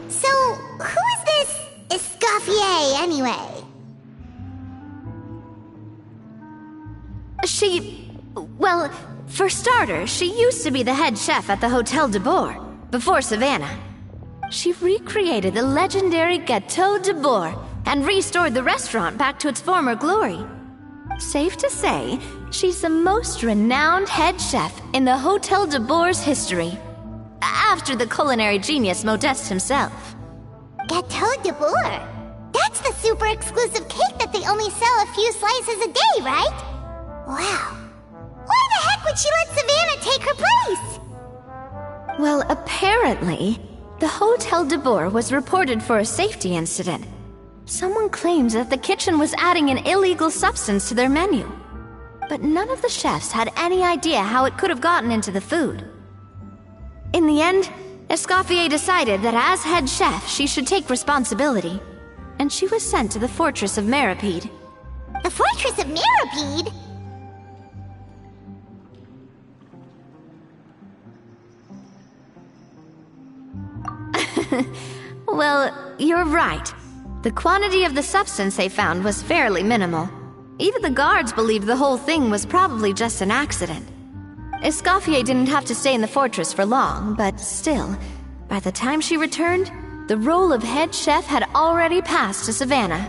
So, who is this Escoffier, anyway? Well, for starters, she used to be the head chef at the Hotel de Boer, before Savannah. She recreated the legendary Gâteau de Boer and restored the restaurant back to its former glory. Safe to say, she's the most renowned head chef in the Hotel de Boer's history. After the culinary genius Modeste himself. Gâteau de Boer? That's the super exclusive cake that they only sell a few slices a day, right? Wow. Why the heck would she let Savannah take her place? Well, apparently, the Hotel de Boer was reported for a safety incident. Someone claims that the kitchen was adding an illegal substance to their menu. But none of the chefs had any idea how it could have gotten into the food. In the end, Escoffier decided that as head chef, she should take responsibility. And she was sent to the Fortress of Meripede. The Fortress of Meripede? Well, you're right. The quantity of the substance they found was fairly minimal. Even the guards believed the whole thing was probably just an accident. Escoffier didn't have to stay in the fortress for long, but still, by the time she returned, the role of head chef had already passed to Savannah.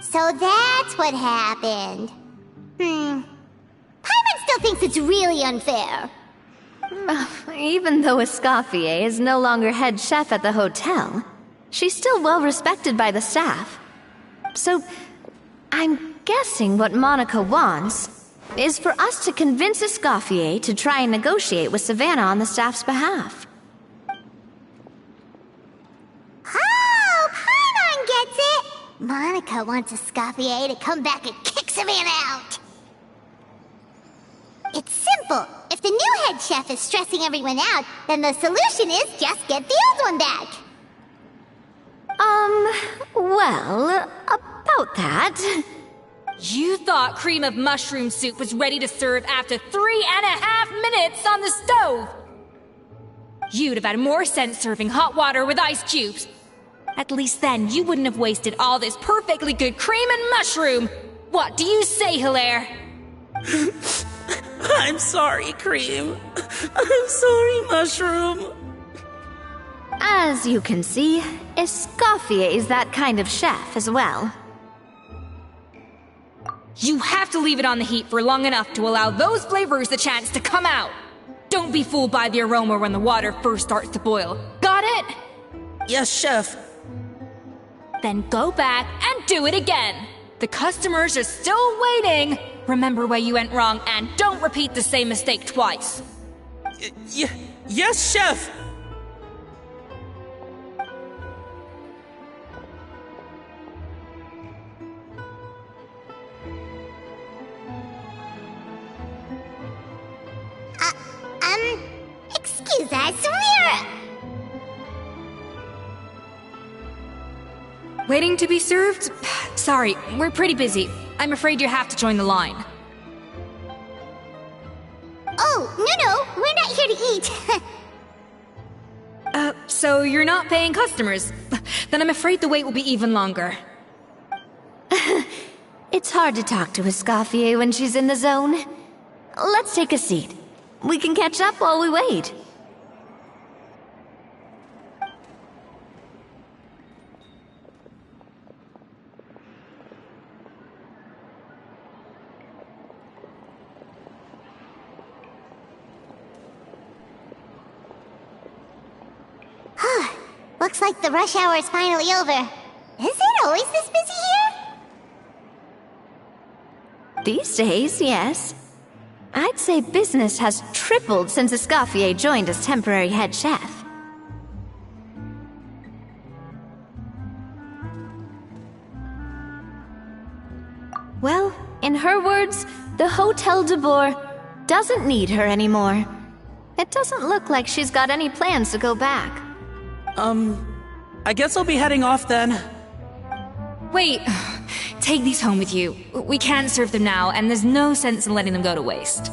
So that's what happened. Paimon still thinks it's really unfair. Even though Escoffier is no longer head chef at the hotel, she's still well respected by the staff. So, I'm guessing what Monica wants is for us to convince Escoffier to try and negotiate with Savannah on the staff's behalf. Oh, Paimon gets it! Monica wants Escoffier to come back and kick Savannah out. It's simple. If the new head chef is stressing everyone out, then the solution is just get the old one back. Well, about that... You thought cream of mushroom soup was ready to serve after 3.5 minutes on the stove! You'd have had more sense serving hot water with ice cubes. At least then you wouldn't have wasted all this perfectly good cream and mushroom! What do you say, Hilaire? I'm sorry, Cream. I'm sorry, Mushroom. As you can see, Escoffier is that kind of chef as well. You have to leave it on the heat for long enough to allow those flavors the chance to come out. Don't be fooled by the aroma when the water first starts to boil. Got it? Yes, Chef. Then go back and do it again. The customers are still waiting. Remember where you went wrong and don't repeat the same mistake twice. Yes, Chef. Excuse us, Waiting to be served? Sorry, we're pretty busy. I'm afraid you have to join the line. Oh, no, we're not here to eat. So you're not paying customers? Then I'm afraid the wait will be even longer. It's hard to talk to Escoffier when she's in the zone. Let's take a seat. We can catch up while we wait. Looks like the rush hour is finally over. Is it always this busy here? These days, yes. I'd say business has tripled since Escoffier joined as temporary head chef. Well, in her words, the Hotel de Boer doesn't need her anymore. It doesn't look like she's got any plans to go back. I guess I'll be heading off then. Wait, take these home with you. We can't serve them now, and there's no sense in letting them go to waste.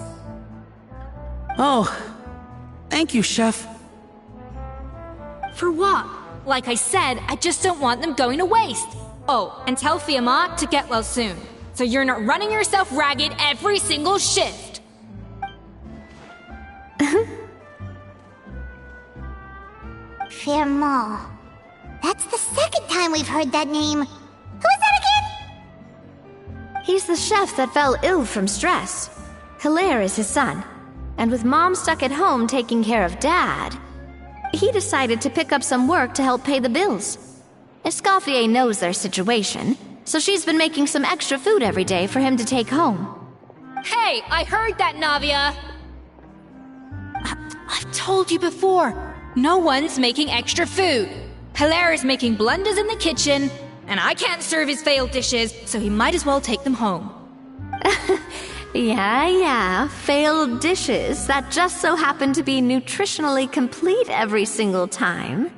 Oh, thank you, Chef. For what? Like I said, I just don't want them going to waste. Oh, and tell Fiamma to get well soon, so you're not running yourself ragged every single shift. Fiamma. That's the second time we've heard that name. Who is that again? He's the chef that fell ill from stress. Hilaire is his son. And with Mom stuck at home taking care of Dad, he decided to pick up some work to help pay the bills. Escoffier knows their situation, so she's been making some extra food every day for him to take home. Hey, I heard that, Navia! I've told you before, no one's making extra food. Hilaire is making blunders in the kitchen, and I can't serve his failed dishes, so he might as well take them home. Yeah, failed dishes that just so happen to be nutritionally complete every single time.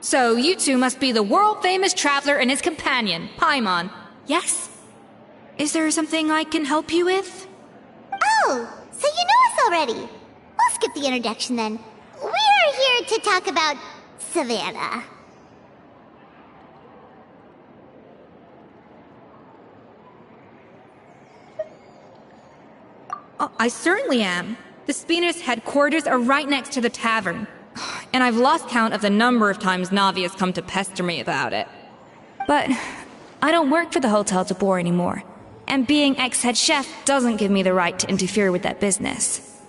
So you two must be the world-famous traveler and his companion, Paimon. Yes? Is there something I can help you with? Oh, so you know us already. We'll skip the introduction then. We're here to talk about Savannah. Oh, I certainly am. The Spina's headquarters are right next to the tavern. And I've lost count of the number of times Navi has come to pester me about it. But I don't work for the Hotel de Boer anymore. And being ex-head chef doesn't give me the right to interfere with that business.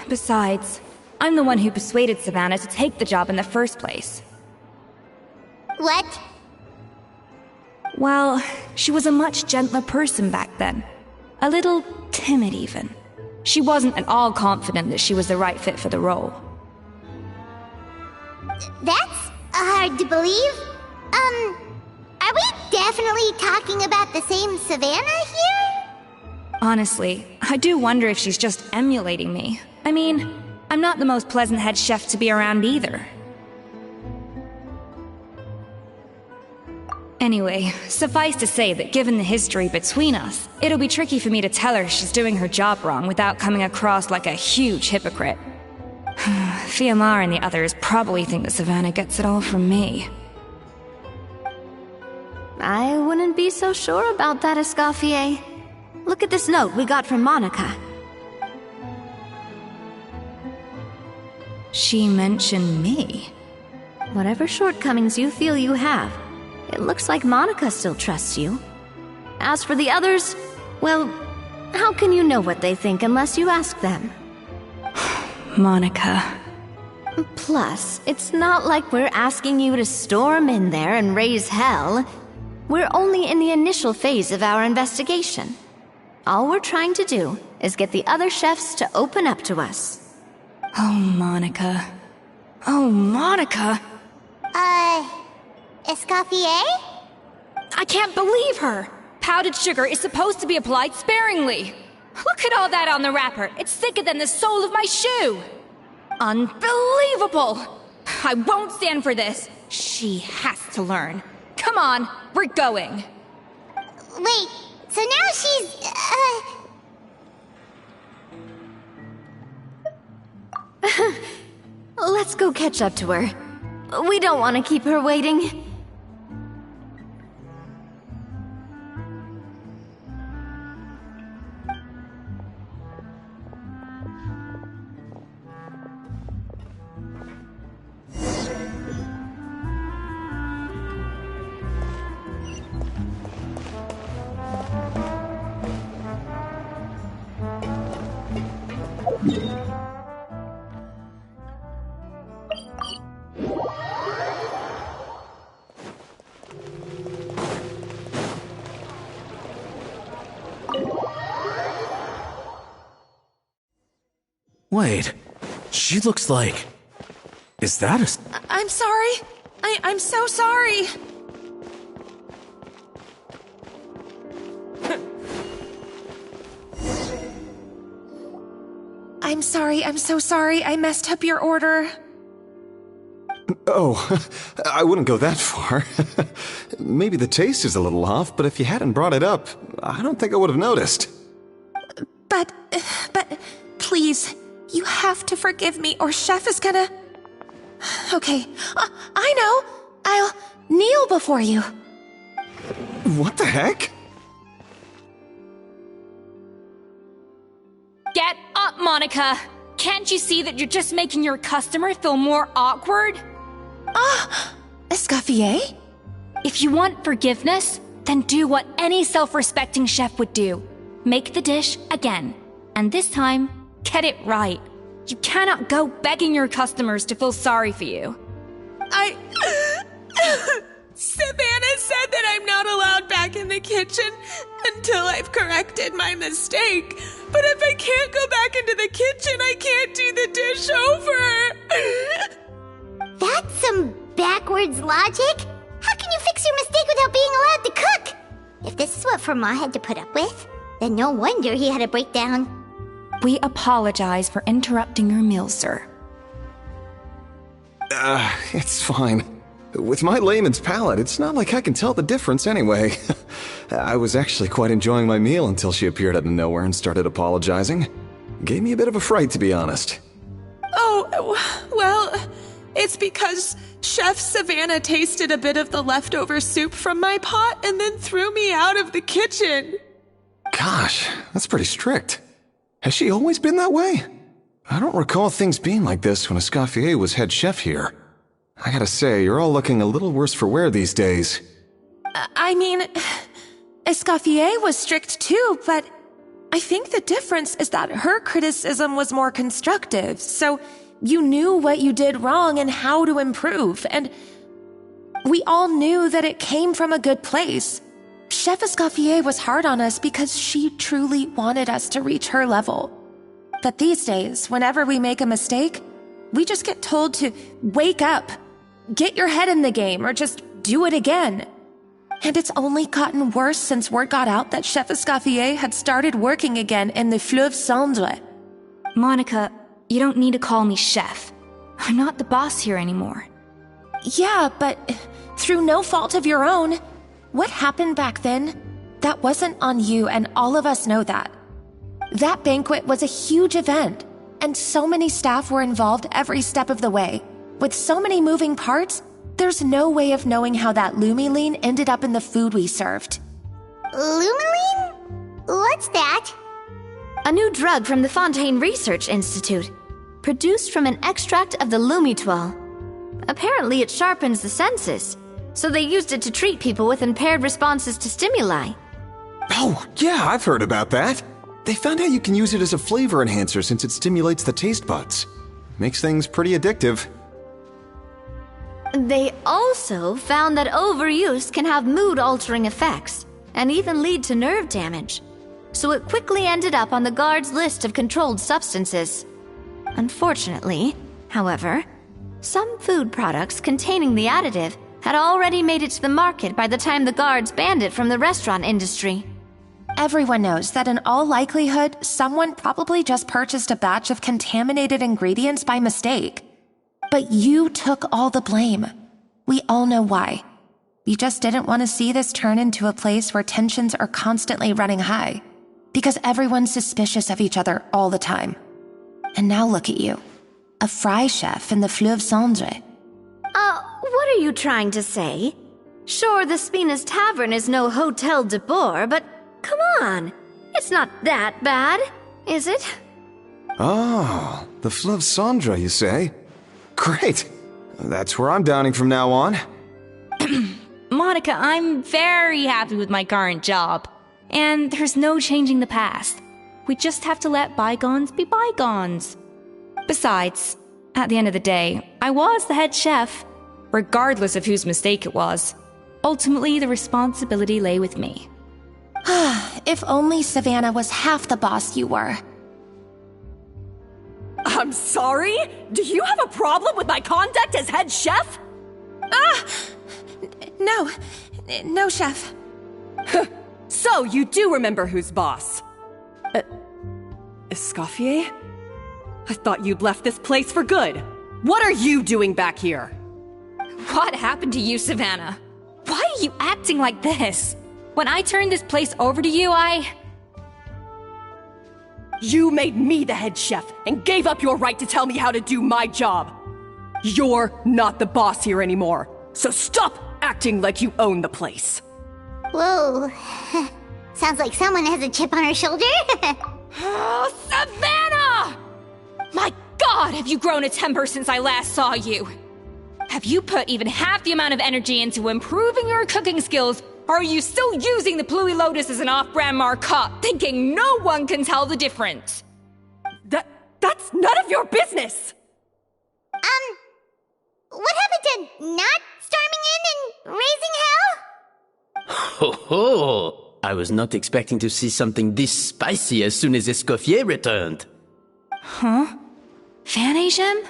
Besides, I'm the one who persuaded Savannah to take the job in the first place. What? Well, she was a much gentler person back then. A little timid, even. She wasn't at all confident that she was the right fit for the role. That's hard to believe. Are we definitely talking about the same Savannah here? Honestly, I do wonder if she's just emulating me. I mean, I'm not the most pleasant head chef to be around either. Anyway, suffice to say that given the history between us, it'll be tricky for me to tell her she's doing her job wrong without coming across like a huge hypocrite. Fiamma and the others probably think that Savannah gets it all from me. I wouldn't be so sure about that, Escoffier. Look at this note we got from Monica. She mentioned me. Whatever shortcomings you feel you have, it looks like Monica still trusts you. As for the others, well, how can you know what they think unless you ask them? Monica. Plus, it's not like we're asking you to storm in there and raise hell. We're only in the initial phase of our investigation. All we're trying to do is get the other chefs to open up to us. Oh, Monica. Oh, Monica! Escoffier? I can't believe her! Powdered sugar is supposed to be applied sparingly. Look at all that on the wrapper. It's thicker than the sole of my shoe. Unbelievable! I won't stand for this. She has to learn. Come on, we're going. Wait, so now she's, Let's go catch up to her. We don't want to keep her waiting. Wait, she looks like... Is that a... I'm sorry. I'm so sorry. I'm sorry, I'm so sorry. I messed up your order. Oh, I wouldn't go that far. Maybe the taste is a little off, but if you hadn't brought it up, I don't think I would have noticed. But, please, you have to forgive me or Chef is gonna... Okay, I know. I'll kneel before you. What the heck? Get up, Monica! Can't you see that you're just making your customer feel more awkward? Escoffier? If you want forgiveness, then do what any self-respecting chef would do. Make the dish again. And this time, get it right. You cannot go begging your customers to feel sorry for you. Savannah said that I'm not allowed back in the kitchen until I've corrected my mistake. But if I can't go back into the kitchen, I can't do the dish over. That's some backwards logic. How can you fix your mistake without being allowed to cook? If this is what Fermat had to put up with, then no wonder he had a breakdown. We apologize for interrupting your meal, sir. It's fine. With my layman's palate, it's not like I can tell the difference anyway. I was actually quite enjoying my meal until she appeared out of nowhere and started apologizing. Gave me a bit of a fright, to be honest. Oh, well, it's because Chef Savannah tasted a bit of the leftover soup from my pot and then threw me out of the kitchen. Gosh, that's pretty strict. Has she always been that way? I don't recall things being like this when Escoffier was head chef here. I gotta say, you're all looking a little worse for wear these days. I mean, Escoffier was strict too, but I think the difference is that her criticism was more constructive, so you knew what you did wrong and how to improve, and we all knew that it came from a good place. Chef Escoffier was hard on us because she truly wanted us to reach her level. But these days, whenever we make a mistake, we just get told to wake up, get your head in the game, or just do it again. And it's only gotten worse since word got out that Chef Escoffier had started working again in the Fleuve Cendre. Monica, you don't need to call me chef. I'm not the boss here anymore. Yeah, but through no fault of your own, what happened back then, that wasn't on you, and all of us know that. That banquet was a huge event, and so many staff were involved every step of the way. With so many moving parts, there's no way of knowing how that Lumiline ended up in the food we served. Lumiline? What's that? A new drug from the Fontaine Research Institute, produced from an extract of the Lumitoile. Apparently it sharpens the senses, so they used it to treat people with impaired responses to stimuli. Oh, yeah, I've heard about that. They found out you can use it as a flavor enhancer since it stimulates the taste buds. Makes things pretty addictive. They also found that overuse can have mood-altering effects, and even lead to nerve damage. So it quickly ended up on the guards' list of controlled substances. Unfortunately, however, some food products containing the additive had already made it to the market by the time the guards banned it from the restaurant industry. Everyone knows that in all likelihood, someone probably just purchased a batch of contaminated ingredients by mistake. But you took all the blame. We all know why. You just didn't want to see this turn into a place where tensions are constantly running high, because everyone's suspicious of each other all the time. And now look at you, a fry chef in the Fleuve Cendre. What are you trying to say? Sure, the Spina's Tavern is no Hotel de Boer, but come on, it's not that bad, is it? Oh, the Fleuve Cendre, you say? Great. That's where I'm dining from now on. Monica, I'm very happy with my current job. And there's no changing the past. We just have to let bygones be bygones. Besides, at the end of the day, I was the head chef, regardless of whose mistake it was. Ultimately, the responsibility lay with me. If only Savannah was half the boss you were. I'm sorry? Do you have a problem with my conduct as head chef? No, chef. So you do remember who's boss? Escoffier? I thought you'd left this place for good. What are you doing back here? What happened to you, Savannah? Why are you acting like this? When I turned this place over to you, You made me the head chef and gave up your right to tell me how to do my job. You're not the boss here anymore, so stop acting like you own the place. Whoa. Sounds like someone has a chip on her shoulder. Oh, Savannah! My God, have you grown a temper since I last saw you? Have you put even half the amount of energy into improving your cooking skills, or are you still using the Pluie Lotus as an off-brand markup, thinking no one can tell the difference? That's none of your business! What happened to not storming in and raising hell? Ho ho! I was not expecting to see something this spicy as soon as Escoffier returned. Huh? Fanasium?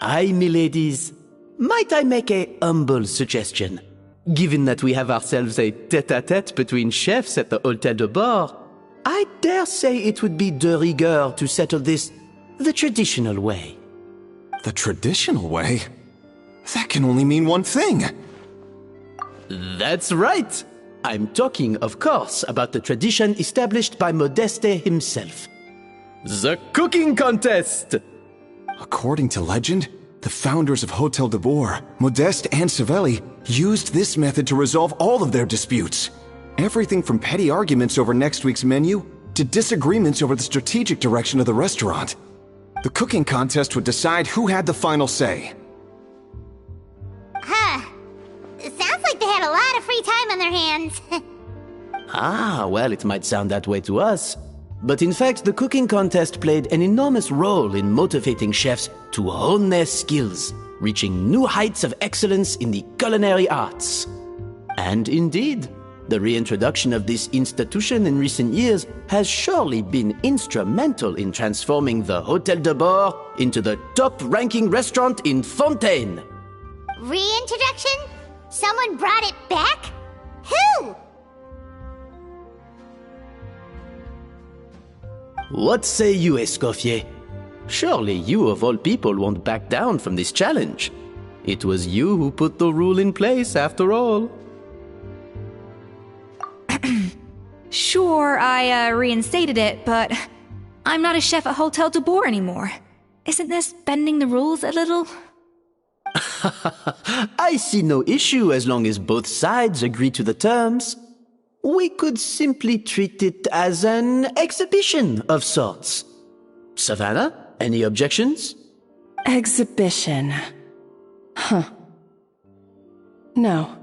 Aye, miladies. Might I make a humble suggestion? Given that we have ourselves a tête-à-tête between chefs at the Hôtel de Bord, I dare say it would be de rigueur to settle this the traditional way. The traditional way? That can only mean one thing. That's right! I'm talking, of course, about the tradition established by Modeste himself. The cooking contest! According to legend, the founders of Hôtel de Bord, Modeste and Savelli, used this method to resolve all of their disputes. Everything from petty arguments over next week's menu to disagreements over the strategic direction of the restaurant. The cooking contest would decide who had the final say. Huh. It sounds like they had a lot of free time on their hands. Ah, well, it might sound that way to us. But in fact, the cooking contest played an enormous role in motivating chefs to hone their skills, reaching new heights of excellence in the culinary arts. And indeed, the reintroduction of this institution in recent years has surely been instrumental in transforming the Hôtel de Bord into the top-ranking restaurant in Fontaine. Reintroduction? Someone brought it back? Who? What say you, Escoffier? Surely you of all people won't back down from this challenge. It was you who put the rule in place, after all. Sure, I reinstated it, but I'm not a chef at Hôtel de Bord anymore. Isn't this bending the rules a little? I see no issue as long as both sides agree to the terms. We could simply treat it as an exhibition of sorts. Savannah, any objections? Exhibition. Huh. No.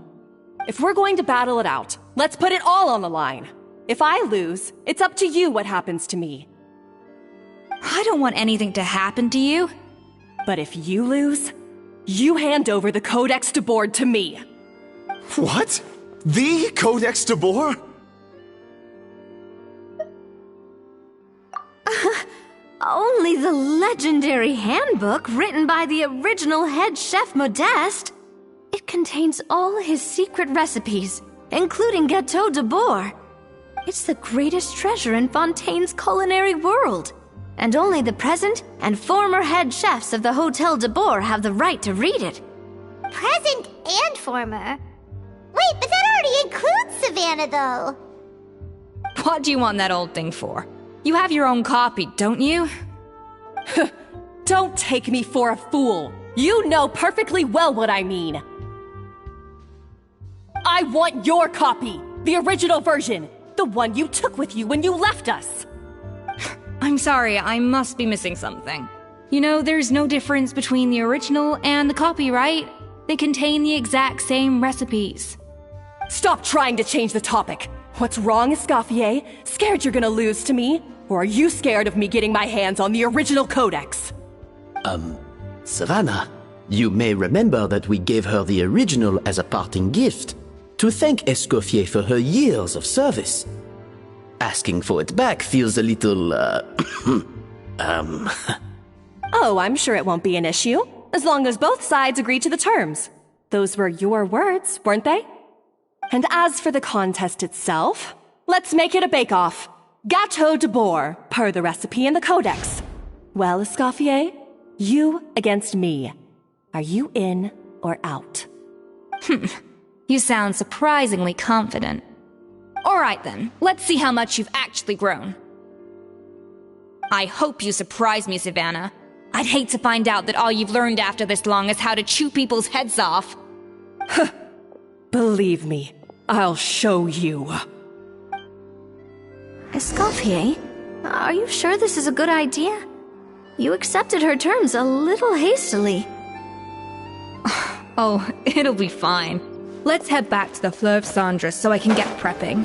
If we're going to battle it out, let's put it all on the line. If I lose, it's up to you what happens to me. I don't want anything to happen to you. But if you lose, you hand over the Codex de Bord to me. What? The Codex de Bord? Only the legendary handbook written by the original head chef Modeste. It contains all his secret recipes, including Gâteau de Bord. It's the greatest treasure in Fontaine's culinary world, and only the present and former head chefs of the Hôtel de Bord have the right to read it. Present and former? Wait, but that already includes Savannah, though. What do you want that old thing for? You have your own copy, don't you? Don't take me for a fool. You know perfectly well what I mean. I want your copy, the original version, the one you took with you when you left us. I'm sorry, I must be missing something. You know, there's no difference between the original and the copy, right? They contain the exact same recipes. Stop trying to change the topic. What's wrong, Escoffier? Scared you're gonna lose to me? Or are you scared of me getting my hands on the original codex? Savannah, you may remember that we gave her the original as a parting gift, to thank Escoffier for her years of service. Asking for it back feels a little, Oh, I'm sure it won't be an issue, as long as both sides agree to the terms. Those were your words, weren't they? And as for the contest itself, let's make it a bake-off. Gâteau de Bord, per the recipe in the codex. Well, Escoffier, you against me. Are you in or out? You sound surprisingly confident. Alright then, let's see how much you've actually grown. I hope you surprise me, Savannah. I'd hate to find out that all you've learned after this long is how to chew people's heads off. Believe me, I'll show you. Escoffier, are you sure this is a good idea? You accepted her terms a little hastily. Oh, it'll be fine. Let's head back to the Fleuve Cendres so I can get prepping.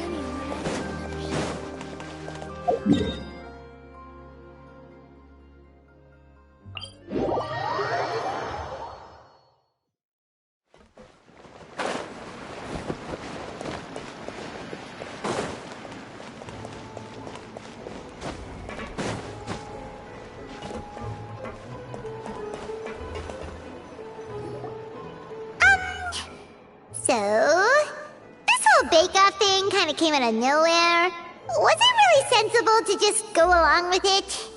So, this whole bake-off thing kind of came out of nowhere. Was it really sensible to just go along with it?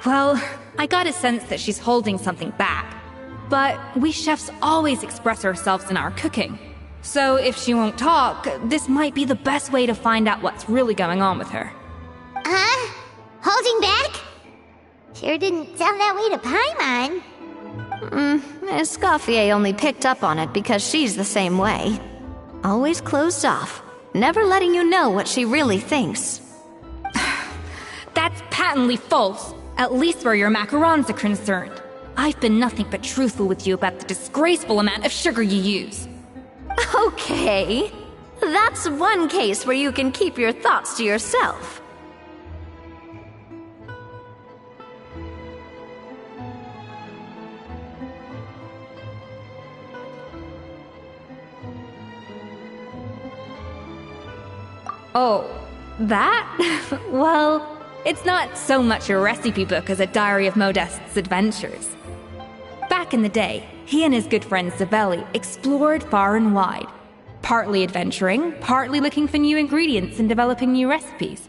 Well, I got a sense that she's holding something back. But we chefs always express ourselves in our cooking. So if she won't talk, this might be the best way to find out what's really going on with her. Huh? Holding back? Sure didn't sound that way to Paimon. Escoffier only picked up on it because she's the same way. Always closed off, never letting you know what she really thinks. That's patently false, at least where your macarons are concerned. I've been nothing but truthful with you about the disgraceful amount of sugar you use. Okay, that's one case where you can keep your thoughts to yourself. Oh, that? Well, it's not so much a recipe book as a diary of Modeste's adventures. Back in the day, he and his good friend Savelli explored far and wide, partly adventuring, partly looking for new ingredients and developing new recipes.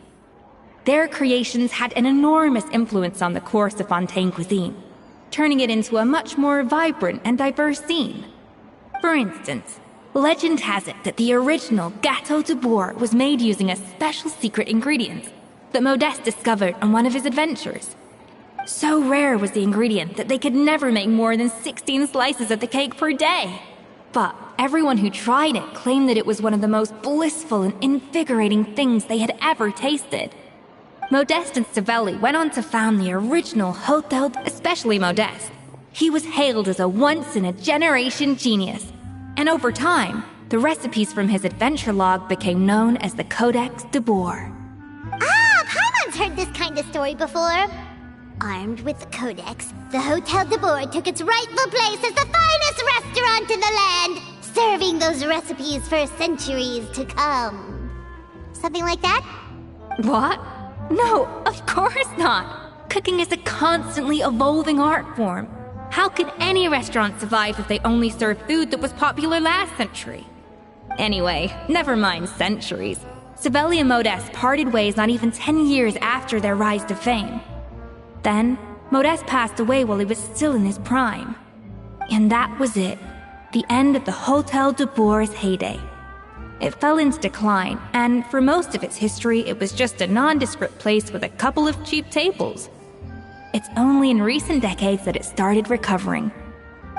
Their creations had an enormous influence on the course of Fontaine cuisine, turning it into a much more vibrant and diverse scene. For instance, legend has it that the original Gâteau de Bourg was made using a special secret ingredient that Modeste discovered on one of his adventures. So rare was the ingredient that they could never make more than 16 slices of the cake per day. But everyone who tried it claimed that it was one of the most blissful and invigorating things they had ever tasted. Modeste and Savelli went on to found the original Hotel, especially Modeste. He was hailed as a once-in-a-generation genius. And over time, the recipes from his adventure log became known as the Codex de Bourg. Ah, Paimon's heard this kind of story before. Armed with the Codex, the Hotel de Bourg took its rightful place as the finest restaurant in the land, serving those recipes for centuries to come. Something like that? What? No, of course not. Cooking is a constantly evolving art form. How could any restaurant survive if they only served food that was popular last century? Anyway, never mind centuries. Savelli and Modeste parted ways not even 10 years after their rise to fame. Then, Modeste passed away while he was still in his prime. And that was it. The end of the Hotel de Bourg's heyday. It fell into decline, and for most of its history, it was just a nondescript place with a couple of cheap tables. It's only in recent decades that it started recovering.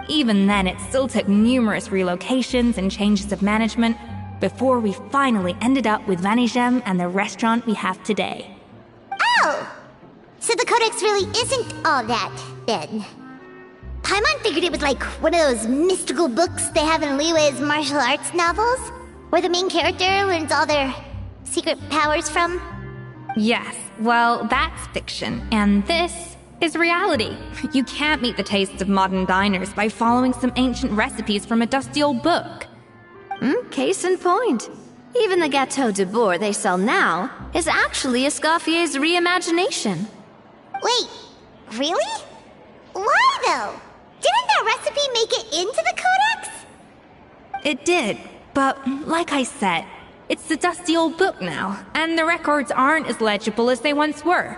Even then, it still took numerous relocations and changes of management before we finally ended up with Vanigem and the restaurant we have today. Oh! So the Codex really isn't all that, then. Paimon figured it was like one of those mystical books they have in Liyue's martial arts novels, where the main character learns all their secret powers from. Yes, well, that's fiction, and this is reality. You can't meet the tastes of modern diners by following some ancient recipes from a dusty old book. Case in point. Even the Gâteau de Bourg they sell now is actually Escoffier's reimagination. Wait, really? Why, though? Didn't that recipe make it into the Codex? It did, but like I said, it's the dusty old book now, and the records aren't as legible as they once were.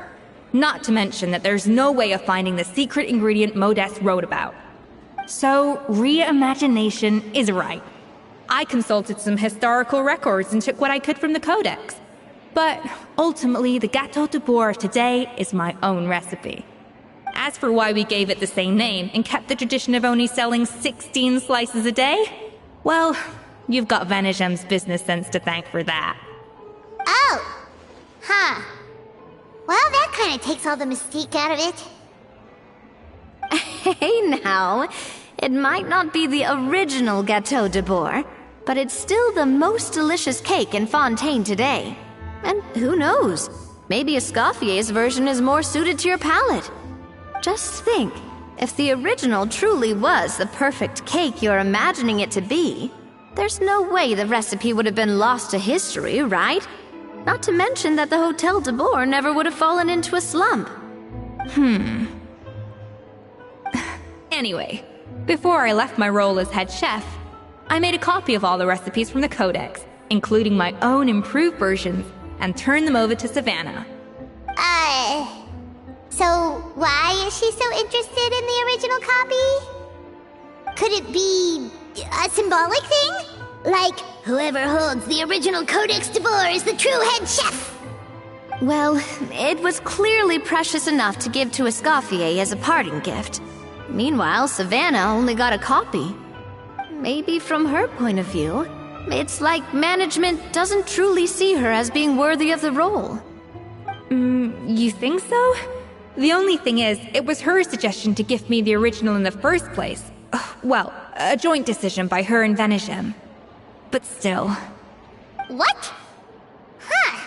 Not to mention that there's no way of finding the secret ingredient Modest wrote about. So, reimagination is right. I consulted some historical records and took what I could from the Codex. But ultimately, the Gâteau de Bourg of today is my own recipe. As for why we gave it the same name and kept the tradition of only selling 16 slices a day, well, you've got Venegem's business sense to thank for that. Oh! Huh. Well, that kind of takes all the mystique out of it. Hey now, it might not be the original Gâteau de Bourg, but it's still the most delicious cake in Fontaine today. And who knows, maybe Escoffier's version is more suited to your palate. Just think, if the original truly was the perfect cake you're imagining it to be, there's no way the recipe would have been lost to history, right? Not to mention that the Hôtel de Bourg never would have fallen into a slump. Anyway, before I left my role as head chef, I made a copy of all the recipes from the Codex, including my own improved versions, and turned them over to Savannah. So why is she so interested in the original copy? Could it be a symbolic thing? Like, whoever holds the original Codex de Bourg is the true head chef? Well, it was clearly precious enough to give to Escoffier as a parting gift. Meanwhile, Savannah only got a copy. Maybe from her point of view, it's like management doesn't truly see her as being worthy of the role. You think so? The only thing is, it was her suggestion to gift me the original in the first place. Well, a joint decision by her and Venegem. But still. What? Huh.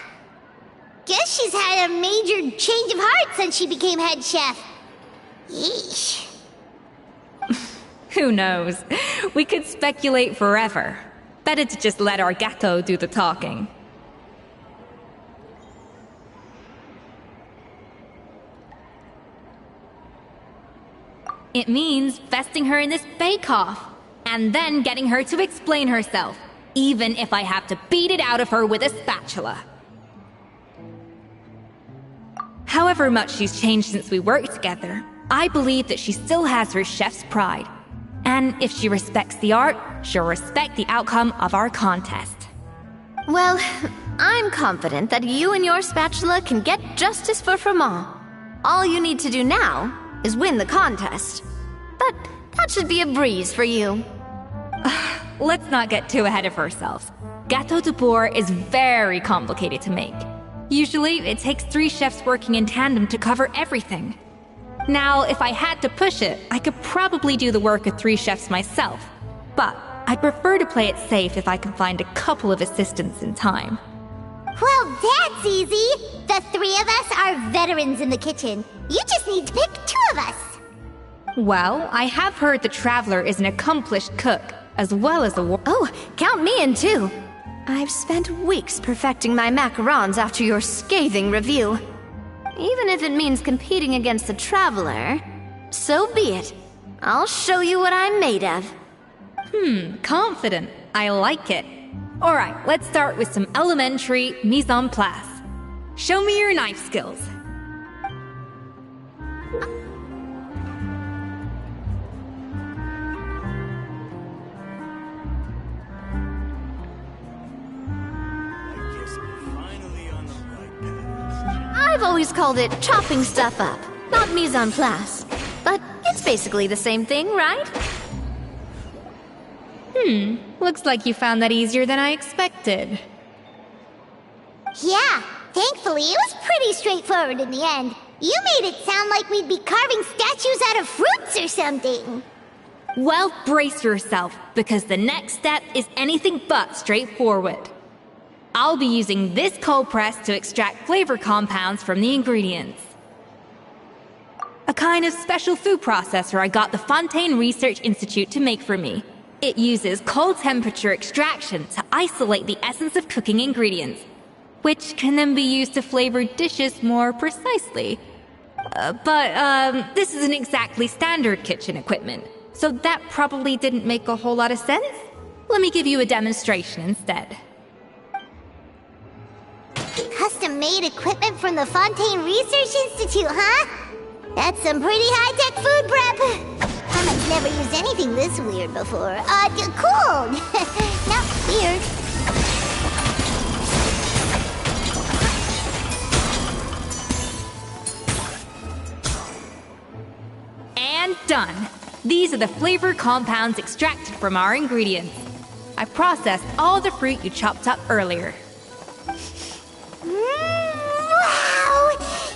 Guess she's had a major change of heart since she became head chef. Yeesh. Who knows? We could speculate forever. Better to just let our gâteau do the talking. It means vesting her in this bake-off, and then getting her to explain herself, even if I have to beat it out of her with a spatula. However much she's changed since we worked together, I believe that she still has her chef's pride. And if she respects the art, she'll respect the outcome of our contest. Well, I'm confident that you and your spatula can get justice for Froment. All you need to do now is win the contest. But that should be a breeze for you. Let's not get too ahead of ourselves. Gâteau de Bourg is very complicated to make. Usually, it takes 3 chefs working in tandem to cover everything. Now, if I had to push it, I could probably do the work of 3 chefs myself. But I'd prefer to play it safe if I can find a couple of assistants in time. Well, that's easy. The 3 of us are veterans in the kitchen. You just need to pick 2 of us. Well, I have heard the Traveler is an accomplished cook, as well as a Oh, count me in too. I've spent weeks perfecting my macarons after your scathing review. Even if it means competing against the Traveler, so be it. I'll show you what I'm made of. Confident. I like it. Alright, let's start with some elementary mise en place. Show me your knife skills. I've always called it chopping stuff up, not mise en place. But it's basically the same thing, right? Looks like you found that easier than I expected. Yeah, thankfully it was pretty straightforward in the end. You made it sound like we'd be carving statues out of fruits or something. Well, brace yourself, because the next step is anything but straightforward. I'll be using this cold press to extract flavor compounds from the ingredients. A kind of special food processor I got the Fontaine Research Institute to make for me. It uses cold temperature extraction to isolate the essence of cooking ingredients, which can then be used to flavor dishes more precisely. But this isn't exactly standard kitchen equipment, so that probably didn't make a whole lot of sense. Let me give you a demonstration instead. Custom custom-made equipment from the Fontaine Research Institute, huh? That's some pretty high-tech food prep. I've never used anything this weird before. Cool! Not weird. And done. These are the flavor compounds extracted from our ingredients. I processed all the fruit you chopped up earlier. Wow!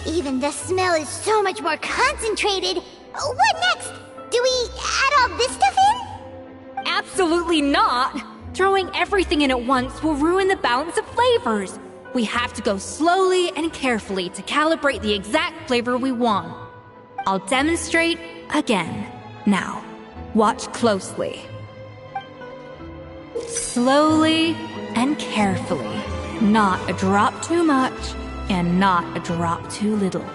Even the smell is so much more concentrated. What next? Do we add all this stuff in? Absolutely not! Throwing everything in at once will ruin the balance of flavors. We have to go slowly and carefully to calibrate the exact flavor we want. I'll demonstrate again. Now, watch closely. Slowly and carefully. Not a drop too much, and not a drop too little.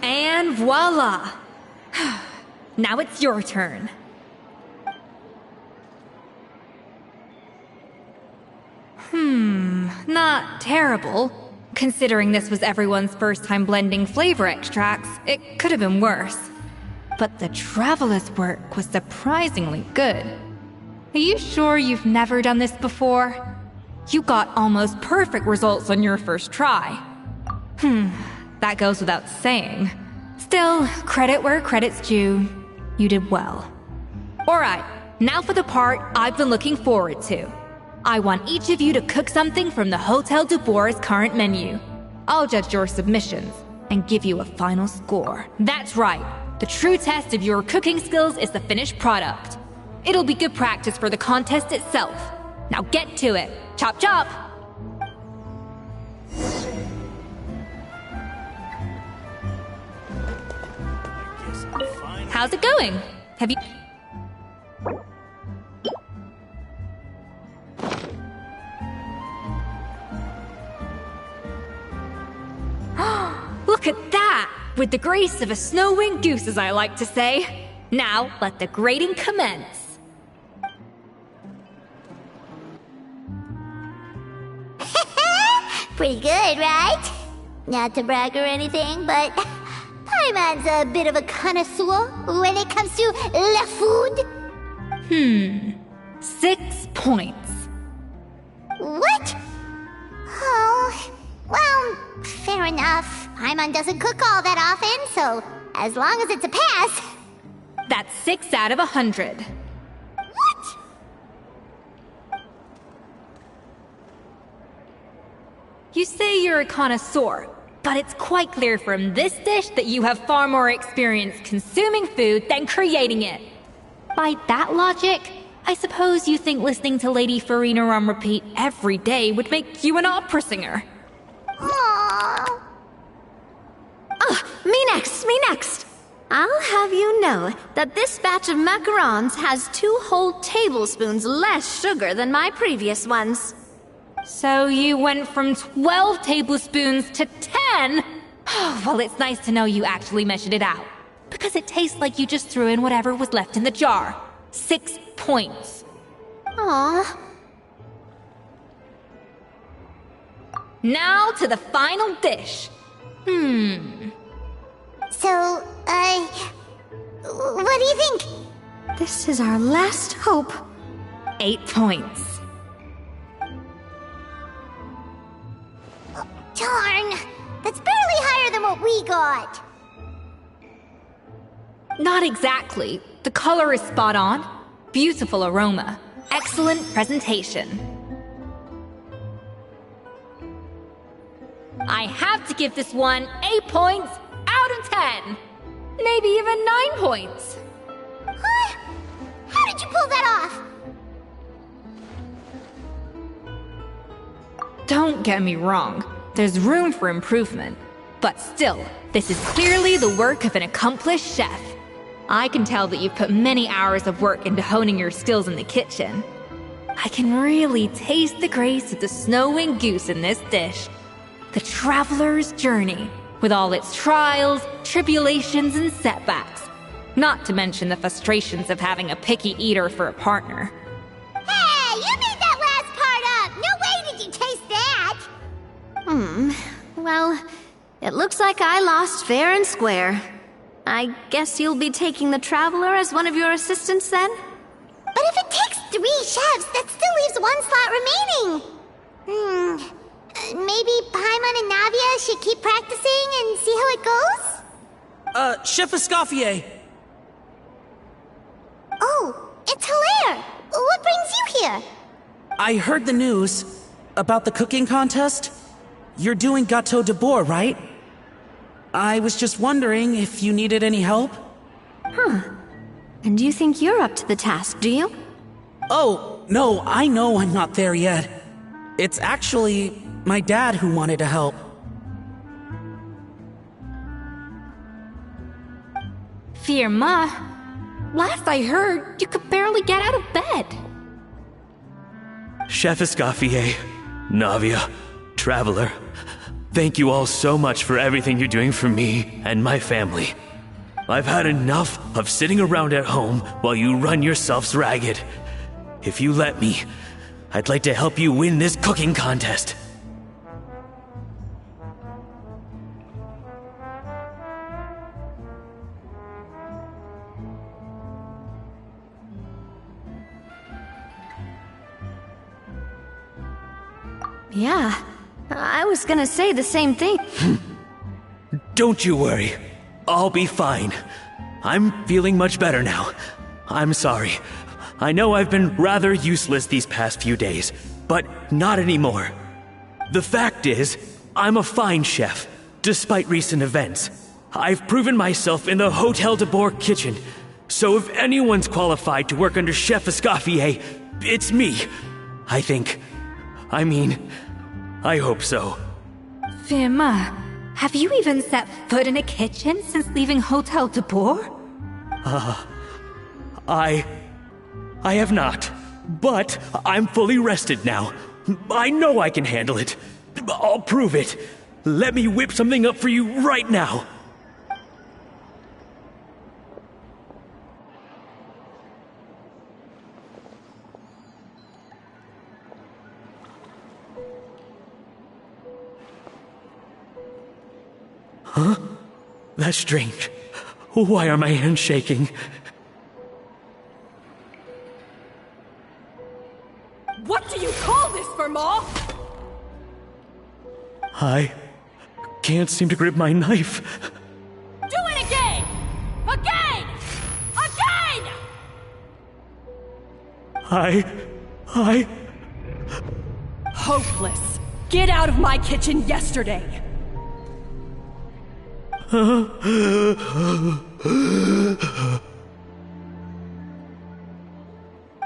And voila! Now it's your turn. Not terrible. Considering this was everyone's first time blending flavor extracts, it could have been worse. But the Traveler's work was surprisingly good. Are you sure you've never done this before? You got almost perfect results on your first try. That goes without saying. Still, credit where credit's due. You did well. Alright, now for the part I've been looking forward to. I want each of you to cook something from the Hotel du Bois' current menu. I'll judge your submissions and give you a final score. That's right. The true test of your cooking skills is the finished product. It'll be good practice for the contest itself. Now get to it. Chop chop! How's it going? Have you... Look at that! With the grace of a snow-winged goose, as I like to say. Now, let the grating commence. Pretty good, right? Not to brag or anything, but Paimon's a bit of a connoisseur when it comes to la food. 6 points. What? Oh, well, fair enough. Paimon doesn't cook all that often, so as long as it's a pass. That's 6 out of 100. What? You say you're a connoisseur, but it's quite clear from this dish that you have far more experience consuming food than creating it. By that logic, I suppose you think listening to Lady Farina on repeat every day would make you an opera singer. Aww. Me next! I'll have you know that this batch of macarons has 2 whole tablespoons less sugar than my previous ones. So you went from 12 tablespoons to 10? Well, it's nice to know you actually measured it out. Because it tastes like you just threw in whatever was left in the jar. 6 points. Aw. Now to the final dish. So, what do you think? This is our last hope. 8 points. Darn! That's barely higher than what we got. Not exactly. The color is spot on. Beautiful aroma. Excellent presentation. I have to give this one 8 points out of 10. Maybe even 9 points. Huh? How'd you pull that off? Don't get me wrong, there's room for improvement. But still, this is clearly the work of an accomplished chef. I can tell that you've put many hours of work into honing your skills in the kitchen. I can really taste the grace of the snow-winged goose in this dish. The traveler's journey, with all its trials, tribulations, and setbacks. Not to mention the frustrations of having a picky eater for a partner. Hey, you made that last part up! No way did you taste that! Well, it looks like I lost fair and square. I guess you'll be taking the Traveler as one of your assistants then? But if it takes 3 chefs, that still leaves 1 slot remaining. Maybe Paimon and Navia should keep practicing and see how it goes? Chef Escoffier! Oh, it's Hilaire! What brings you here? I heard the news about the cooking contest. You're doing Gâteau de Bois, right? I was just wondering if you needed any help. And you think you're up to the task, do you? Oh, no, I know I'm not there yet. It's actually my dad who wanted to help. Firma, last I heard, you could barely get out of bed. Chef Escoffier, Navia, Traveler, thank you all so much for everything you're doing for me and my family. I've had enough of sitting around at home while you run yourselves ragged. If you let me, I'd like to help you win this cooking contest. Yeah, I was gonna say the same thing. Don't you worry. I'll be fine. I'm feeling much better now. I'm sorry. I know I've been rather useless these past few days, but not anymore. The fact is, I'm a fine chef, despite recent events. I've proven myself in the Hotel de Bois kitchen, so if anyone's qualified to work under Chef Escoffier, it's me. I think. I hope so. Firma, have you even set foot in a kitchen since leaving Hotel de Bois? I have not, but I'm fully rested now. I know I can handle it. I'll prove it. Let me whip something up for you right now. Huh? That's strange. Why are my hands shaking? What do you call this, Firma? I can't seem to grip my knife. Do it again! Again! Again! Hopeless. Get out of my kitchen yesterday.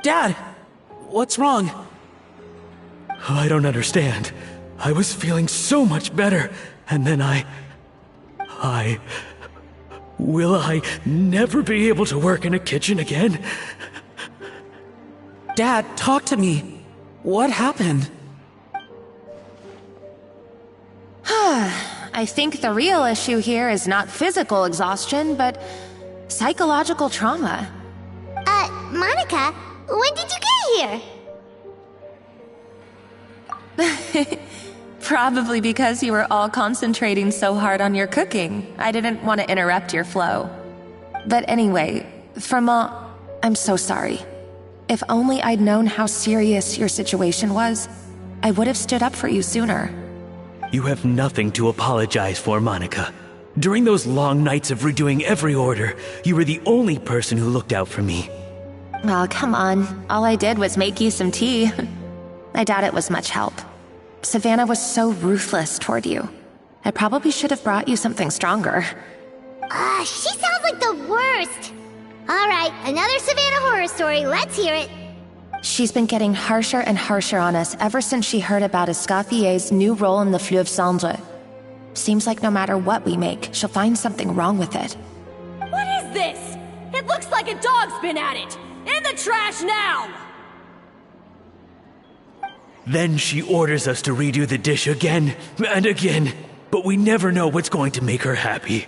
Dad! What's wrong? I don't understand. I was feeling so much better, and then Will I never be able to work in a kitchen again? Dad, talk to me. What happened? I think the real issue here is not physical exhaustion, but psychological trauma. Monica, when did you get here? Probably because you were all concentrating so hard on your cooking. I didn't want to interrupt your flow. But anyway, Firma, I'm so sorry. If only I'd known how serious your situation was, I would have stood up for you sooner. You have nothing to apologize for, Monica. During those long nights of redoing every order, you were the only person who looked out for me. Oh, come on. All I did was make you some tea. I doubt it was much help. Savannah was so ruthless toward you. I probably should have brought you something stronger. She sounds like the worst. Alright, another Savannah horror story, let's hear it. She's been getting harsher and harsher on us ever since she heard about Escaffier's new role in the Fleuve Cendre. Seems like no matter what we make, she'll find something wrong with it. What is this? It looks like a dog's been at it! In the trash now! Then she orders us to redo the dish again and again, but we never know what's going to make her happy.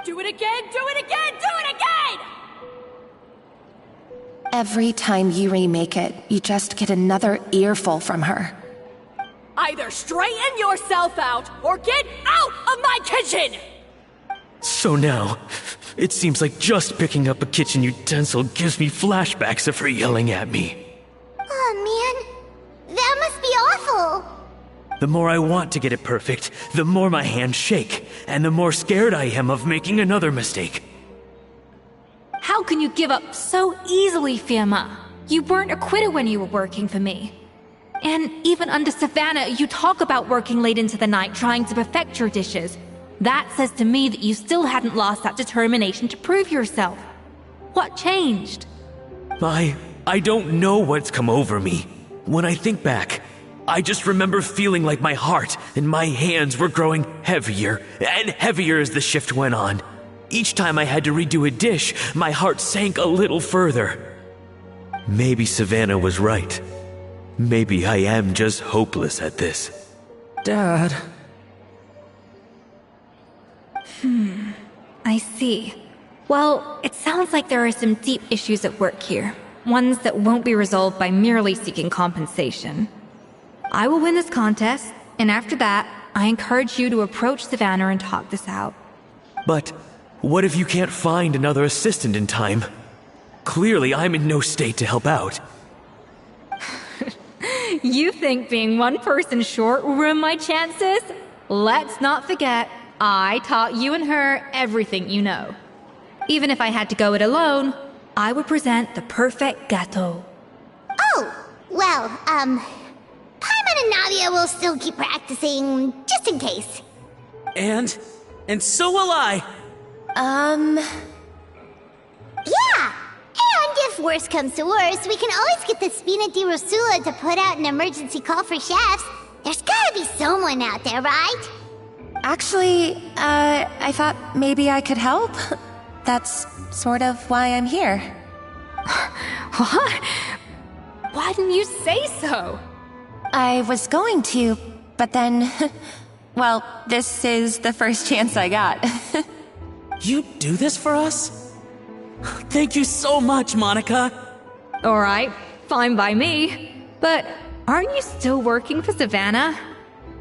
Do it again, do it again, do it again! Every time you remake it, you just get another earful from her. Either straighten yourself out, or get out of my kitchen! So now, it seems like just picking up a kitchen utensil gives me flashbacks of her yelling at me. Oh man, that must be awful. The more I want to get it perfect, the more my hands shake, and the more scared I am of making another mistake. How can you give up so easily, Firma? You weren't a quitter when you were working for me. And even under Savannah, you talk about working late into the night trying to perfect your dishes. That says to me that you still hadn't lost that determination to prove yourself. What changed? I don't know what's come over me. When I think back, I just remember feeling like my heart and my hands were growing heavier and heavier as the shift went on. Each time I had to redo a dish, my heart sank a little further. Maybe Savannah was right. Maybe I am just hopeless at this. Dad. I see. Well, it sounds like there are some deep issues at work here. Ones that won't be resolved by merely seeking compensation. I will win this contest, and after that, I encourage you to approach Savannah and talk this out. But what if you can't find another assistant in time? Clearly, I'm in no state to help out. You think being one person short will ruin my chances? Let's not forget, I taught you and her everything you know. Even if I had to go it alone, I would present the perfect gâteau. Oh, well, Paimon and Nadia will still keep practicing, just in case. And so will I. Yeah! And if worse comes to worse, we can always get the Spina di Rosula to put out an emergency call for chefs. There's gotta be someone out there, right? Actually, I thought maybe I could help. That's sort of why I'm here. What? Why didn't you say so? I was going to, but then... well, this is the first chance I got. You do this for us? Thank you so much, Monica. Alright, fine by me. But aren't you still working for Savannah?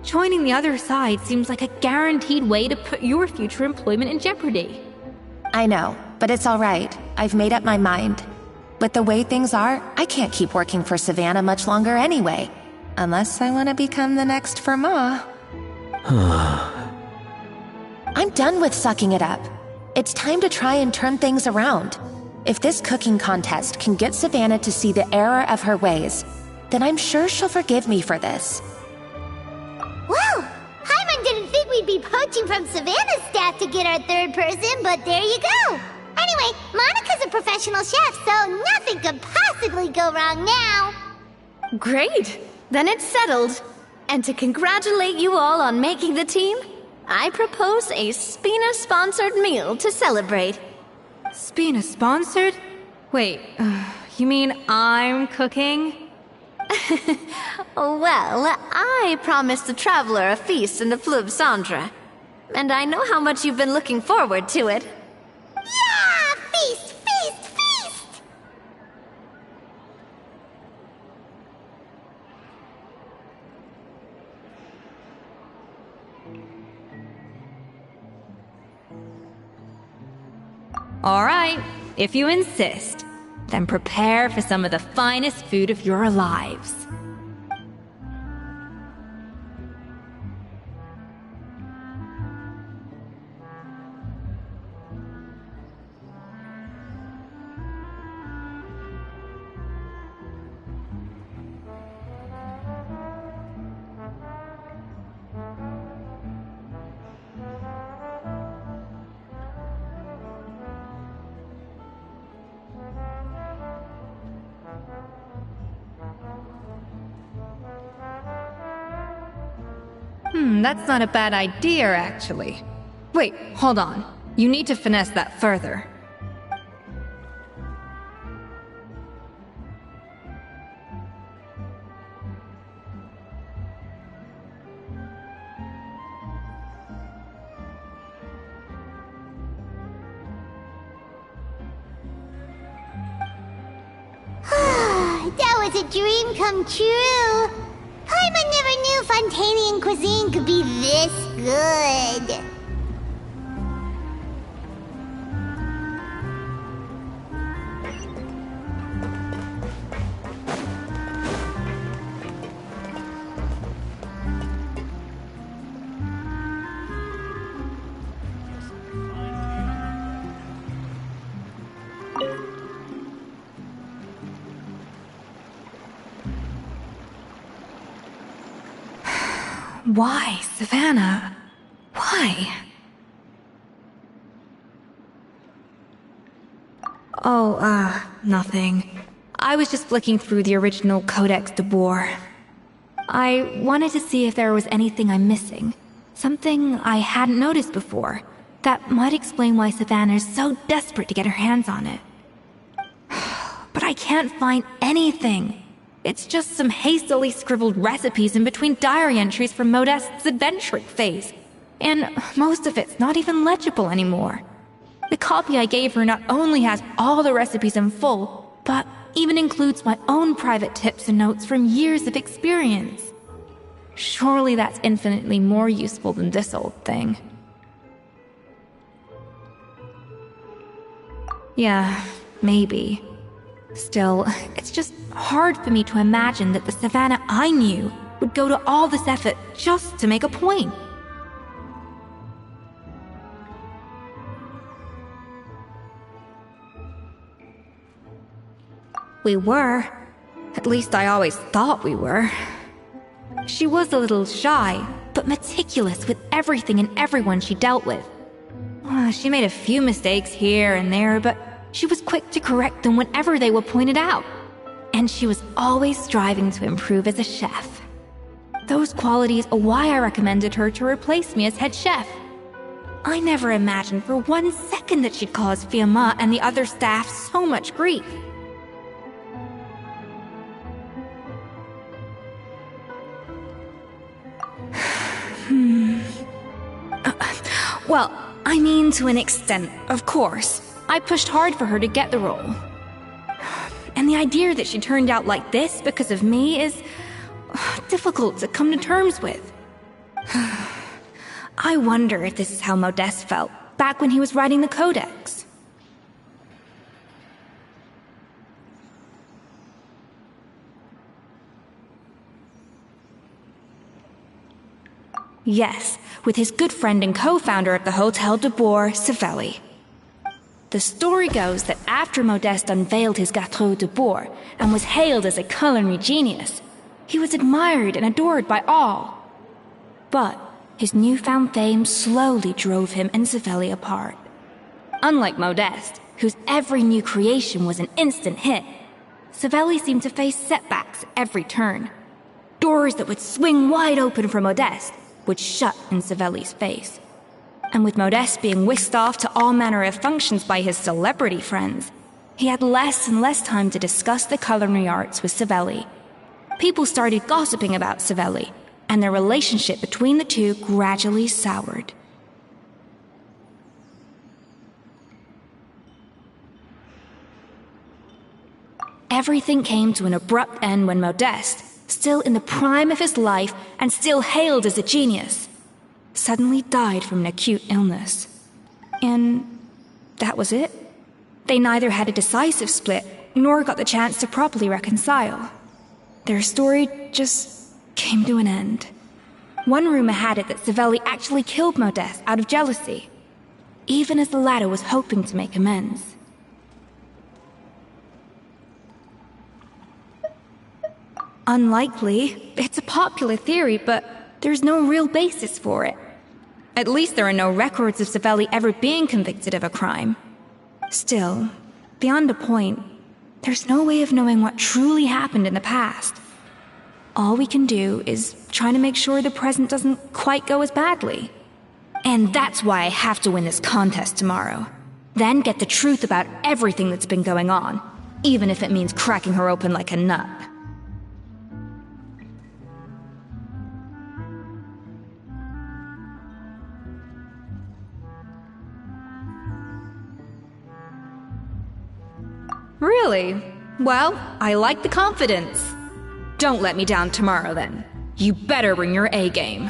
Joining the other side seems like a guaranteed way to put your future employment in jeopardy. I know, but it's alright. I've made up my mind. With the way things are, I can't keep working for Savannah much longer anyway. Unless I want to become the next Firma. I'm done with sucking it up. It's time to try and turn things around. If this cooking contest can get Savannah to see the error of her ways, then I'm sure she'll forgive me for this. Well, Paimon didn't think we'd be poaching from Savannah's staff to get our third person, but there you go. Anyway, Monica's a professional chef, so nothing could possibly go wrong now. Great! Then it's settled. And to congratulate you all on making the team, I propose a Spina-sponsored meal to celebrate. Spina sponsored? Wait, you mean I'm cooking? Well, I promised the traveler a feast in the Fleuve Cendre. And I know how much you've been looking forward to it. Yeah! Feast, feast, feast! Alright, if you insist, then prepare for some of the finest food of your lives. That's not a bad idea, actually. Wait, hold on. You need to finesse that further. That was a dream come true. Paimon never knew Fontanian cuisine could be this good. Why, Savannah? Why? Oh, nothing. I was just flicking through the original Codex de Boer. I wanted to see if there was anything I'm missing. Something I hadn't noticed before. That might explain why Savannah's so desperate to get her hands on it. But I can't find anything. It's just some hastily scribbled recipes in between diary entries from Modest's adventuring phase. And most of it's not even legible anymore. The copy I gave her not only has all the recipes in full, but even includes my own private tips and notes from years of experience. Surely that's infinitely more useful than this old thing. Yeah, maybe. Still, it's just hard for me to imagine that the Savannah I knew would go to all this effort just to make a point. We were. At least I always thought we were. She was a little shy, but meticulous with everything and everyone she dealt with. She made a few mistakes here and there, but she was quick to correct them whenever they were pointed out. And she was always striving to improve as a chef. Those qualities are why I recommended her to replace me as head chef. I never imagined for 1 second that she'd cause Fiamma and the other staff so much grief. Well, I mean to an extent, of course. I pushed hard for her to get the role. And the idea that she turned out like this because of me is difficult to come to terms with. I wonder if this is how Modeste felt back when he was writing the Codex. Yes, with his good friend and co-founder of the Hotel de Boer, Savelli. The story goes that after Modeste unveiled his Gâteau de Boer and was hailed as a culinary genius, he was admired and adored by all. But his newfound fame slowly drove him and Savelli apart. Unlike Modeste, whose every new creation was an instant hit, Savelli seemed to face setbacks at every turn. Doors that would swing wide open for Modeste would shut in Savelli's face. And with Modeste being whisked off to all manner of functions by his celebrity friends, he had less and less time to discuss the culinary arts with Savelli. People started gossiping about Savelli, and their relationship between the two gradually soured. Everything came to an abrupt end when Modeste, still in the prime of his life and still hailed as a genius, suddenly died from an acute illness. And that was it. They neither had a decisive split, nor got the chance to properly reconcile. Their story just came to an end. One rumor had it that Savelli actually killed Modeste out of jealousy, even as the latter was hoping to make amends. Unlikely. It's a popular theory, but there's no real basis for it. At least there are no records of Savelli ever being convicted of a crime. Still, beyond a point, there's no way of knowing what truly happened in the past. All we can do is trying to make sure the present doesn't quite go as badly. And that's why I have to win this contest tomorrow. Then get the truth about everything that's been going on, even if it means cracking her open like a nut. Really? Well, I like the confidence. Don't let me down tomorrow, then. You better bring your A game.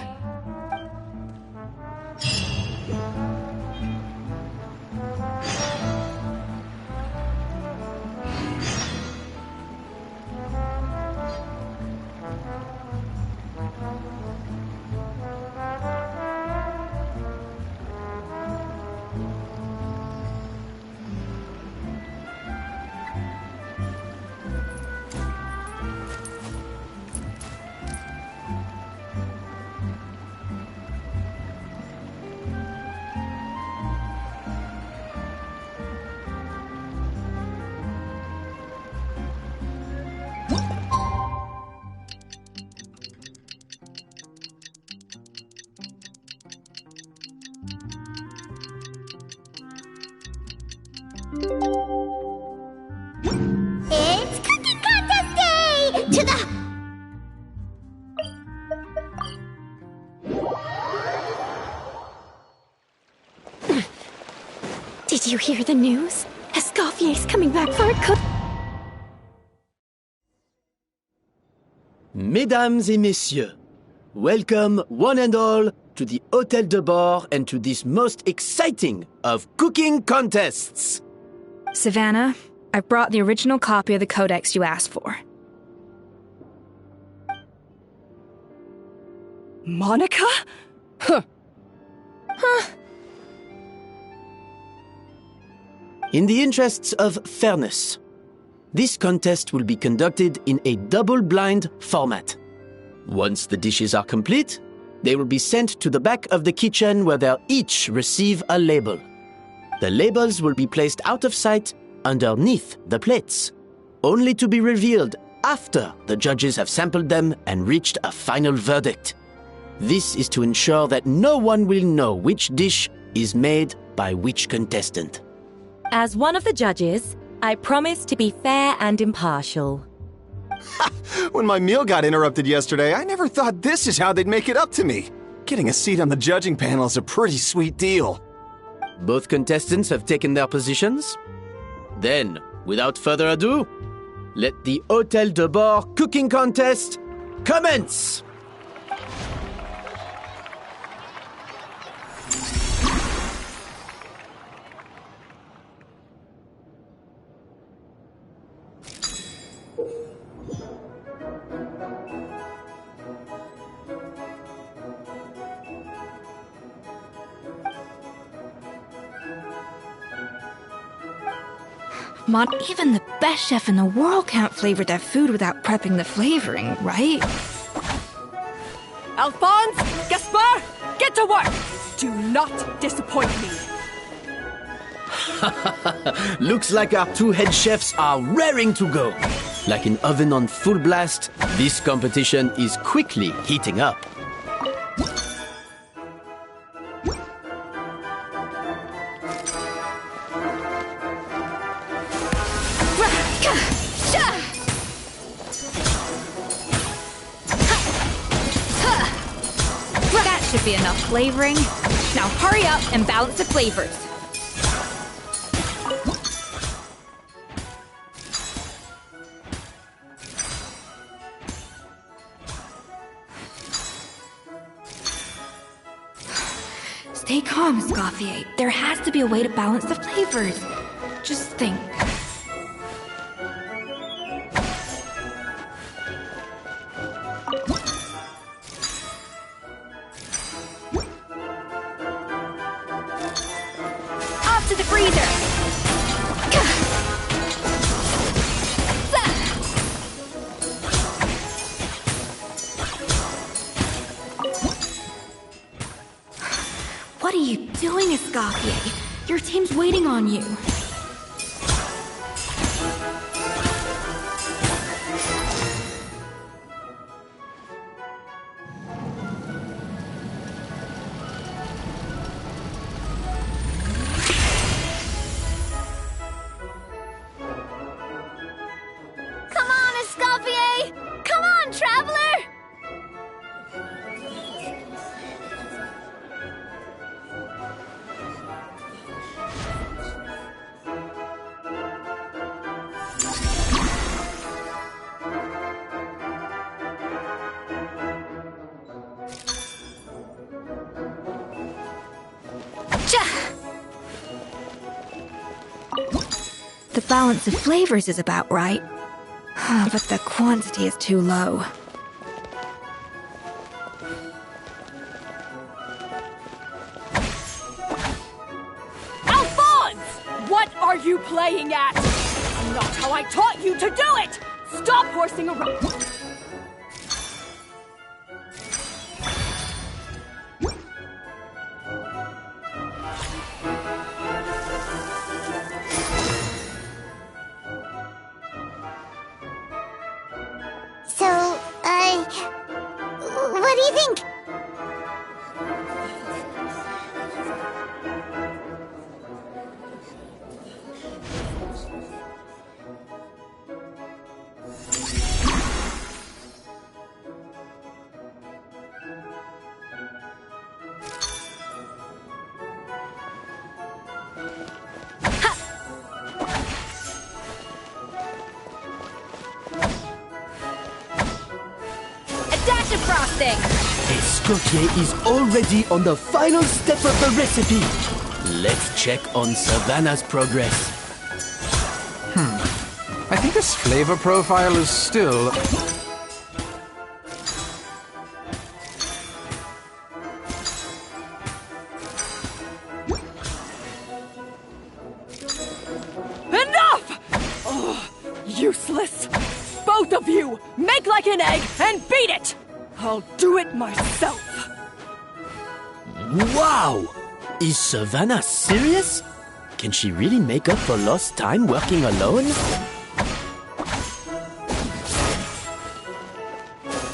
It's cooking contest day! To the... Did you hear the news? Escoffier's coming back for a cook. Mesdames et messieurs, welcome one and all to the Hôtel de Bord and to this most exciting of cooking contests. Savannah, I brought the original copy of the codex you asked for. Monica? Huh. In the interests of fairness, this contest will be conducted in a double-blind format. Once the dishes are complete, they will be sent to the back of the kitchen where they'll each receive a label. The labels will be placed out of sight underneath the plates, only to be revealed after the judges have sampled them and reached a final verdict. This is to ensure that no one will know which dish is made by which contestant. As one of the judges, I promise to be fair and impartial. When my meal got interrupted yesterday, I never thought this is how they'd make it up to me. Getting a seat on the judging panel is a pretty sweet deal. Both contestants have taken their positions. Then, without further ado, let the Hôtel de Bord cooking contest commence! Even the best chef in the world can't flavor their food without prepping the flavoring, right? Alphonse! Gaspard! Get to work! Do not disappoint me! Looks like our two head chefs are raring to go. Like an oven on full blast, this competition is quickly heating up. That should be enough flavoring. Now hurry up and balance the flavors. Stay calm, Escoffier. There has to be a way to balance the flavors. Just think. Off to the freezer! What are you doing, Escoffier? Your team's waiting on you. balance of flavors is about right. But the quantity is too low. Alphonse! What are you playing at? Not how I taught you to do it! Stop horsing around! So, what do you think? Dash of frosting! Escoffier is already on the final step of the recipe. Let's check on Savannah's progress. I think this flavor profile is still... Enough! Oh, useless! Both of you! Make like an egg and beat it! I'll do it myself! Wow! Is Savannah serious? Can she really make up for lost time working alone?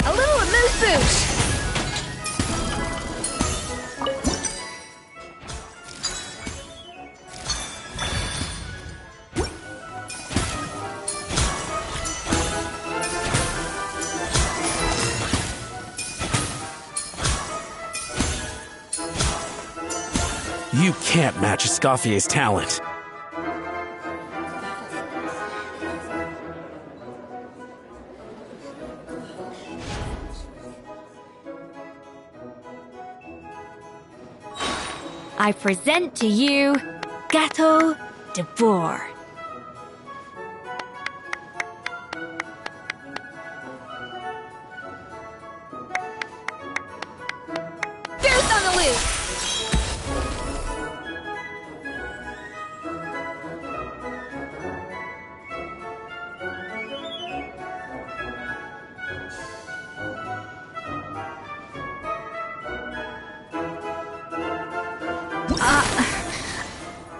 A little amuse-bouche! You can't match Escoffier's talent. I present to you Gâteau de Bourg. Goose on the loose!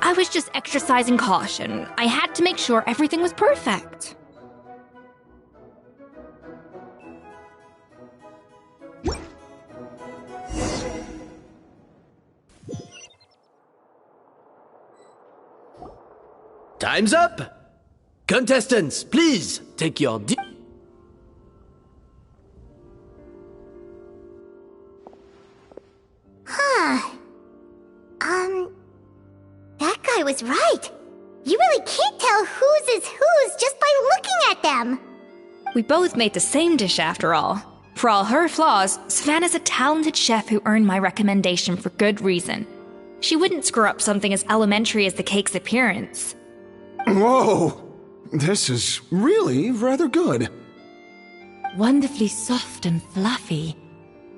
I was just exercising caution. I had to make sure everything was perfect. Time's up! Contestants, please take your That guy was right. You really can't tell whose is whose just by looking at them. We both made the same dish after all. For all her flaws, Savannah's a talented chef who earned my recommendation for good reason. She wouldn't screw up something as elementary as the cake's appearance. Whoa! This is really rather good. Wonderfully soft and fluffy.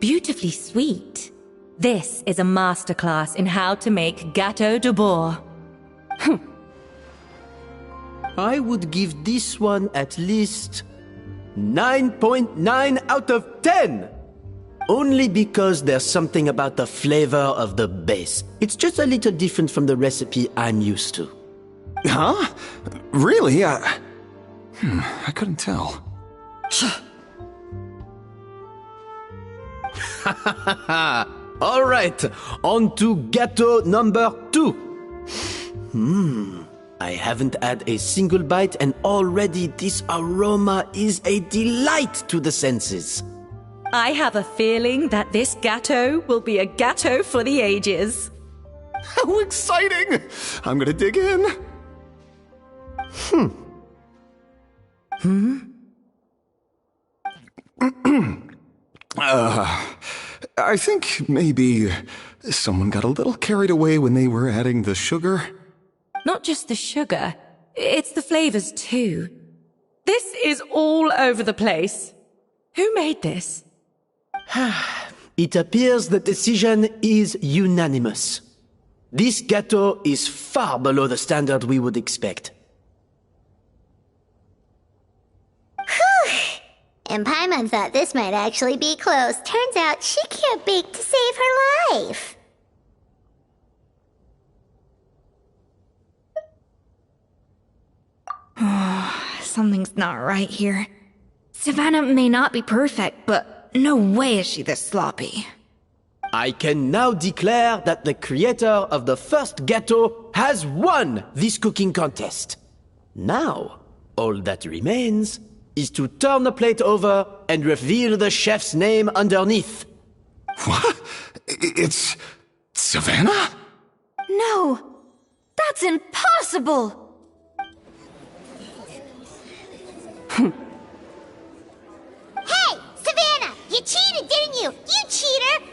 Beautifully sweet. This is a masterclass in how to make Gâteau de Bourg. I would give this one at least 9.9 out of 10! Only because there's something about the flavor of the base. It's just a little different from the recipe I'm used to. Huh? Really? I couldn't tell. All right, on to gâteau number 2. I haven't had a single bite and already this aroma is a delight to the senses. I have a feeling that this gâteau will be a gâteau for the ages. How exciting! I'm gonna dig in. I think maybe someone got a little carried away when they were adding the sugar. Not just the sugar. It's the flavors too. This is all over the place. Who made this? It appears the decision is unanimous. This gâteau is far below the standard we would expect. And Paimon thought this might actually be close. Turns out she can't bake to save her life. Something's not right here. Savannah may not be perfect, but no way is she this sloppy. I can now declare that the creator of the first gâteau has won this cooking contest. Now, all that remains is to turn the plate over and reveal the chef's name underneath. What? It's Savannah? No! That's impossible! Hey, Savannah! You cheated, didn't you? You cheater!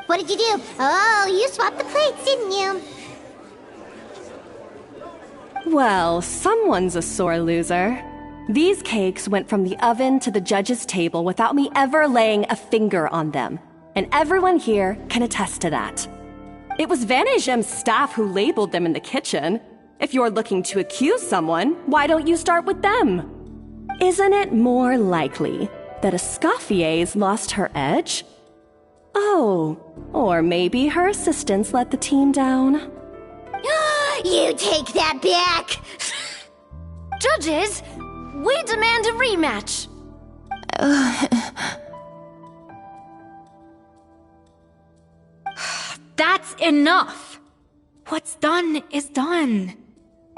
What did you do? Oh, you swapped the plates, didn't you? Well, someone's a sore loser. These cakes went from the oven to the judge's table without me ever laying a finger on them. And everyone here can attest to that. It was Vanejem's staff who labeled them in the kitchen. If you're looking to accuse someone, why don't you start with them? Isn't it more likely that Escoffier's lost her edge? Oh, or maybe her assistants let the team down. You take that back! Judges, we demand a rematch! That's enough! What's done is done.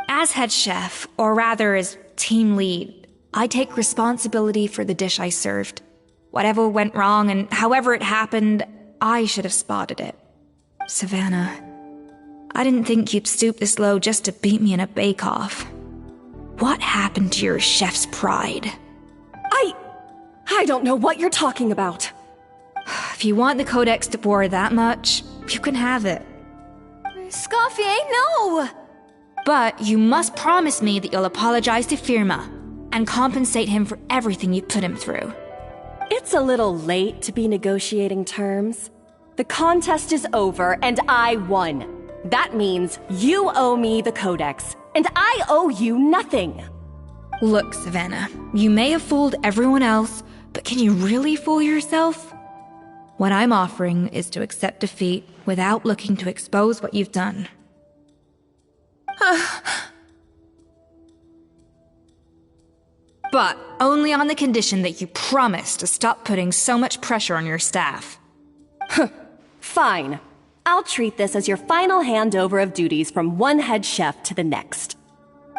As head chef, or rather as team lead, I take responsibility for the dish I served. Whatever went wrong and however it happened, I should have spotted it. Savannah, I didn't think you'd stoop this low just to beat me in a bake-off. What happened to your chef's pride? I don't know what you're talking about. If you want the Codex de Boer that much, you can have it. Scoffier, no! But you must promise me that you'll apologize to Firma and compensate him for everything you put him through. It's a little late to be negotiating terms. The contest is over and I won. That means you owe me the Codex, and I owe you nothing. Look, Savannah, you may have fooled everyone else, but can you really fool yourself? What I'm offering is to accept defeat without looking to expose what you've done. But only on the condition that you promise to stop putting so much pressure on your staff. Fine. I'll treat this as your final handover of duties from one head chef to the next.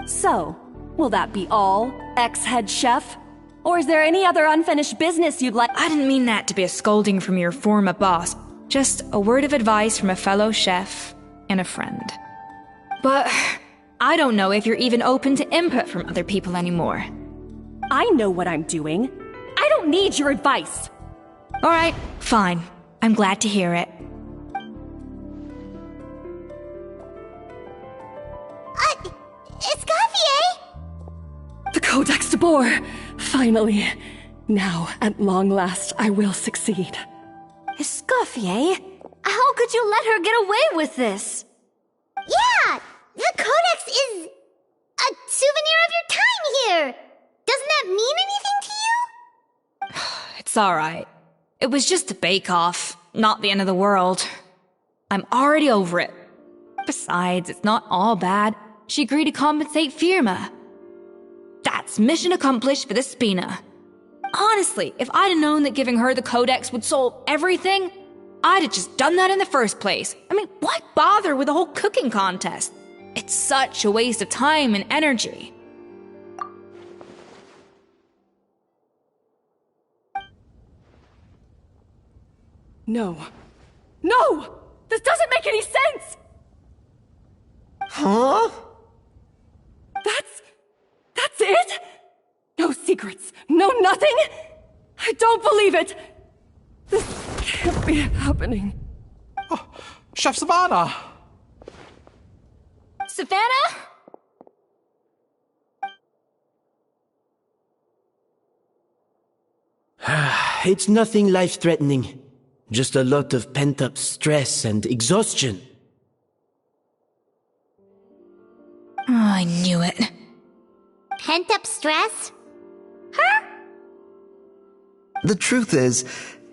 So, will that be all, ex-head chef? Or is there any other unfinished business you'd like— I didn't mean that to be a scolding from your former boss. Just a word of advice from a fellow chef and a friend. But I don't know if you're even open to input from other people anymore. I know what I'm doing. I don't need your advice. All right, fine. I'm glad to hear it. Escoffier! The Codex de Boer! Finally. Now, at long last, I will succeed. Escoffier? How could you let her get away with this? Yeah! The Codex is a souvenir of your time here! Doesn't that mean anything to you? It's alright. It was just a bake-off, not the end of the world. I'm already over it. Besides, it's not all bad. She agreed to compensate Firma. That's mission accomplished for the Spina. Honestly, if I'd have known that giving her the Codex would solve everything, I'd have just done that in the first place. I mean, why bother with the whole cooking contest? It's such a waste of time and energy. No. No! This doesn't make any sense! Huh? That's it? No secrets, no nothing? I don't believe it! This can't be happening. Oh, Chef Savannah! Savannah? It's nothing life-threatening. Just a lot of pent-up stress and exhaustion. Oh, I knew it. Pent-up stress? The truth is,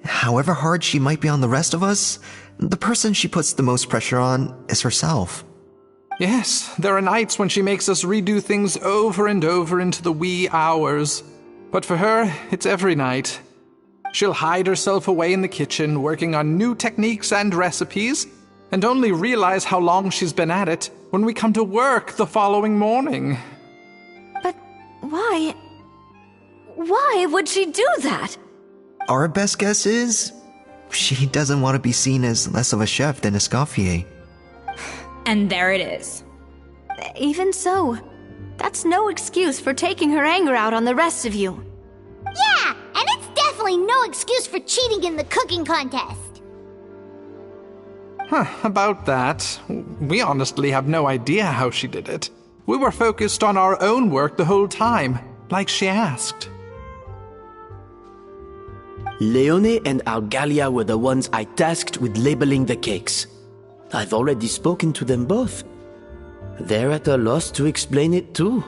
however hard she might be on the rest of us, the person she puts the most pressure on is herself. Yes, there are nights when she makes us redo things over and over into the wee hours. But for her, it's every night. She'll hide herself away in the kitchen, working on new techniques and recipes, and only realize how long she's been at it when we come to work the following morning. But why? Why would she do that? Our best guess is, she doesn't want to be seen as less of a chef than Escoffier. And there it is. Even so, that's no excuse for taking her anger out on the rest of you. Yeah, and it's definitely no excuse for cheating in the cooking contest. About that, we honestly have no idea how she did it. We were focused on our own work the whole time, like she asked. Leone and Algalia were the ones I tasked with labeling the cakes. I've already spoken to them both. They're at a loss to explain it too.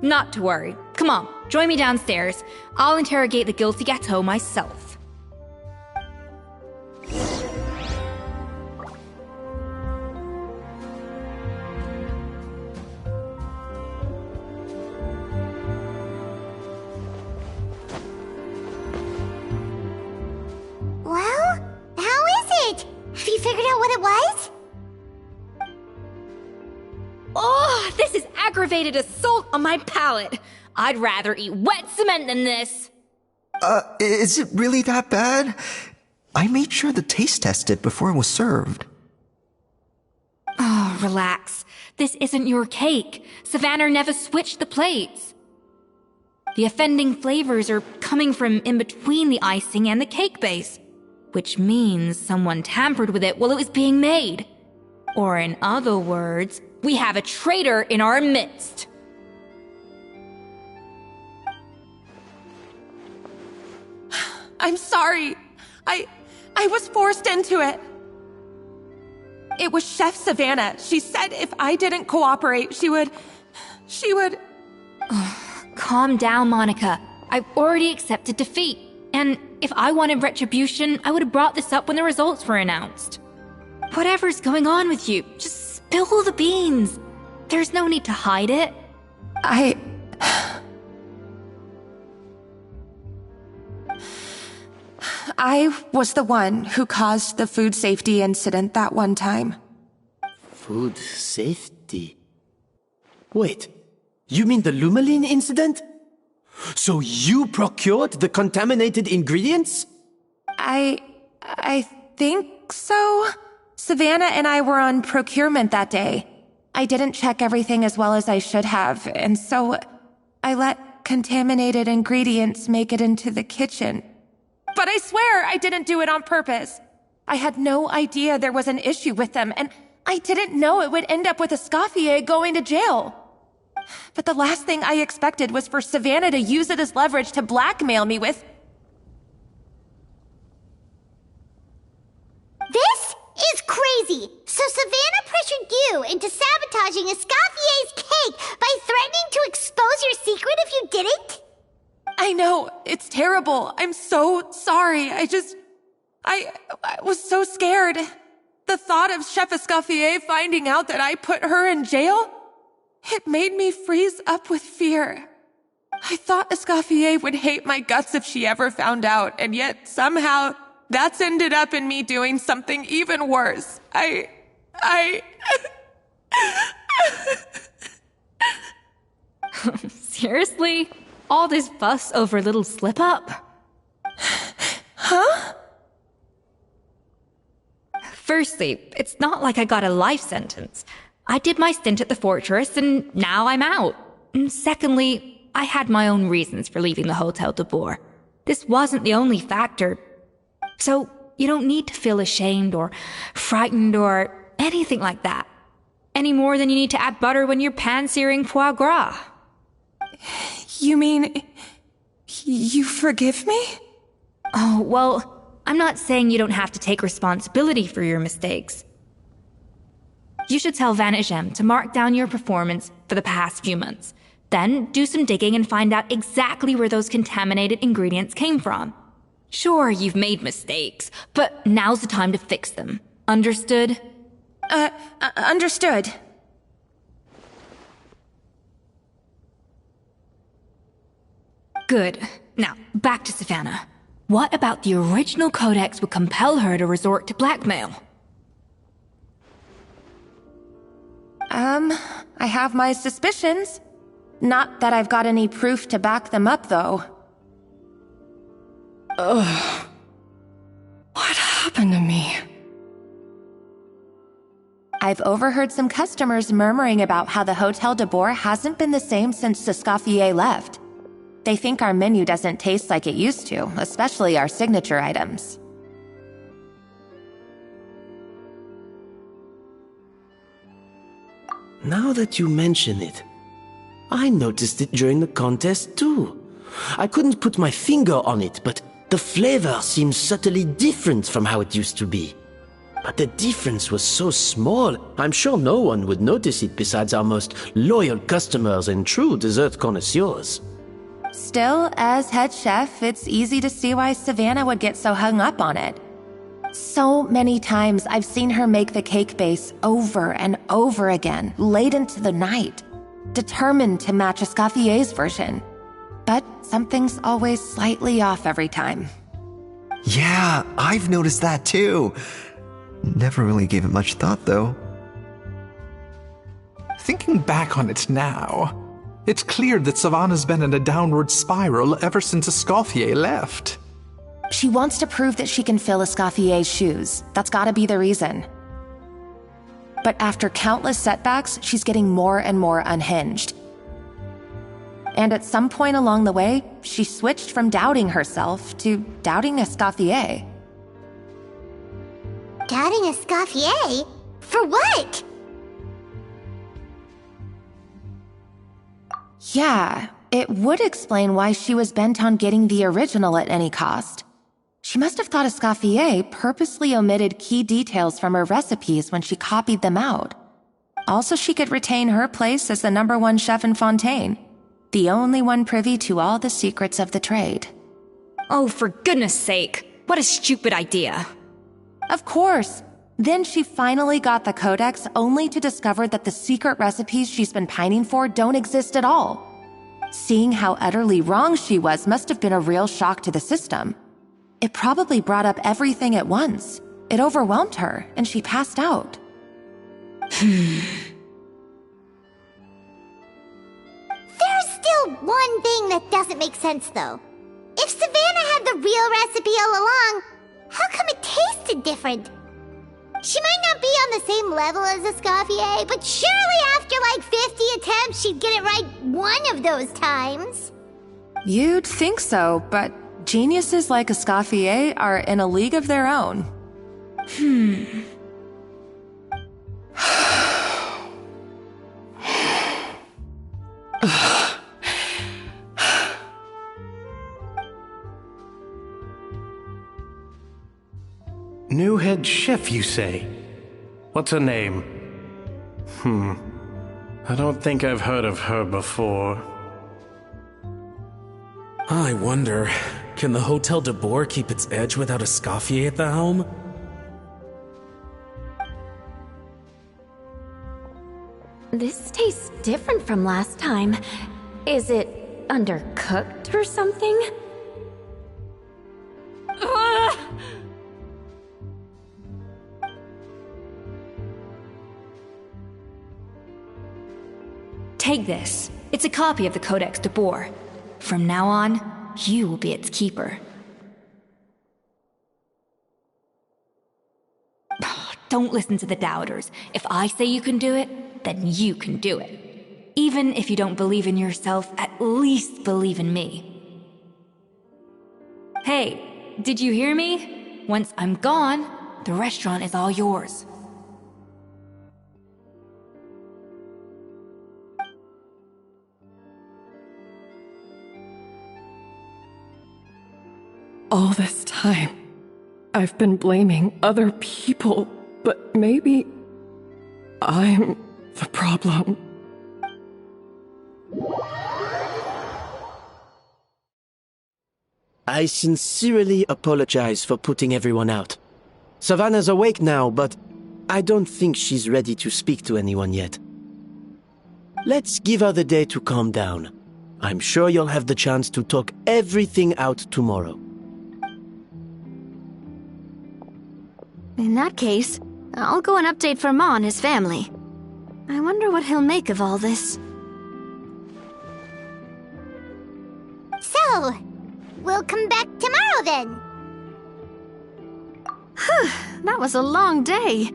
Not to worry. Come on, join me downstairs. I'll interrogate the guilty gâteau myself. Well, how is it? Have you figured out what it was? Oh, this is aggravated assault on my palate. I'd rather eat wet cement than this. Is it really that bad? I made sure to taste test it before it was served. Oh, relax. This isn't your cake. Savannah never switched the plates. The offending flavors are coming from in between the icing and the cake base, which means someone tampered with it while it was being made. Or in other words, we have a traitor in our midst. I'm sorry. I was forced into it. It was Chef Savannah. She said if I didn't cooperate, she would... Calm down, Monica. I've already accepted defeat. And if I wanted retribution, I would have brought this up when the results were announced. Whatever's going on with you, just spill the beans. There's no need to hide it. I was the one who caused the food safety incident that one time. Food safety? Wait, you mean the Lumaline incident? So you procured the contaminated ingredients? I think so. Savannah and I were on procurement that day. I didn't check everything as well as I should have, and so I let contaminated ingredients make it into the kitchen. But I swear I didn't do it on purpose. I had no idea there was an issue with them, and I didn't know it would end up with Escoffier going to jail. But the last thing I expected was for Savannah to use it as leverage to blackmail me with... This is crazy! So Savannah pressured you into sabotaging Escoffier's cake by threatening to expose your secret if you didn't? I know, it's terrible. I'm so sorry. I was so scared. The thought of Chef Escoffier finding out that I put her in jail, it made me freeze up with fear. I thought Escoffier would hate my guts if she ever found out, and yet somehow that's ended up in me doing something even worse. Seriously? All this fuss over a little slip-up? Huh? Firstly, it's not like I got a life sentence. I did my stint at the fortress, and now I'm out. And secondly, I had my own reasons for leaving the Hotel de Boer. This wasn't the only factor. So, you don't need to feel ashamed or frightened or anything like that. Any more than you need to add butter when you're pan-searing foie gras. You mean You forgive me? Oh, well, I'm not saying you don't have to take responsibility for your mistakes. You should tell Vanagem to mark down your performance for the past few months. Then do some digging and find out exactly where those contaminated ingredients came from. Sure, you've made mistakes, but now's the time to fix them. Understood? Understood. Good. Now, back to Savannah. What about the original codex would compel her to resort to blackmail? I have my suspicions. Not that I've got any proof to back them up, though. Ugh. What happened to me? I've overheard some customers murmuring about how the Hotel de Boer hasn't been the same since Escoffier left. They think our menu doesn't taste like it used to, especially our signature items. Now that you mention it, I noticed it during the contest too. I couldn't put my finger on it, but the flavor seems subtly different from how it used to be. But the difference was so small, I'm sure no one would notice it besides our most loyal customers and true dessert connoisseurs. Still, as head chef, it's easy to see why Savannah would get so hung up on it. So many times I've seen her make the cake base over and over again, late into the night, determined to match Escoffier's version. But something's always slightly off every time. Yeah, I've noticed that too. Never really gave it much thought, though. Thinking back on it now, it's clear that Savannah's been in a downward spiral ever since Escoffier left. She wants to prove that she can fill Escoffier's shoes. That's gotta be the reason. But after countless setbacks, she's getting more and more unhinged. And at some point along the way, she switched from doubting herself to doubting Escoffier. Doubting Escoffier? For what? Yeah, it would explain why she was bent on getting the original at any cost. She must have thought Escoffier purposely omitted key details from her recipes when she copied them out. Also, she could retain her place as the #1 chef in Fontaine, the only one privy to all the secrets of the trade. Oh, for goodness sake. What a stupid idea. Of course. Then she finally got the codex only to discover that the secret recipes she's been pining for don't exist at all. Seeing how utterly wrong she was must have been a real shock to the system. It probably brought up everything at once. It overwhelmed her, and she passed out. There's still one thing that doesn't make sense, though. If Savannah had the real recipe all along, how come it tasted different? She might not be on the same level as Escoffier, but surely after like 50 attempts, she'd get it right one of those times. You'd think so, but geniuses like Escoffier are in a league of their own. New head chef, you say? What's her name? I don't think I've heard of her before. I wonder, can the Hotel de Boer keep its edge without Escoffier at the helm? This tastes different from last time. Is it undercooked or something? Ugh! Take this. It's a copy of the Codex de Boer. From now on, you will be its keeper. Don't listen to the doubters. If I say you can do it, then you can do it. Even if you don't believe in yourself, at least believe in me. Hey, did you hear me? Once I'm gone, the restaurant is all yours. All this time, I've been blaming other people, but maybe I'm the problem. I sincerely apologize for putting everyone out. Savannah's awake now, but I don't think she's ready to speak to anyone yet. Let's give her the day to calm down. I'm sure you'll have the chance to talk everything out tomorrow. In that case, I'll go and update for Ma and his family. I wonder what he'll make of all this. So, we'll come back tomorrow then. That was a long day.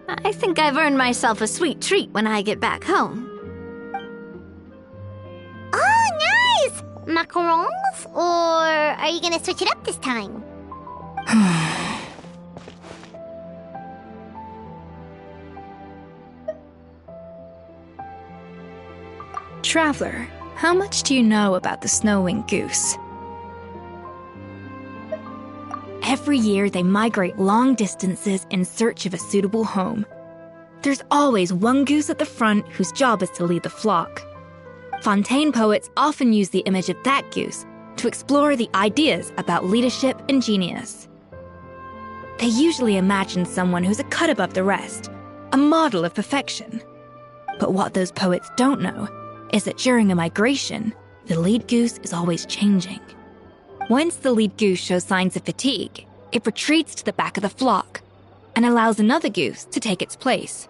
I think I've earned myself a sweet treat when I get back home. Oh, nice! Macarons? Or are you gonna switch it up this time? Traveler, how much do you know about the snow-winged goose? Every year, they migrate long distances in search of a suitable home. There's always one goose at the front whose job is to lead the flock. Fontaine poets often use the image of that goose to explore the ideas about leadership and genius. They usually imagine someone who's a cut above the rest, a model of perfection. But what those poets don't know is that during a migration, the lead goose is always changing. Once the lead goose shows signs of fatigue, it retreats to the back of the flock and allows another goose to take its place.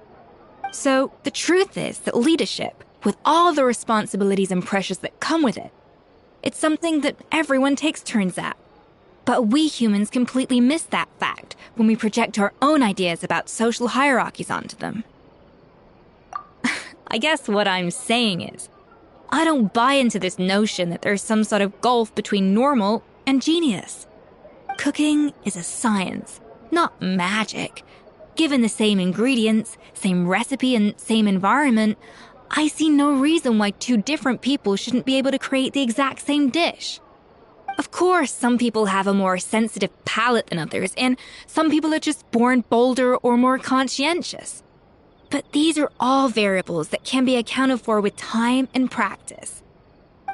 So the truth is that leadership, with all the responsibilities and pressures that come with it, it's something that everyone takes turns at. But we humans completely miss that fact when we project our own ideas about social hierarchies onto them. I guess what I'm saying is, I don't buy into this notion that there's some sort of gulf between normal and genius. Cooking is a science, not magic. Given the same ingredients, same recipe, and same environment, I see no reason why two different people shouldn't be able to create the exact same dish. Of course, some people have a more sensitive palate than others, and some people are just born bolder or more conscientious. But these are all variables that can be accounted for with time and practice.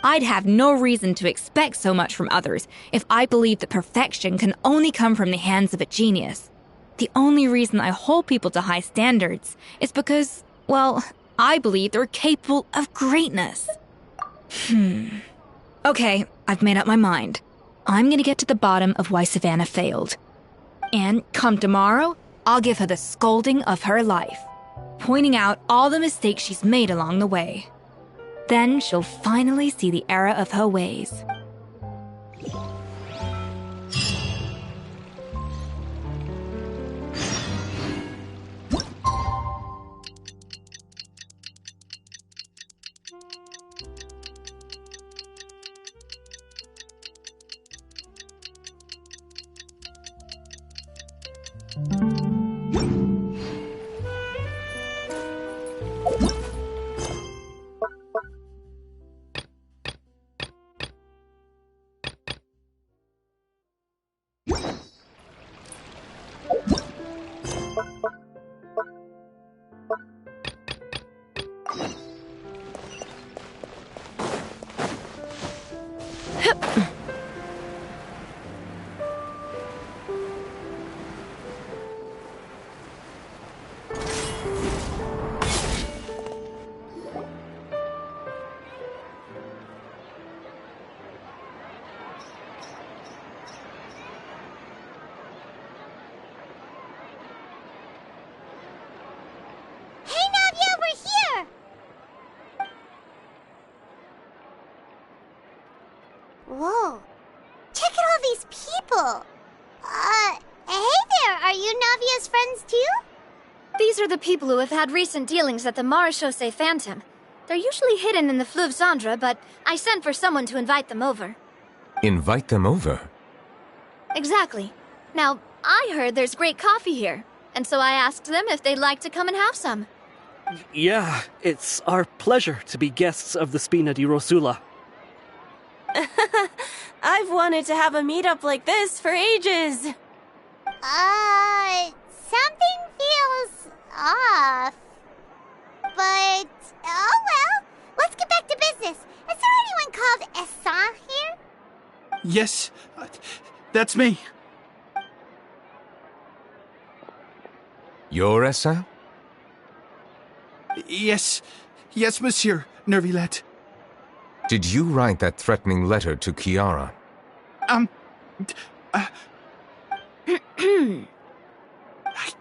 I'd have no reason to expect so much from others if I believed that perfection can only come from the hands of a genius. The only reason I hold people to high standards is because, well, I believe they're capable of greatness. Okay, I've made up my mind. I'm gonna get to the bottom of why Savannah failed. And come tomorrow, I'll give her the scolding of her life, pointing out all the mistakes she's made along the way. Then she'll finally see the error of her ways. Whoa. Check out all these people. Hey there, are you Navia's friends too? These are the people who have had recent dealings at the Marechaussee Phantom. They're usually hidden in the Fleuve Cendre, but I sent for someone to invite them over. Invite them over? Exactly. Now, I heard there's great coffee here, and so I asked them if they'd like to come and have some. Yeah, it's our pleasure to be guests of the Spina di Rosula. I I've wanted to have a meetup like this for ages. Something feels off. But, oh well. Let's get back to business. Is there anyone called Essa here? Yes, that's me. You're Essa? Yes, monsieur, Nervilette. Did you write that threatening letter to Kiara?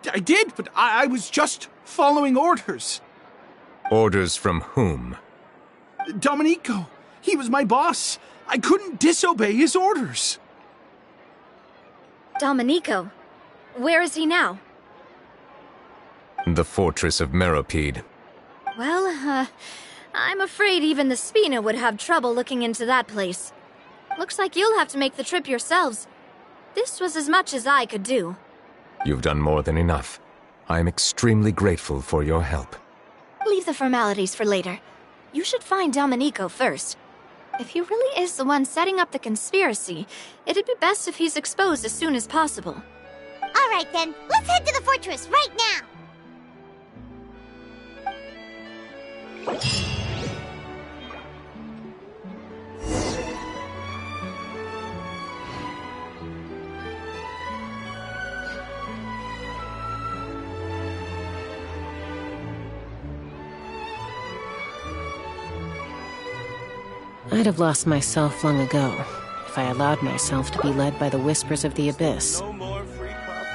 I did, but I was just following orders. Orders from whom? Domenico. He was my boss. I couldn't disobey his orders. Domenico? Where is he now? The fortress of Meropide. Well, I'm afraid even the Spina would have trouble looking into that place. Looks like you'll have to make the trip yourselves. This was as much as I could do. You've done more than enough. I am extremely grateful for your help. Leave the formalities for later. You should find Domenico first. If he really is the one setting up the conspiracy, it'd be best if he's exposed as soon as possible. All right then, let's head to the fortress right now. I'd have lost myself long ago if I allowed myself to be led by the whispers of the abyss.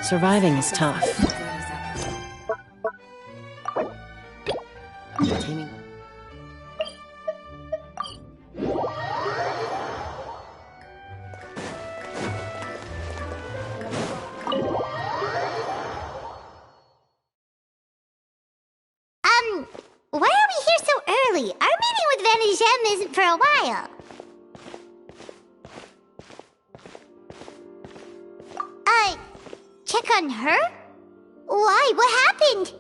Surviving is tough. Why are we here so early? Our meeting with Vanigem isn't for a while. Check on her? Why? What happened?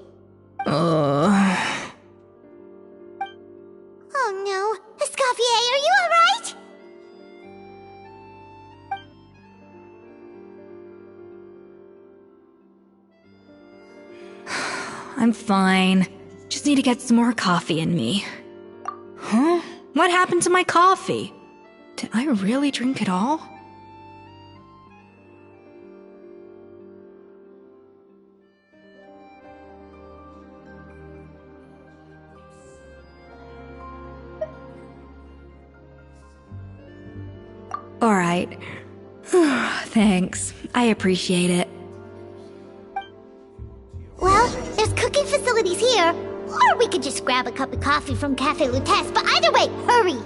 Oh no. Escoffier, are you alright? I'm fine. Just need to get some more coffee in me. Huh? What happened to my coffee? Did I really drink it all? Alright. Thanks. I appreciate it. Well, there's cooking facilities here. Or we could just grab a cup of coffee from Cafe Lutece, but either way, hurry!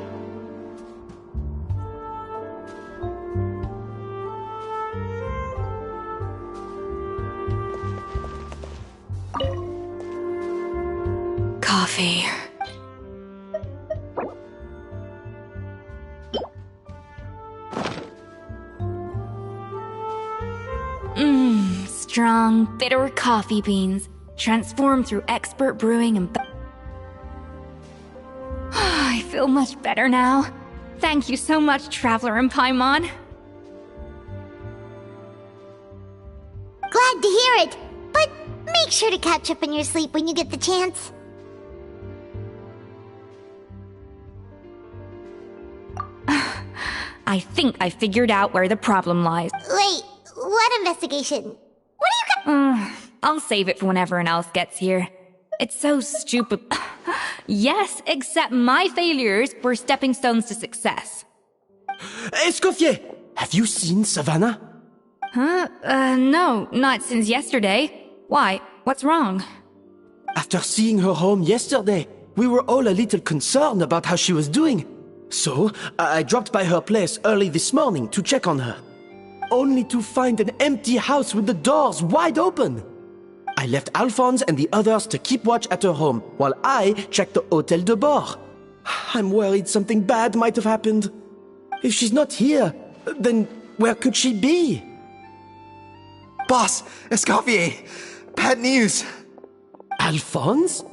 Coffee. Strong, bitter coffee beans, transformed through expert brewing and... I feel much better now. Thank you so much, Traveler and Paimon. Glad to hear it, but make sure to catch up on your sleep when you get the chance. I think I figured out where the problem lies. Wait, what investigation? What do you got? I'll save it for when everyone else gets here. It's so stupid. Yes, except my failures were stepping stones to success. Escoffier, have you seen Savannah? Huh? No, not since yesterday. Why? What's wrong? After seeing her home yesterday, we were all a little concerned about how she was doing. So, I dropped by her place early this morning to check on her. Only to find an empty house with the doors wide open. I left Alphonse and the others to keep watch at her home, while I checked the Hotel de Bord. I'm worried something bad might have happened. If she's not here, then where could she be? Boss, Escoffier, bad news. Alphonse?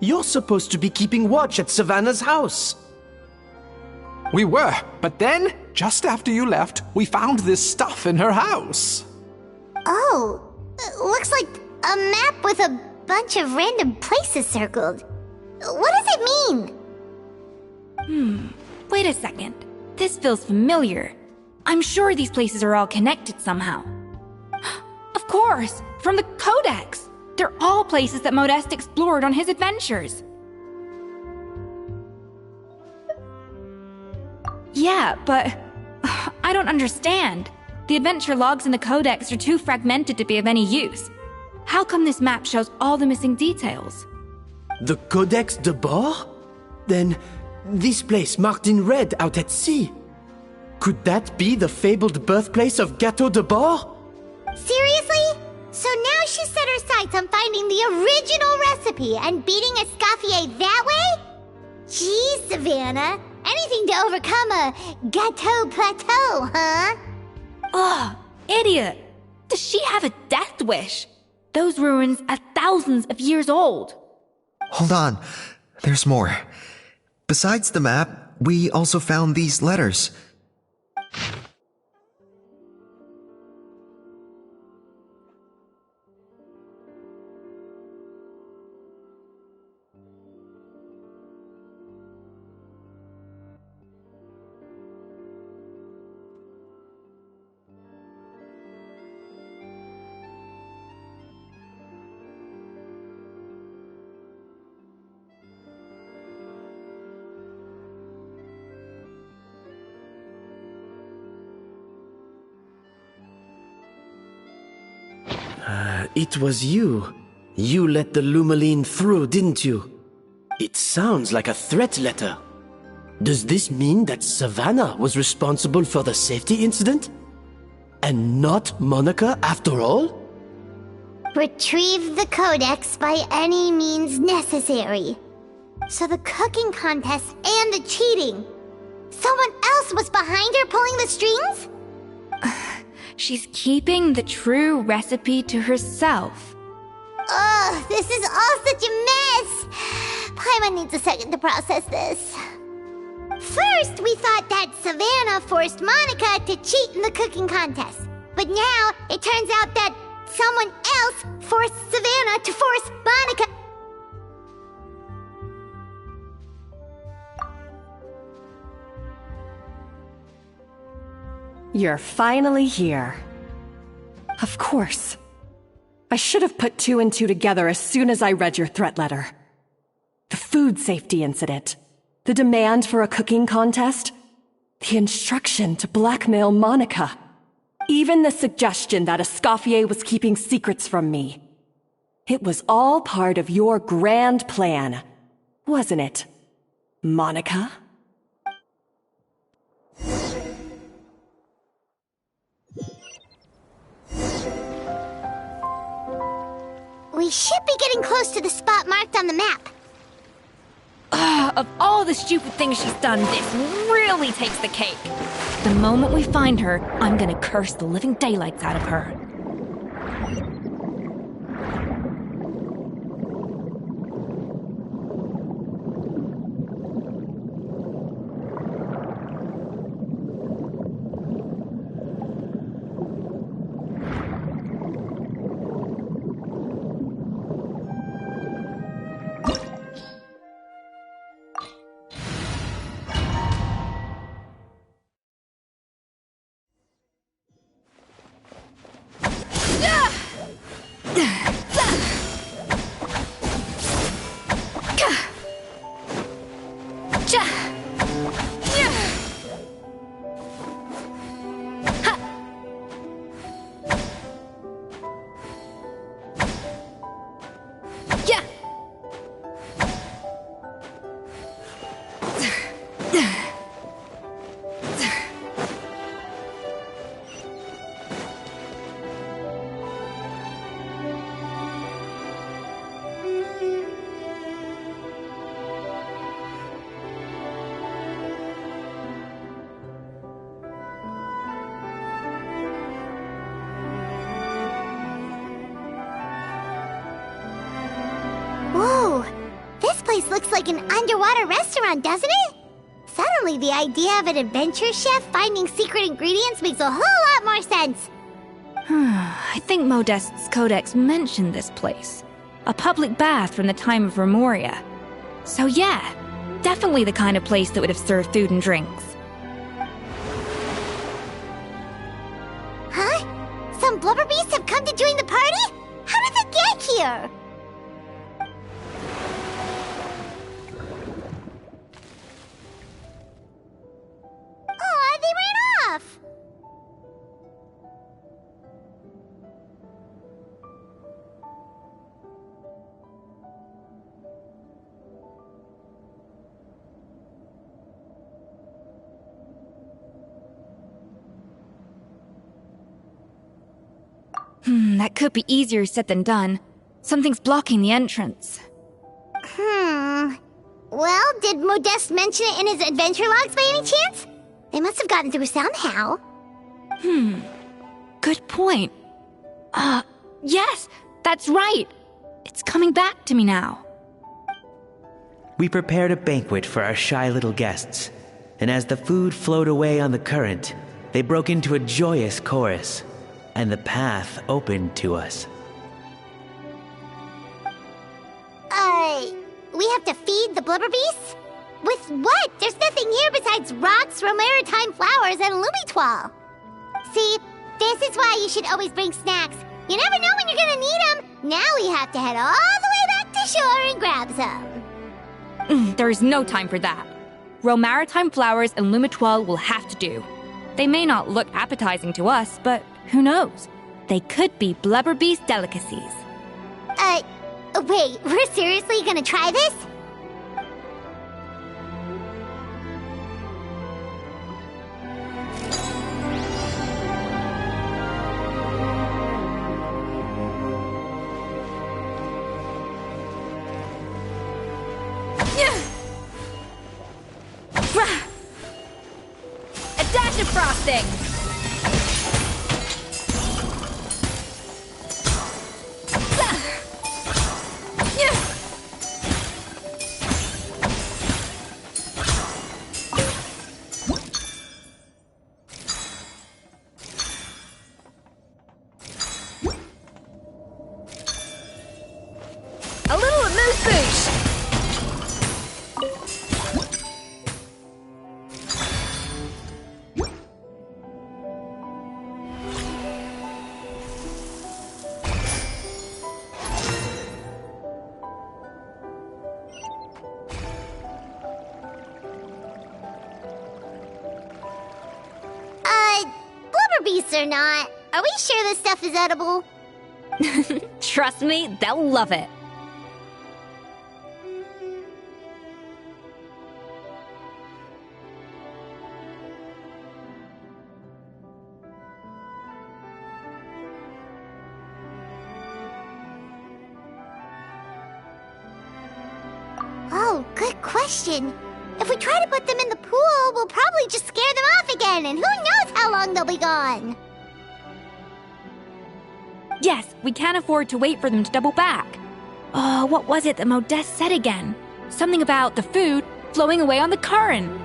You're supposed to be keeping watch at Savannah's house. We were, but then, just after you left, we found this stuff in her house. Oh, looks like a map with a bunch of random places circled. What does it mean? Wait a second. This feels familiar. I'm sure these places are all connected somehow. Of course, from the Codex. They're all places that Modeste explored on his adventures. Yeah, but I don't understand. The adventure logs in the Codex are too fragmented to be of any use. How come this map shows all the missing details? The Codex de Bord? Then, this place marked in red out at sea. Could that be the fabled birthplace of Gâteau de Bord? Seriously? So now she set her sights on finding the original recipe and beating Escoffier that way? Geez, Savannah. Anything to overcome a Gâteau plateau, huh? Ugh, idiot! Does she have a death wish? Those ruins are thousands of years old. Hold on. There's more. Besides the map, we also found these letters. It was you. You let the Lumaline through, didn't you? It sounds like a threat letter. Does this mean that Savannah was responsible for the safety incident? And not Monica after all? Retrieve the Codex by any means necessary. So the cooking contest and the cheating. Someone else was behind her pulling the strings? She's keeping the true recipe to herself. Ugh, this is all such a mess. Paimon needs a second to process this. First, we thought that Savannah forced Monica to cheat in the cooking contest. But now, it turns out that someone else forced Savannah to force Monica. You're finally here. Of course. I should have put two and two together as soon as I read your threat letter. The food safety incident, the demand for a cooking contest, the instruction to blackmail Monica, even the suggestion that Escoffier was keeping secrets from me. It was all part of your grand plan, wasn't it, Monica? We should be getting close to the spot marked on the map. Of all the stupid things she's done, this really takes the cake. The moment we find her, I'm gonna curse the living daylights out of her. Whoa, this place looks like an underwater restaurant, doesn't it? Is that a Suddenly, the idea of an adventure chef finding secret ingredients makes a whole lot more sense. I think Modest's codex mentioned this place. A public bath from the time of Remoria. So yeah, definitely the kind of place that would have served food and drinks. Huh? Some blubber beasts have come to join the party? How did they get here? Aw, they ran off! That could be easier said than done. Something's blocking the entrance. Well, did Modeste mention it in his adventure logs by any chance? They must have gotten through somehow. Good point. Yes, that's right. It's coming back to me now. We prepared a banquet for our shy little guests, and as the food flowed away on the current, they broke into a joyous chorus, and the path opened to us. We have to feed the blubber beasts? With what? There's nothing here besides rocks, romaritime flowers, and lumitoile. See, this is why you should always bring snacks. You never know when you're gonna need them. Now we have to head all the way back to shore and grab some. There is no time for that. Romaritime flowers and lumitoile will have to do. They may not look appetizing to us, but who knows? They could be blubber beast delicacies. Wait, we're seriously gonna try this? A dash of frosting! A little amuse bouche! Blubber beasts or not, are we sure this stuff is edible? Trust me, they'll love it. Oh, good question. If we try to put them in the pool, we'll probably just scare them off again, and who knows how long they'll be gone. Yes, we can't afford to wait for them to double back. Oh, what was it that Modeste said again? Something about the food flowing away on the current.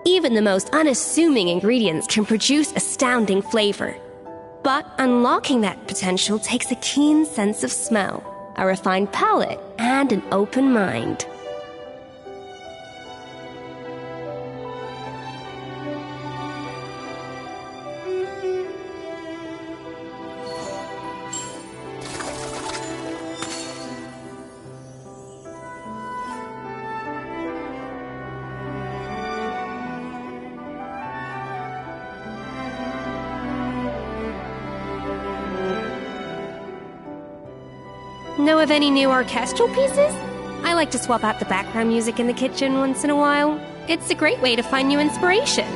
Even the most unassuming ingredients can produce astounding flavor. But unlocking that potential takes a keen sense of smell, a refined palate, and an open mind. Know of any new orchestral pieces? I like to swap out the background music in the kitchen once in a while. It's a great way to find new inspiration.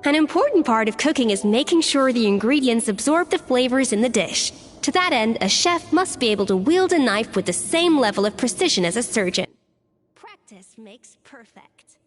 An important part of cooking is making sure the ingredients absorb the flavors in the dish. To that end, a chef must be able to wield a knife with the same level of precision as a surgeon. Practice makes perfect.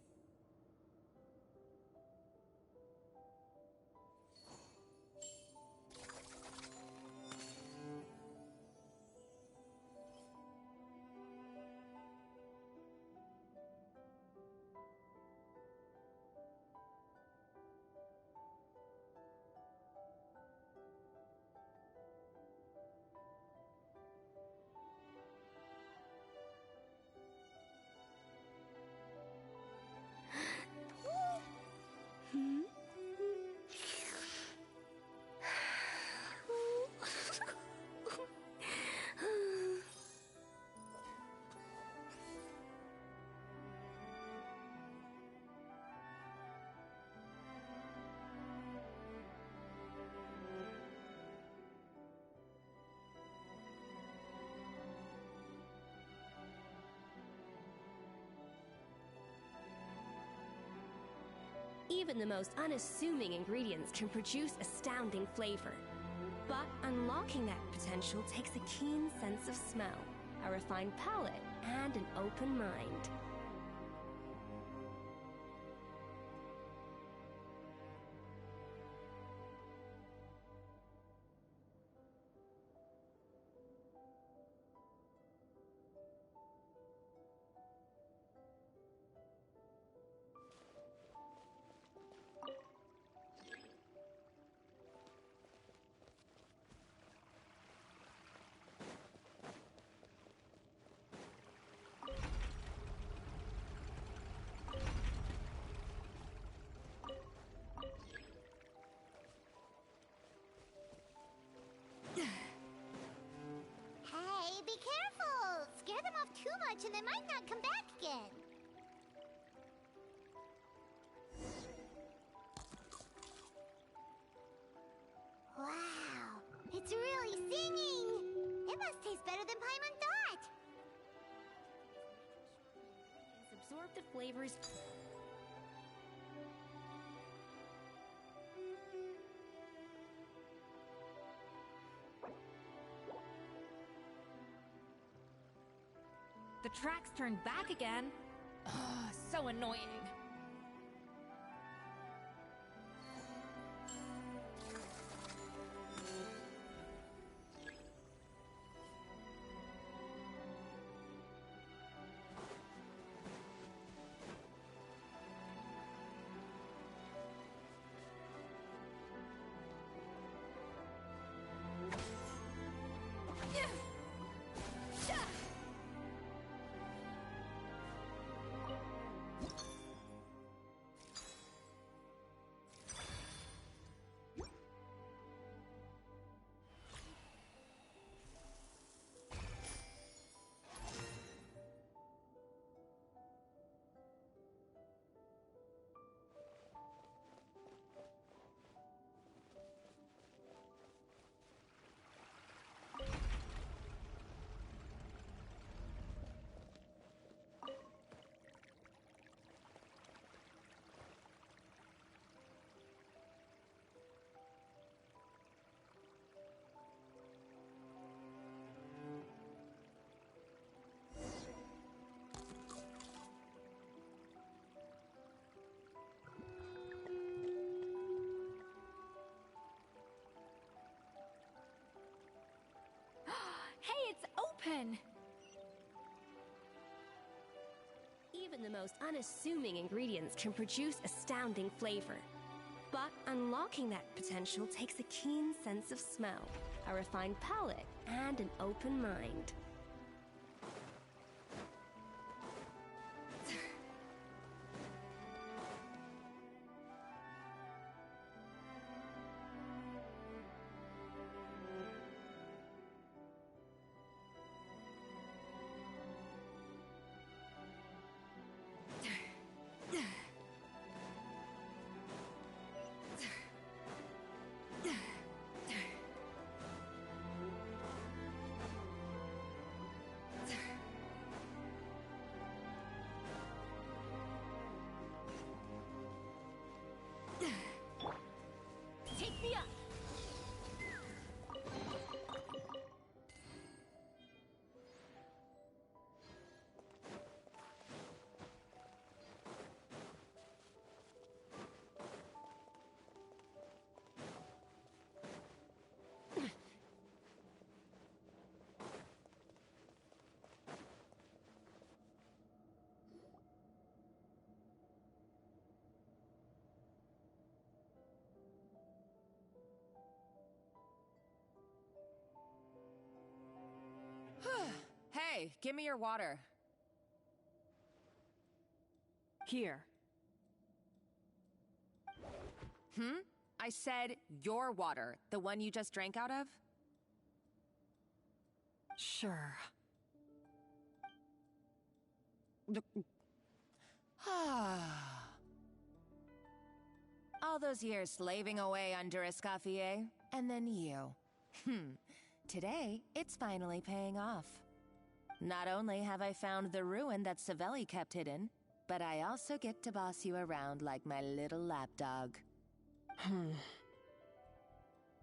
Even the most unassuming ingredients can produce astounding flavor. But unlocking that potential takes a keen sense of smell, a refined palate, and an open mind. Hey, be careful! Scare them off too much and they might not come back again. Wow, it's really singing! It must taste better than Paimon thought! Absorb the flavors. The tracks turned back again. Ugh, so annoying. Hey, it's open! Even the most unassuming ingredients can produce astounding flavor. But unlocking that potential takes a keen sense of smell, a refined palate, and an open mind. Take me up! Hey, give me your water. Here. I said your water, the one you just drank out of? Sure. All those years slaving away under Escoffier, and then you. Today, it's finally paying off. Not only have I found the ruin that Savelli kept hidden, but I also get to boss you around like my little lapdog.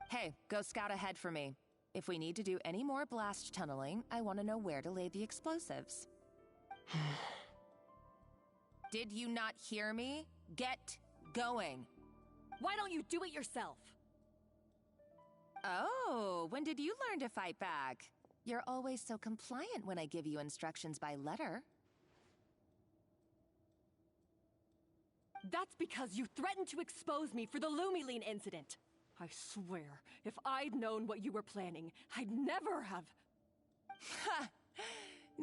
Hey, go scout ahead for me. If we need to do any more blast tunneling, I want to know where to lay the explosives. Did you not hear me? Get going. Why don't you do it yourself? Oh, when did you learn to fight back? You're always so compliant when I give you instructions by letter. That's because you threatened to expose me for the Lumiline incident. I swear, if I'd known what you were planning, I'd never have... Ha!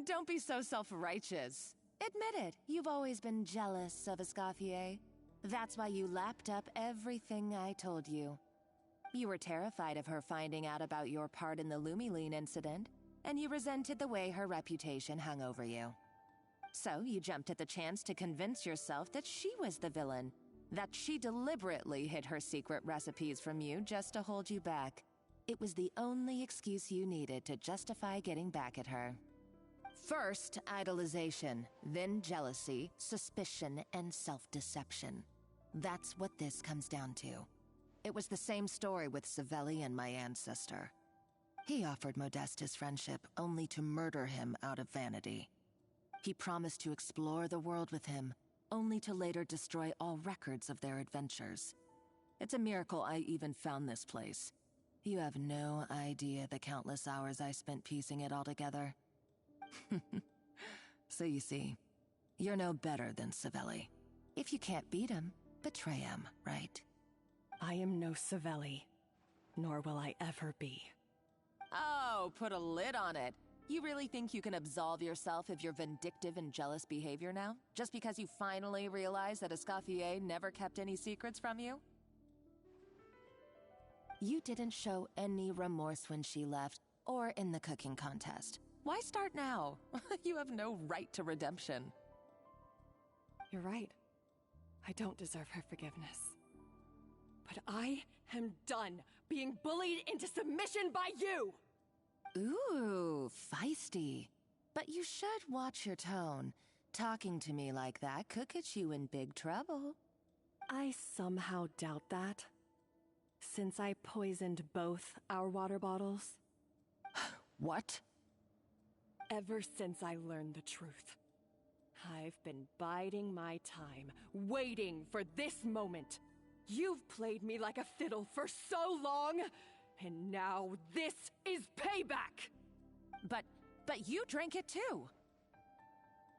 Don't be so self-righteous. Admit it, you've always been jealous of Escoffier. That's why you lapped up everything I told you. You were terrified of her finding out about your part in the Lumiline incident, and you resented the way her reputation hung over you. So you jumped at the chance to convince yourself that she was the villain, that she deliberately hid her secret recipes from you just to hold you back. It was the only excuse you needed to justify getting back at her. First, idolization, then jealousy, suspicion, and self-deception. That's what this comes down to. It was the same story with Savelli and my ancestor. He offered Modeste his friendship only to murder him out of vanity. He promised to explore the world with him, only to later destroy all records of their adventures. It's a miracle I even found this place. You have no idea the countless hours I spent piecing it all together. So you see, you're no better than Savelli. If you can't beat him, betray him, right? I am no Savelli, nor will I ever be. Oh, put a lid on it. You really think you can absolve yourself of your vindictive and jealous behavior now? Just because you finally realize that Escoffier never kept any secrets from you? You didn't show any remorse when she left, or in the cooking contest. Why start now? You have no right to redemption. You're right. I don't deserve her forgiveness. But I am done being bullied into submission by you! Ooh, feisty. But you should watch your tone. Talking to me like that could get you in big trouble. I somehow doubt that. Since I poisoned both our water bottles. What? Ever since I learned the truth, I've been biding my time, waiting for this moment. You've played me like a fiddle for so long, and now this is payback! But you drank it too!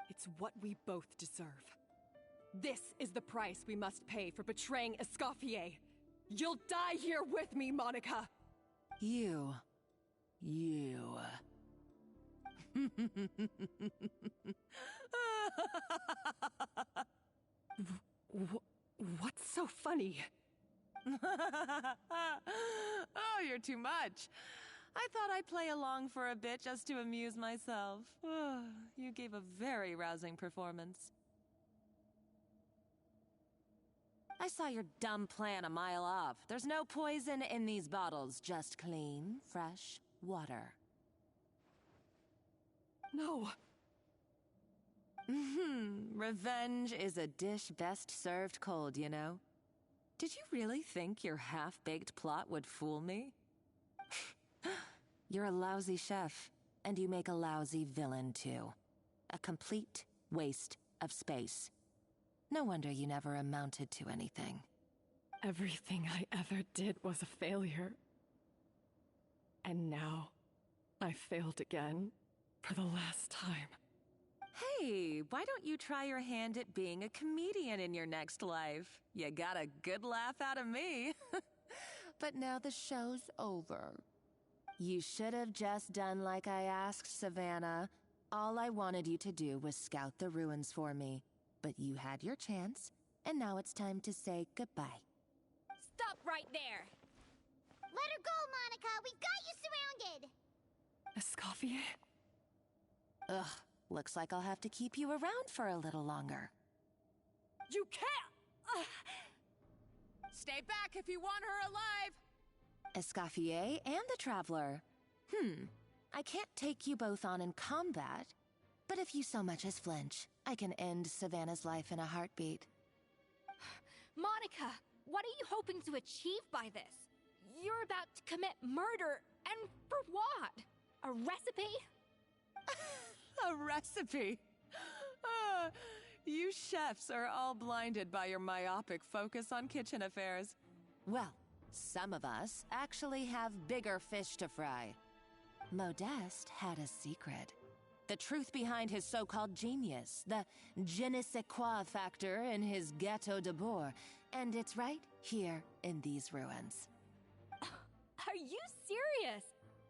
It's what we both deserve. This is the price we must pay for betraying Escoffier. You'll die here with me, Monica! You What's so funny? Oh, you're too much. I thought I'd play along for a bit just to amuse myself. You gave a very rousing performance. I saw your dumb plan a mile off. There's no poison in these bottles, just clean, fresh water. No. Revenge is a dish best served cold, you know. Did you really think your half-baked plot would fool me? You're a lousy chef, and you make a lousy villain, too. A complete waste of space. No wonder you never amounted to anything. Everything I ever did was a failure. And now, I failed again, for the last time. Hey, why don't you try your hand at being a comedian in your next life? You got a good laugh out of me. But now the show's over. You should have just done like I asked, Savannah. All I wanted you to do was scout the ruins for me. But you had your chance, and now it's time to say goodbye. Stop right there! Let her go, Monica! We've got you surrounded! Escoffier? Ugh, looks like I'll have to keep you around for a little longer. You can't! Stay back if you want her alive! Escoffier and the Traveler. I can't take you both on in combat, but if you so much as flinch, I can end Savannah's life in a heartbeat. Monica, what are you hoping to achieve by this? You're about to commit murder, and for what? A recipe? A recipe? You chefs are all blinded by your myopic focus on kitchen affairs. Well, some of us actually have bigger fish to fry. Modeste had a secret. The truth behind his so-called genius, the je ne sais quoi factor in his Gâteau de Bourg, and it's right here in these ruins. Are you serious?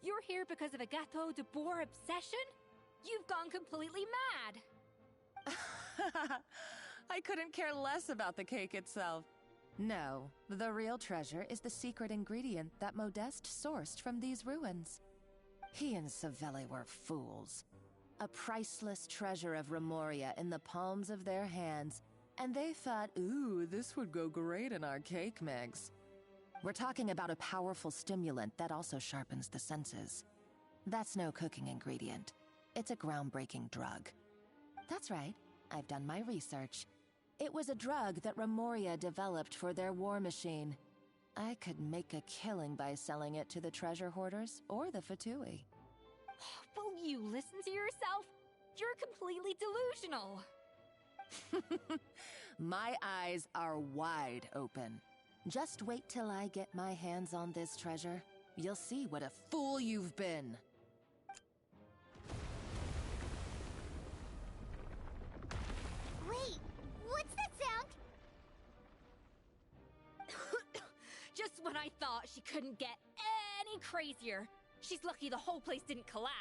You're here because of a Gâteau de Bourg obsession? You've gone completely mad! I couldn't care less about the cake itself. No, the real treasure is the secret ingredient that Modeste sourced from these ruins. He and Savelli were fools. A priceless treasure of Remoria in the palms of their hands, and they thought, ooh, this would go great in our cake mix. We're talking about a powerful stimulant that also sharpens the senses. That's no cooking ingredient. It's a groundbreaking drug. That's right, I've done my research. It was a drug that Remoria developed for their war machine. I could make a killing by selling it to the treasure hoarders or the Fatui. Will you listen to yourself? You're completely delusional. My eyes are wide open. Just wait till I get my hands on this treasure. You'll see what a fool you've been. Wait, what's that sound? Just when I thought she couldn't get any crazier. She's lucky the whole place didn't collapse.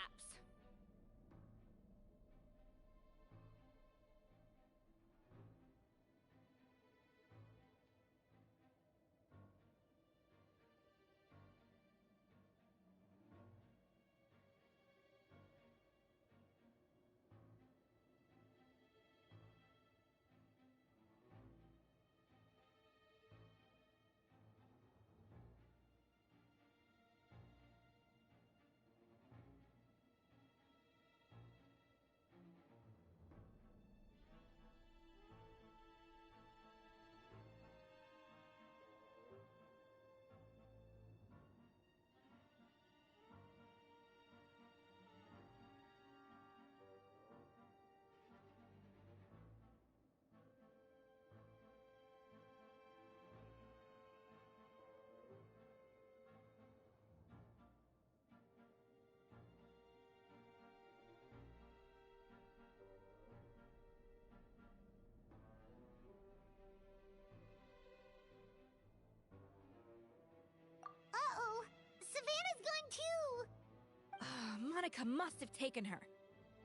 Uh-oh! Savannah's gone too! Monica must have taken her.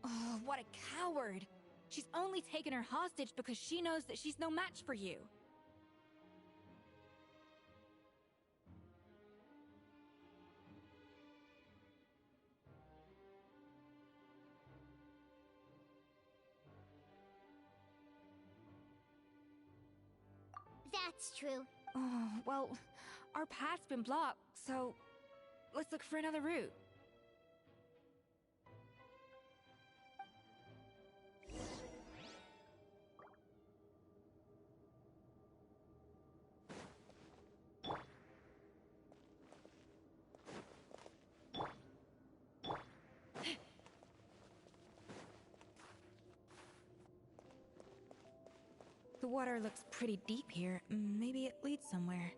Oh, what a coward! She's only taken her hostage because she knows that she's no match for you. That's true. Oh, well, our path's been blocked, so let's look for another route. The water looks pretty deep here. Maybe it leads somewhere.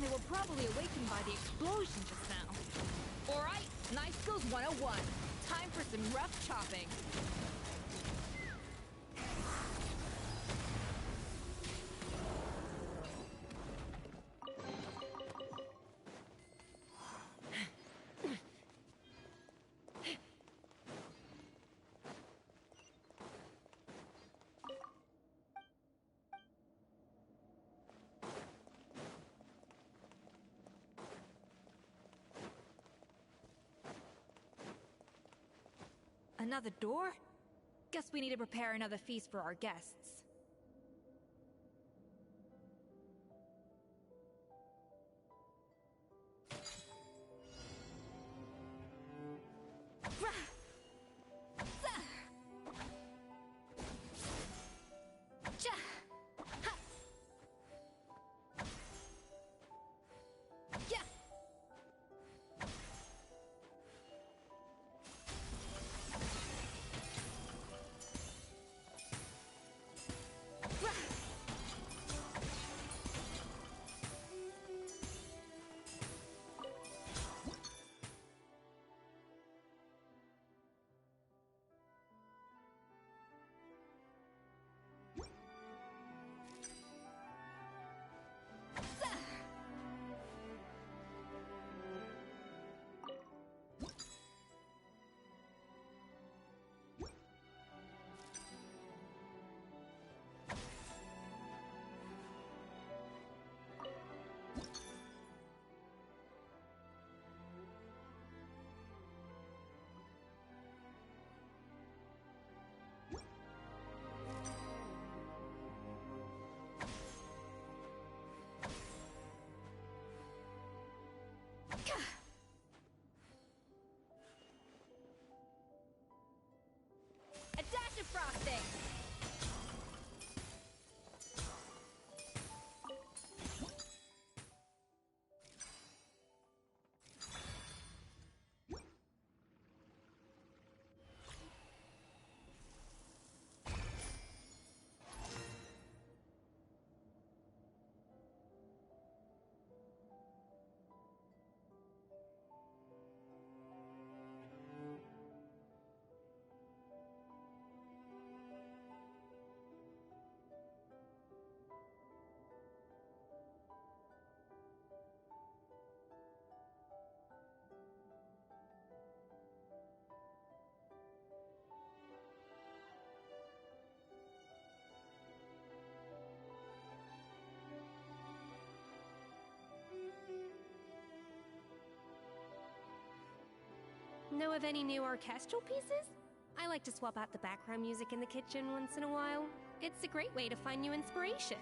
They were probably awakened by the explosion just now. Alright, Knife Skills 101. Time for some rough chopping. Another door? Guess we need to prepare another feast for our guests. Know of any new orchestral pieces? I like to swap out the background music in the kitchen once in a while. It's a great way to find new inspiration.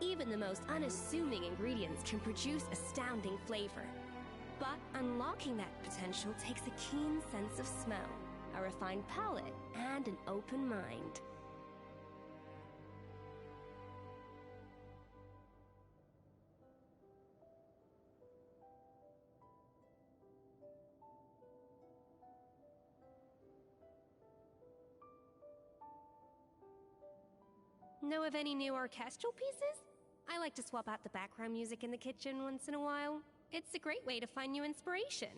Even the most unassuming ingredients can produce astounding flavor. But unlocking that potential takes a keen sense of smell, a refined palate, and an open mind. Know of any new orchestral pieces? I like to swap out the background music in the kitchen once in a while. It's a great way to find new inspiration.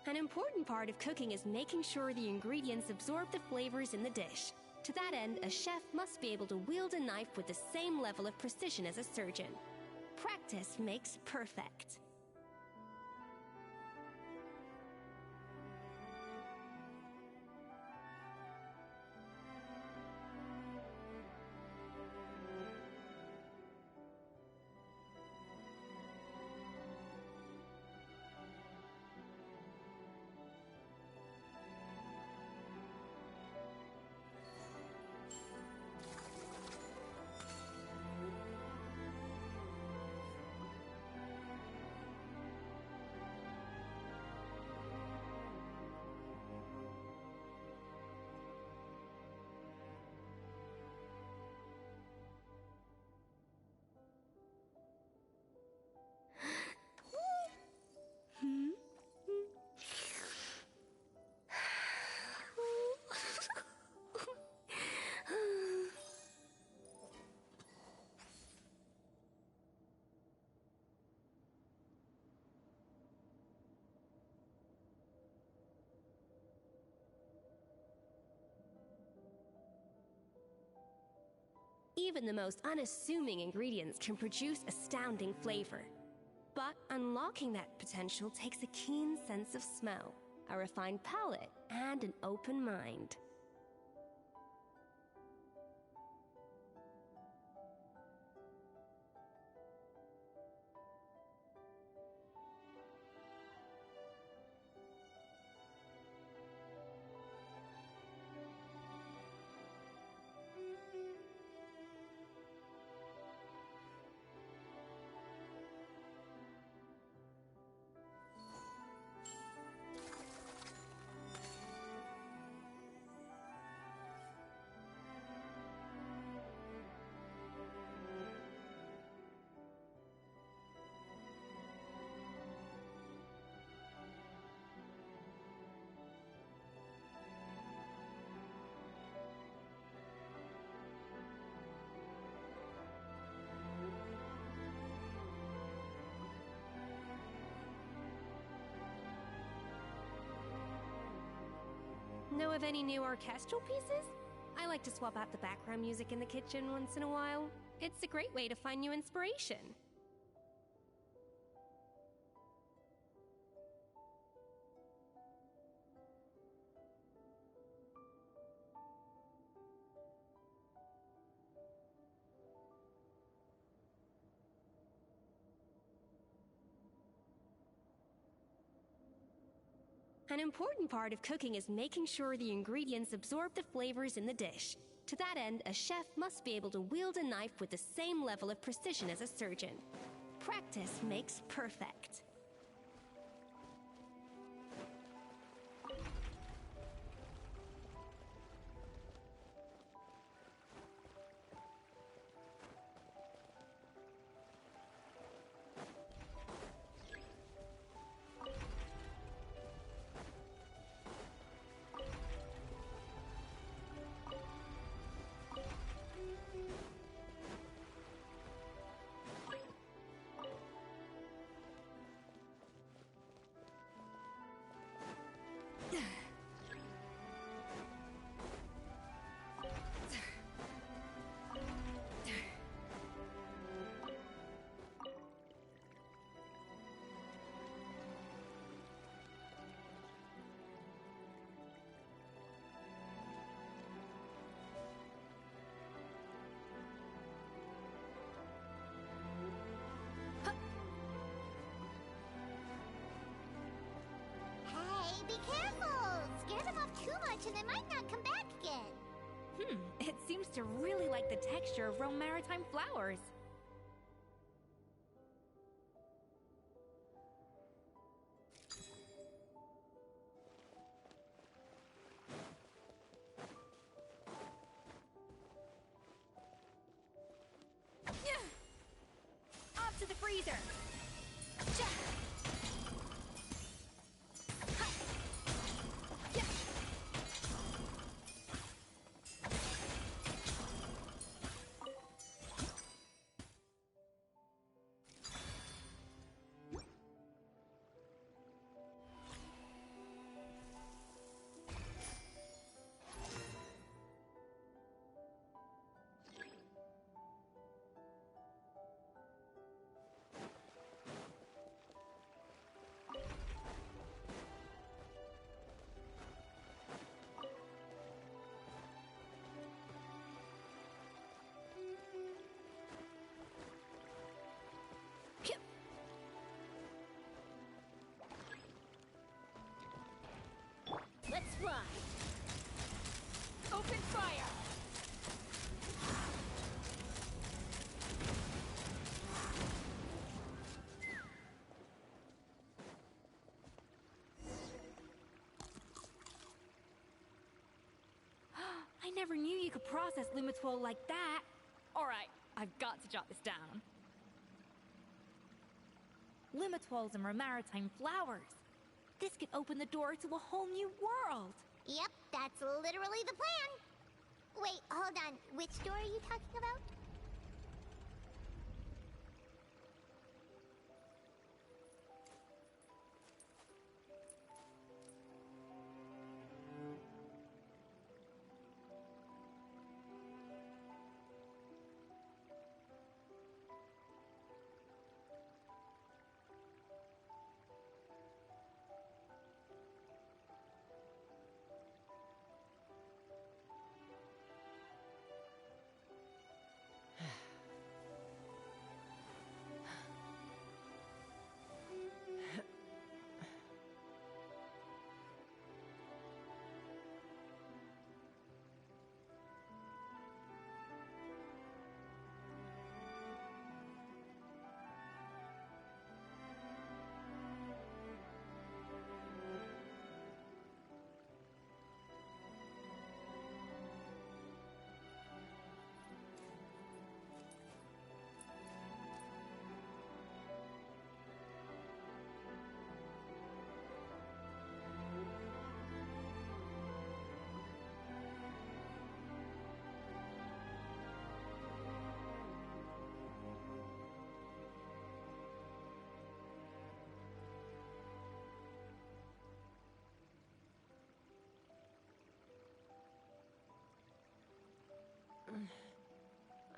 An important part of cooking is making sure the ingredients absorb the flavors in the dish. To that end, a chef must be able to wield a knife with the same level of precision as a surgeon. Practice makes perfect. Even the most unassuming ingredients can produce astounding flavor. But unlocking that potential takes a keen sense of smell, a refined palate, and an open mind. Know of any new orchestral pieces? I like to swap out the background music in the kitchen once in a while. It's a great way to find new inspiration. An important part of cooking is making sure the ingredients absorb the flavors in the dish. To that end, a chef must be able to wield a knife with the same level of precision as a surgeon. Practice makes perfect. too much and they might not come back again. It seems to really like the texture of Rome maritime flowers. Off to the freezer! Let's fly! Open fire! I never knew you could process Lumitwol like that. Alright, I've got to jot this down. Lumitwols and maritime flowers. This could open the door to a whole new world. Yep, that's literally the plan. Wait, hold on. Which door are you talking about?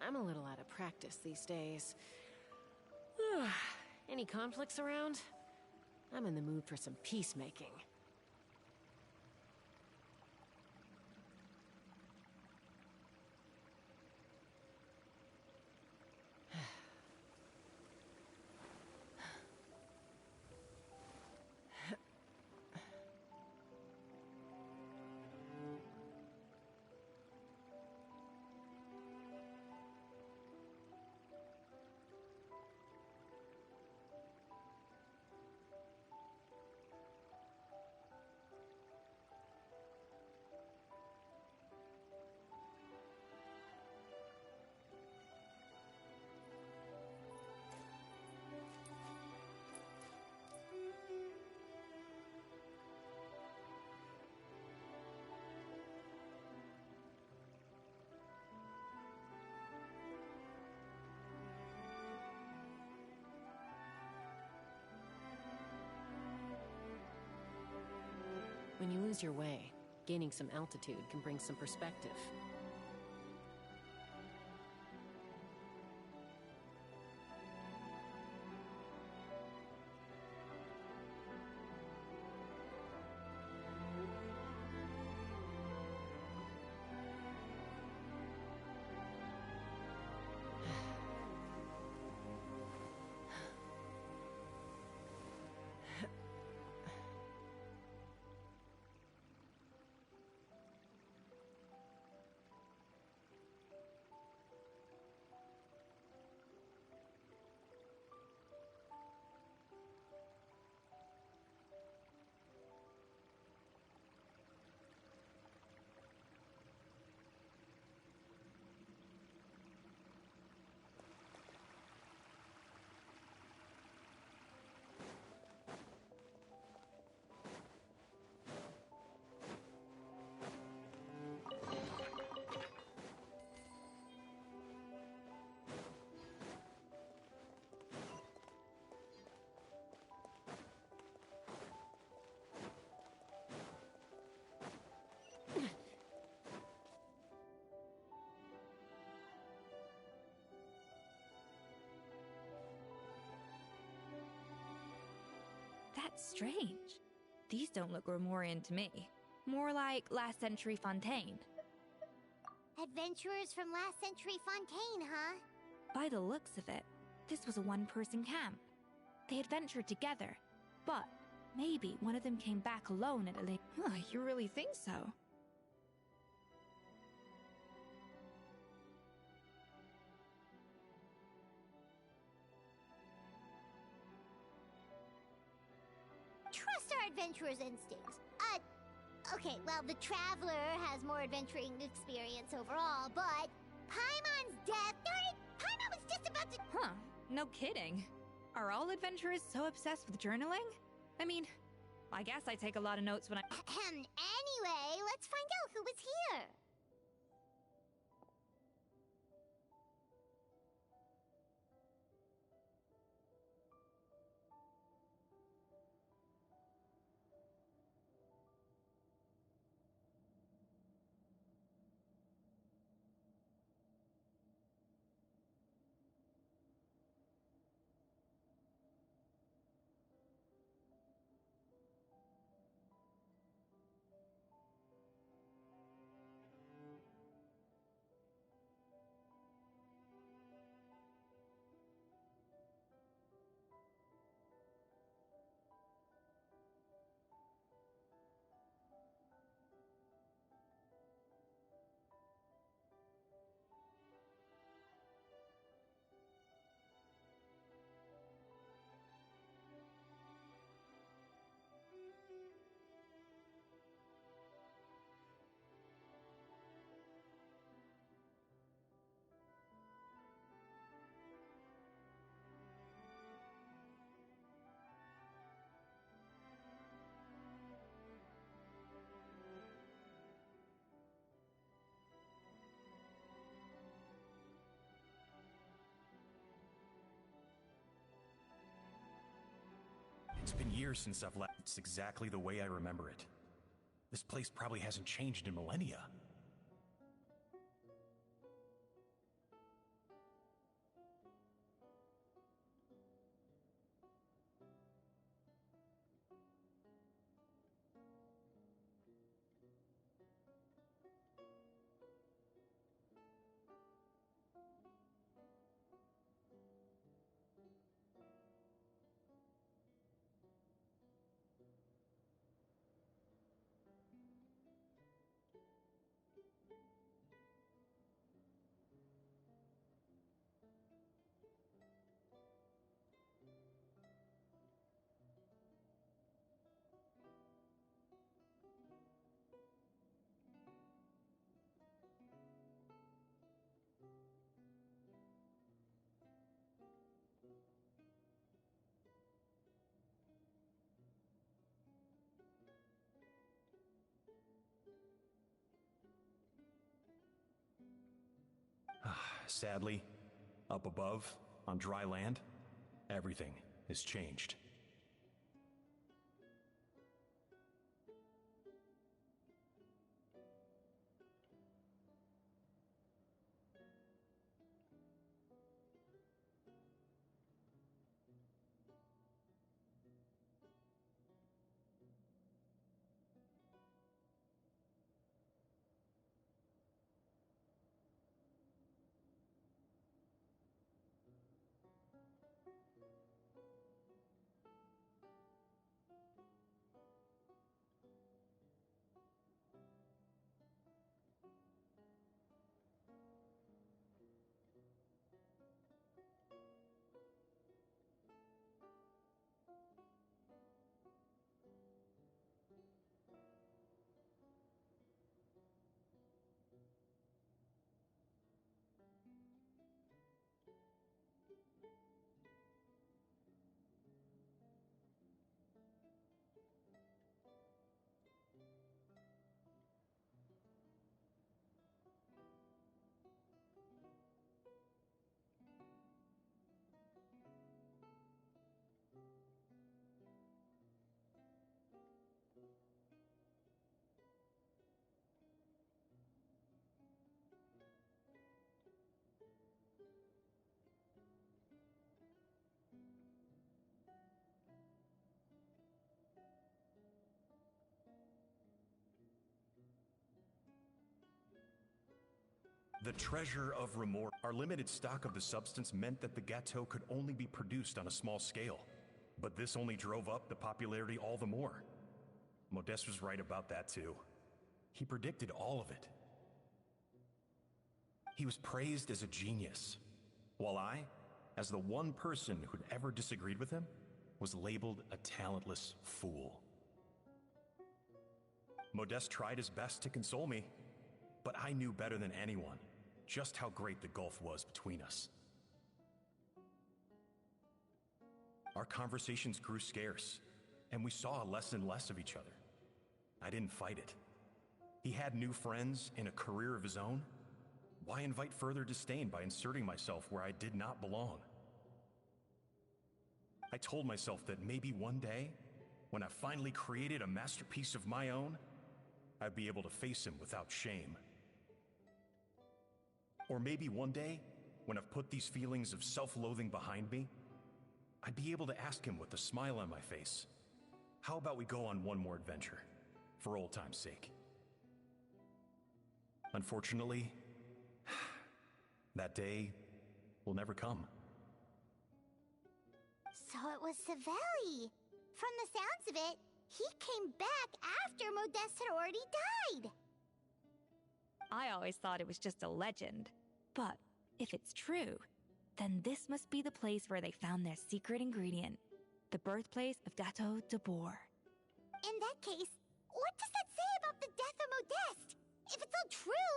I'm a little out of practice these days. Any conflicts around? I'm in the mood for some peacemaking. When you lose your way, gaining some altitude can bring some perspective. Strange. These don't look Grimoirian to me. More like last century Fontaine. Adventurers from last century Fontaine, huh? By the looks of it, this was a one-person camp. They adventured together, but maybe one of them came back alone at a late... Huh, you really think so? Trust our adventurer's instincts. Okay, well, the Traveler has more adventuring experience overall, but Paimon's death... Darn it! Paimon was just about to... Huh, no kidding. Are all adventurers so obsessed with journaling? I mean, I guess I take a lot of notes when I... Anyway, let's find out who was here. It's been years since I've left. It's exactly the way I remember it. This place probably hasn't changed in millennia. Sadly, up above, on dry land, everything has changed. The treasure of remorse. Our limited stock of the substance meant that the gâteau could only be produced on a small scale. But this only drove up the popularity all the more. Modeste was right about that too. He predicted all of it. He was praised as a genius, while I, as the one person who'd ever disagreed with him, was labeled a talentless fool. Modeste tried his best to console me, but I knew better than anyone just how great the gulf was between us. Our conversations grew scarce, and we saw less and less of each other. I didn't fight it. He had new friends and a career of his own. Why invite further disdain by inserting myself where I did not belong? I told myself that maybe one day, when I finally created a masterpiece of my own, I'd be able to face him without shame. Or maybe one day, when I've put these feelings of self-loathing behind me, I'd be able to ask him with a smile on my face, how about we go on one more adventure, for old time's sake? Unfortunately, that day will never come. So it was Savelli. From the sounds of it, he came back after Modeste had already died. I always thought it was just a legend. But if it's true, then this must be the place where they found their secret ingredient, the birthplace of Gâteau de Bourg. In that case, what does that say about the death of Modeste? If it's all true,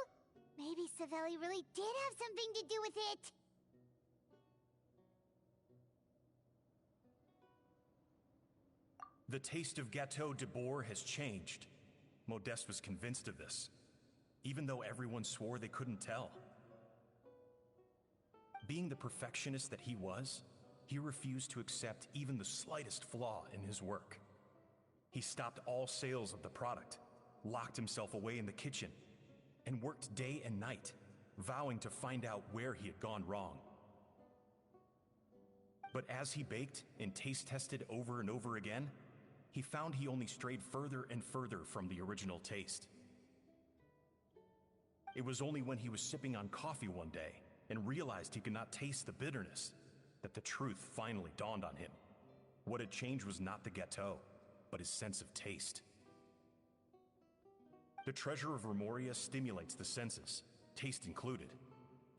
maybe Savelli really did have something to do with it. The taste of Gâteau de Bourg has changed. Modeste was convinced of this, even though everyone swore they couldn't tell. Being the perfectionist that he was, he refused to accept even the slightest flaw in his work. He stopped all sales of the product, locked himself away in the kitchen, and worked day and night, vowing to find out where he had gone wrong. But as he baked and taste tested over and over again, he found he only strayed further and further from the original taste. It was only when he was sipping on coffee one day and realized he could not taste the bitterness that the truth finally dawned on him. What had changed was not the gâteau, but his sense of taste. The treasure of Remoria stimulates the senses, taste included,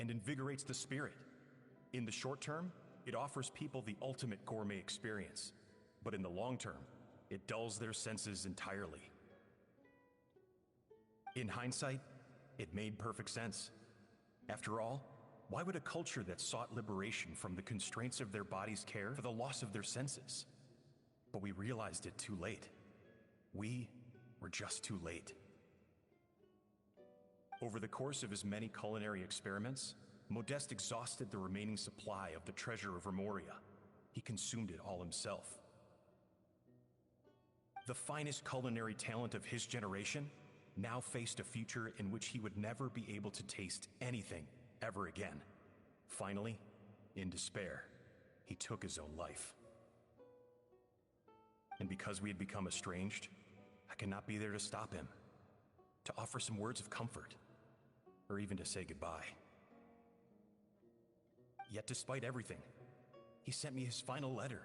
and invigorates the spirit. In the short term, it offers people the ultimate gourmet experience, but in the long term, it dulls their senses entirely. In hindsight, it made perfect sense. After all, why would a culture that sought liberation from the constraints of their bodies care for the loss of their senses? But we realized it too late. We were just too late. Over the course of his many culinary experiments, Modeste exhausted the remaining supply of the treasure of Remoria. He consumed it all himself. The finest culinary talent of his generation now faced a future in which he would never be able to taste anything ever again. Finally, in despair, he took his own life. And because we had become estranged, I could not be there to stop him, to offer some words of comfort, or even to say goodbye. Yet despite everything, he sent me his final letter.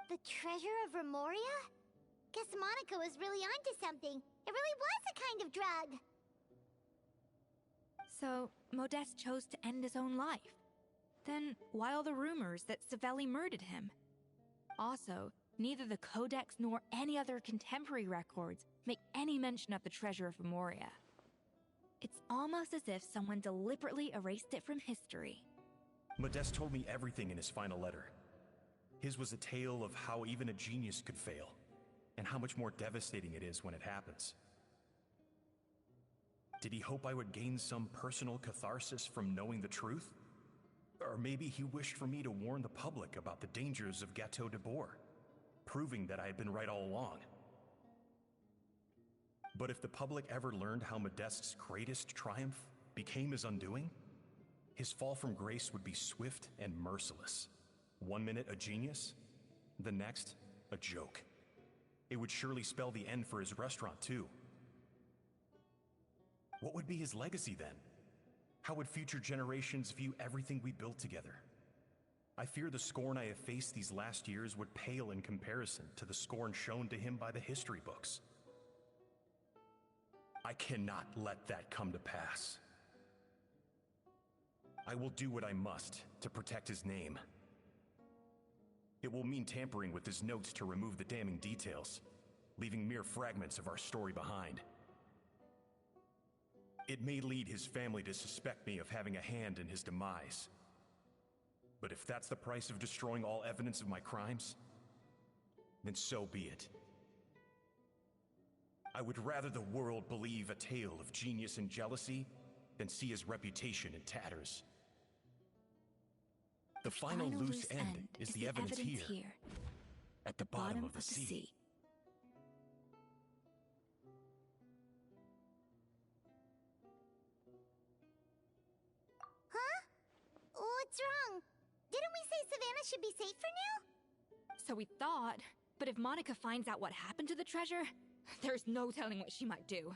The treasure of Remoria? Guess Monica was really onto something. It really was a kind of drug. So, Modeste chose to end his own life. Then, why all the rumors that Savelli murdered him? Also, neither the Codex nor any other contemporary records make any mention of the treasure of Remoria. It's almost as if someone deliberately erased it from history. Modeste told me everything in his final letter. His was a tale of how even a genius could fail, and how much more devastating it is when it happens. Did he hope I would gain some personal catharsis from knowing the truth? Or maybe he wished for me to warn the public about the dangers of Gâteau de Bourg, proving that I had been right all along. But if the public ever learned how Modeste's greatest triumph became his undoing, his fall from grace would be swift and merciless. 1 minute a genius, the next a joke. It would surely spell the end for his restaurant too. What would be his legacy then? How would future generations view everything we built together? I fear the scorn I have faced these last years would pale in comparison to the scorn shown to him by the history books. I cannot let that come to pass. I will do what I must to protect his name. It will mean tampering with his notes to remove the damning details, leaving mere fragments of our story behind. It may lead his family to suspect me of having a hand in his demise. But if that's the price of destroying all evidence of my crimes, then so be it. I would rather the world believe a tale of genius and jealousy than see his reputation in tatters. The final loose end is the evidence here, at the bottom of the sea. Huh? What's wrong? Didn't we say Savannah should be safe for now? So we thought, but if Monica finds out what happened to the treasure, there's no telling what she might do.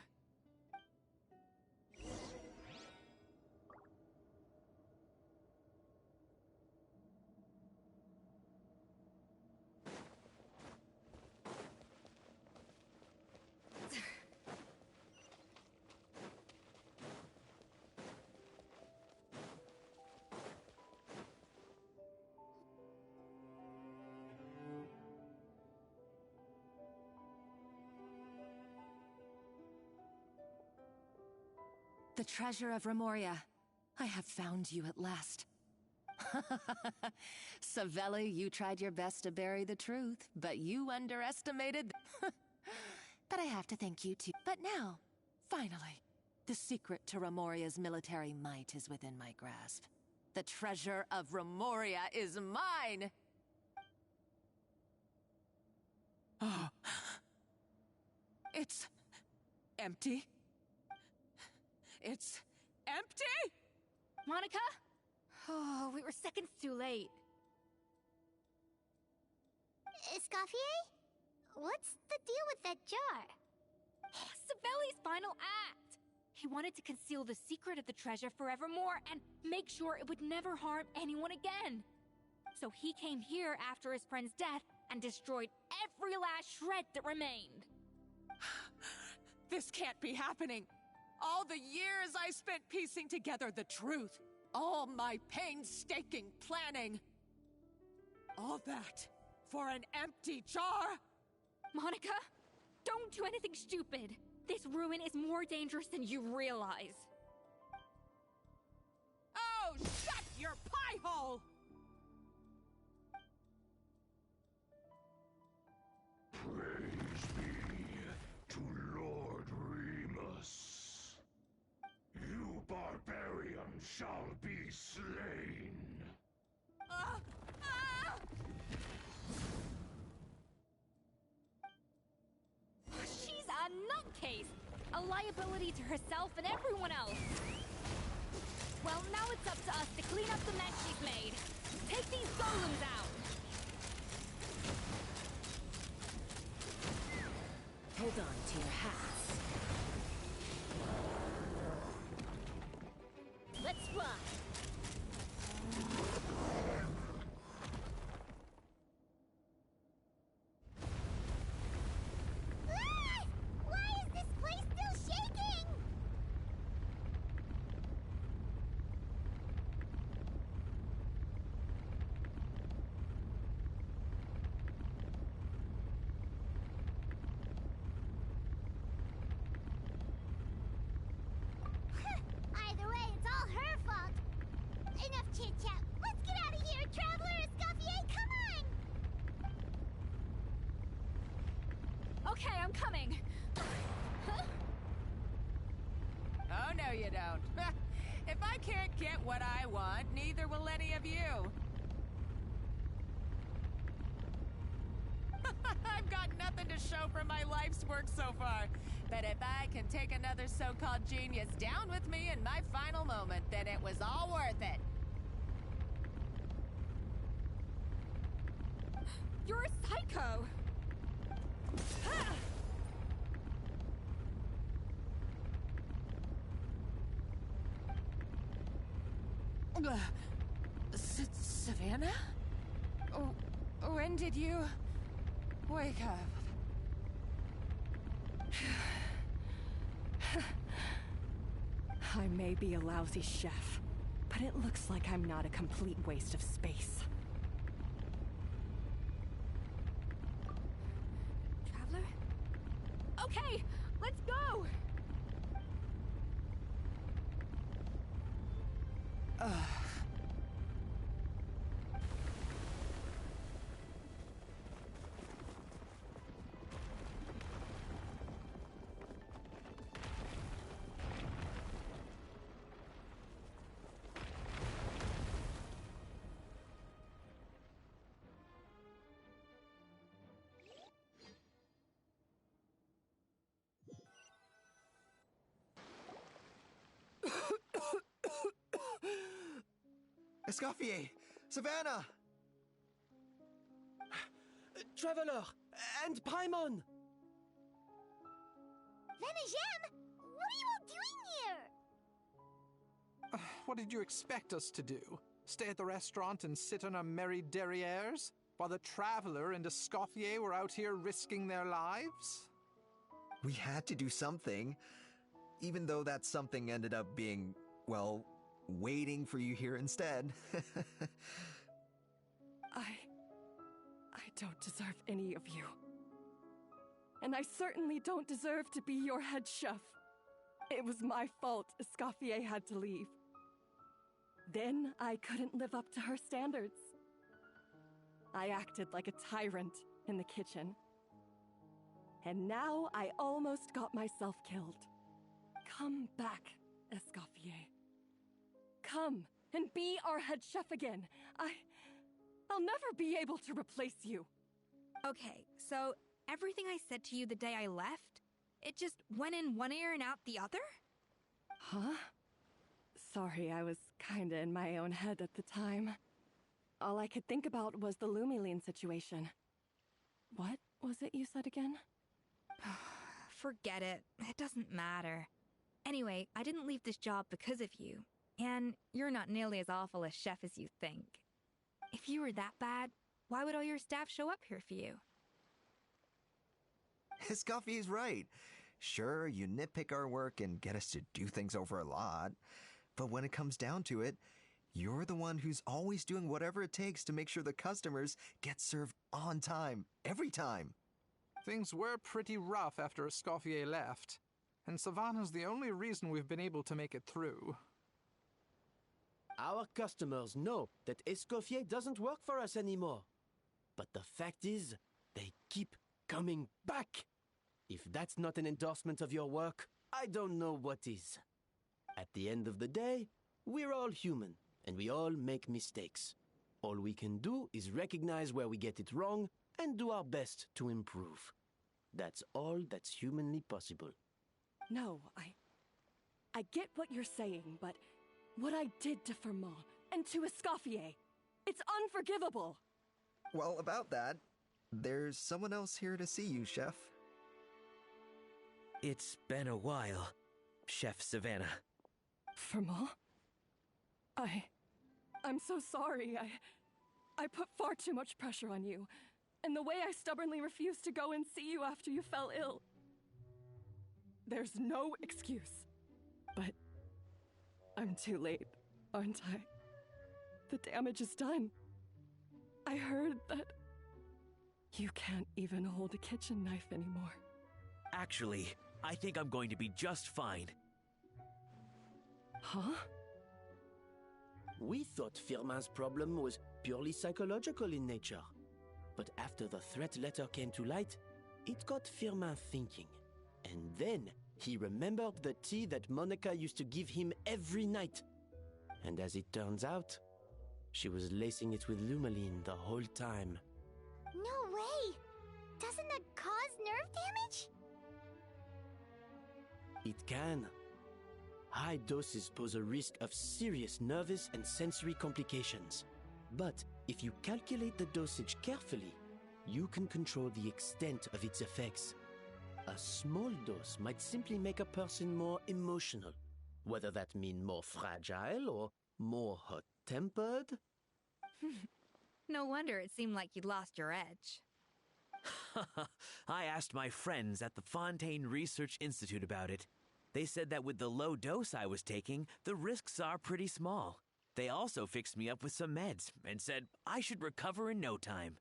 The treasure of Remoria. I have found you at last. Savelli, you tried your best to bury the truth, but you underestimated But I have to thank you too. But now, finally, the secret to Remoria's military might is within my grasp. The treasure of Remoria is mine! Oh. It's empty. It's empty? Monica? Oh, we were seconds too late. Escoffier? What's the deal with that jar? Savelli's final act! He wanted to conceal the secret of the treasure forevermore and make sure it would never harm anyone again. So he came here after his friend's death and destroyed every last shred that remained. This can't be happening! All the years I spent piecing together the truth. All my painstaking planning. All that for an empty jar? Monica, don't do anything stupid. This ruin is more dangerous than you realize. Oh, shut your pie hole! Praise be to Lord Remus. You barbarian shall be slain. She's a nutcase! A liability to herself and everyone else! Well, now it's up to us to clean up the mess she's made. Take these golems out! Hold on to your hats. Let's fly! Why is this place still shaking? Either way, it's all her fault. Enough chit-chat. Let's get out of here, Traveler Escoffier, come on! Okay, I'm coming. Huh? Oh, no you don't. If I can't get what I want, neither will any of you. I've got nothing to show for my life's work so far. But if I can take another so-called genius down with me in my final moment, then it was all worth it. You're a psycho! Savannah? When did you wake up? I may be a lousy chef, but it looks like I'm not a complete waste of space. Traveler? Okay, let's go! Escoffier! Savannah! Traveler! And Paimon! Venegem! What are you all doing here? What did you expect us to do? Stay at the restaurant and sit on our merry derrieres? While the Traveler and Escoffier were out here risking their lives? We had to do something. Even though that something ended up being, well, waiting for you here instead. I don't deserve any of you. And I certainly don't deserve to be your head chef. It was my fault Escoffier had to leave. Then I couldn't live up to her standards. I acted like a tyrant in the kitchen. And now I almost got myself killed. Come back, Escoffier. Come and be our head chef again. I'll never be able to replace you. Okay, so everything I said to you the day I left, it just went in one ear and out the other? Huh? Sorry, I was kinda in my own head at the time. All I could think about was the Lumiline situation. What was it you said again? Forget it. It doesn't matter. Anyway, I didn't leave this job because of you. And you're not nearly as awful a chef as you think. If you were that bad, why would all your staff show up here for you? Escoffier's right. Sure, you nitpick our work and get us to do things over a lot. But when it comes down to it, you're the one who's always doing whatever it takes to make sure the customers get served on time, every time. Things were pretty rough after Escoffier left, and Savannah's the only reason we've been able to make it through. Our customers know that Escoffier doesn't work for us anymore. But the fact is, they keep coming back. If that's not an endorsement of your work, I don't know what is. At the end of the day, we're all human, and we all make mistakes. All we can do is recognize where we get it wrong and do our best to improve. That's all that's humanly possible. No, I get what you're saying, but what I did to Firmin and to Escoffier, it's unforgivable. Well, about that, there's someone else here to see you, Chef. It's been a while, Chef Savannah. Firmin? I'm so sorry. I put far too much pressure on you. And the way I stubbornly refused to go and see you after you fell ill. There's no excuse. But I'm too late, aren't I? The damage is done. I heard that you can't even hold a kitchen knife anymore. Actually, I think I'm going to be just fine. Huh? We thought Firmin's problem was purely psychological in nature. But after the threat letter came to light, it got Firmin thinking. And then he remembered the tea that Monica used to give him every night. And as it turns out, she was lacing it with Lumiline the whole time. No way! Doesn't that cause nerve damage? It can. High doses pose a risk of serious nervous and sensory complications. But if you calculate the dosage carefully, you can control the extent of its effects. A small dose might simply make a person more emotional, whether that mean more fragile or More hot-tempered? No wonder it seemed like you'd lost your edge. I asked my friends at the Fontaine Research Institute about it. They said that with the low dose I was taking, the risks are pretty small. They also fixed me up with some meds and said I should recover in no time.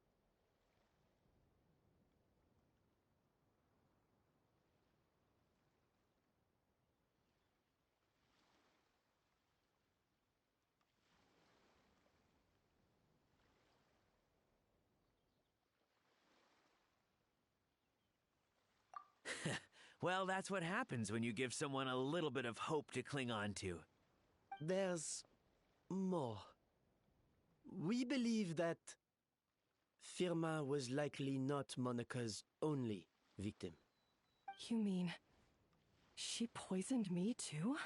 Well, that's what happens when you give someone a little bit of hope to cling on to. There's more. We believe that Firma was likely not Monika's only victim. You mean she poisoned me too?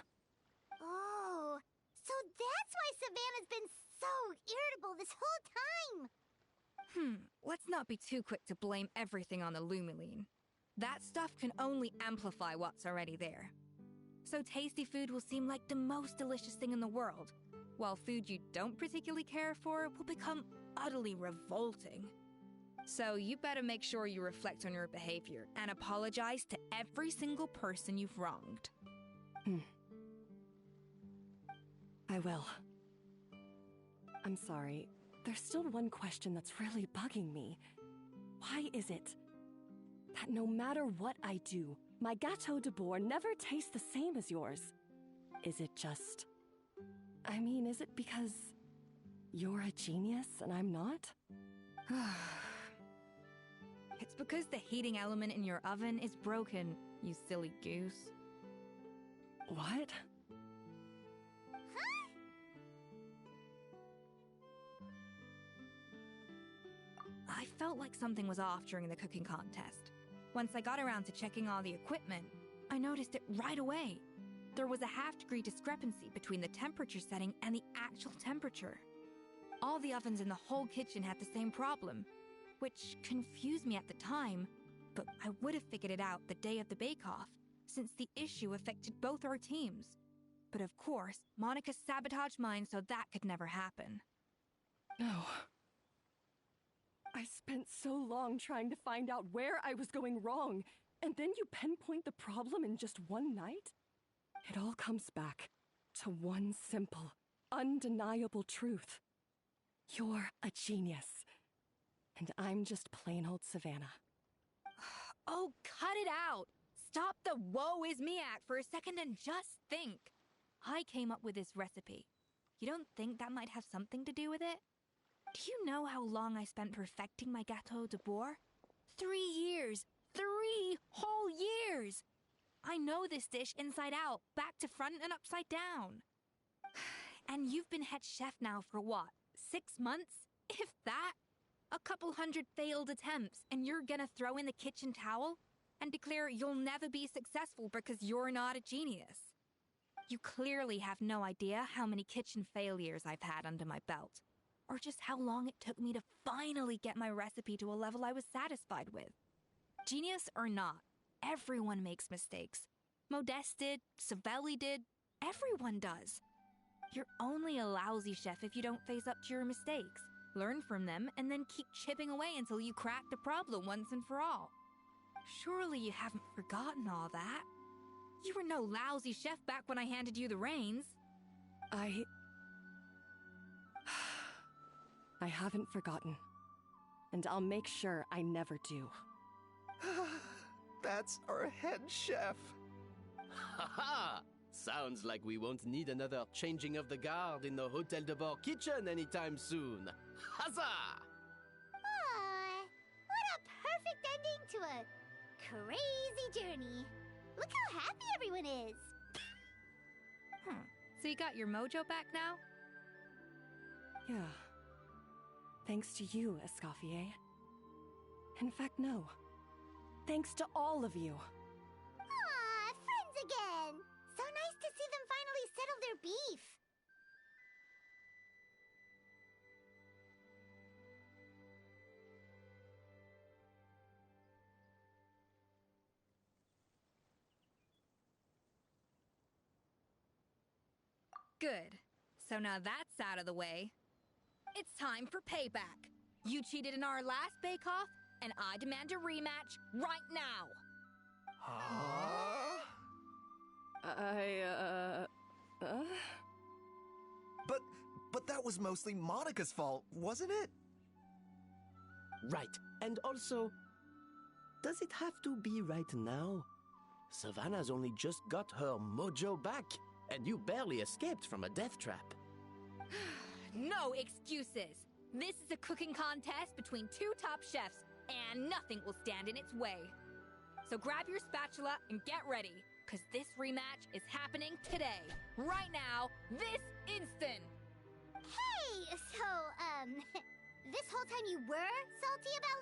Oh, so that's why Savannah's been so irritable this whole time. Let's not be too quick to blame everything on the Lumiline. That stuff can only amplify what's already there. So tasty food will seem like the most delicious thing in the world, while food you don't particularly care for will become utterly revolting. So you better make sure you reflect on your behavior and apologize to every single person you've wronged. I will. I'm sorry. There's still one question that's really bugging me. Why is it that no matter what I do, my Gâteau de Bourg never tastes the same as yours? Is it just... I mean, is it because you're a genius and I'm not? It's because the heating element in your oven is broken, you silly goose. What? I felt like something was off during the cooking contest. Once I got around to checking all the equipment, I noticed it right away. There was a half-degree discrepancy between the temperature setting and the actual temperature. All the ovens in the whole kitchen had the same problem, which confused me at the time, but I would have figured it out the day of the bake-off, since the issue affected both our teams. But of course, Monica sabotaged mine so that could never happen. No. I spent so long trying to find out where I was going wrong, and then you pinpoint the problem in just one night? It all comes back to one simple, undeniable truth. You're a genius, and I'm just plain old Savannah. Oh, cut it out! Stop the woe is me act for a second and just think. I came up with this recipe. You don't think that might have something to do with it? Do you know how long I spent perfecting my Gâteau de Bourg? 3 years! 3 whole years! I know this dish inside out, back to front and upside down. And you've been head chef now for what, 6 months? If that? A couple hundred failed attempts, and you're gonna throw in the kitchen towel and declare you'll never be successful because you're not a genius. You clearly have no idea how many kitchen failures I've had under my belt, or just how long it took me to finally get my recipe to a level I was satisfied with. Genius or not, everyone makes mistakes. Modeste did, Savelli did, everyone does. You're only a lousy chef if you don't face up to your mistakes, learn from them, and then keep chipping away until you crack the problem once and for all. Surely you haven't forgotten all that. You were no lousy chef back when I handed you the reins. I haven't forgotten. And I'll make sure I never do. That's our head chef. Ha ha! Sounds like we won't need another changing of the guard in the Hotel de Bourg kitchen anytime soon. Huzzah! Aw, what a perfect ending to a crazy journey. Look how happy everyone is. So you got your mojo back now? Yeah. Thanks to you, Escoffier. In fact, no. Thanks to all of you. Aw, friends again. So nice to see them finally settle their beef. Good. So now that's out of the way. It's time for payback. You cheated in our last bake-off, and I demand a rematch right now. Huh? But that was mostly Monica's fault, wasn't it? Right. And also, does it have to be right now? Savannah's only just got her mojo back, and you barely escaped from a death trap. No excuses. This is a cooking contest between two top chefs, and nothing will stand in its way. So grab your spatula and get ready, because this rematch is happening today. Right now, this instant. Hey! So, this whole time you were salty about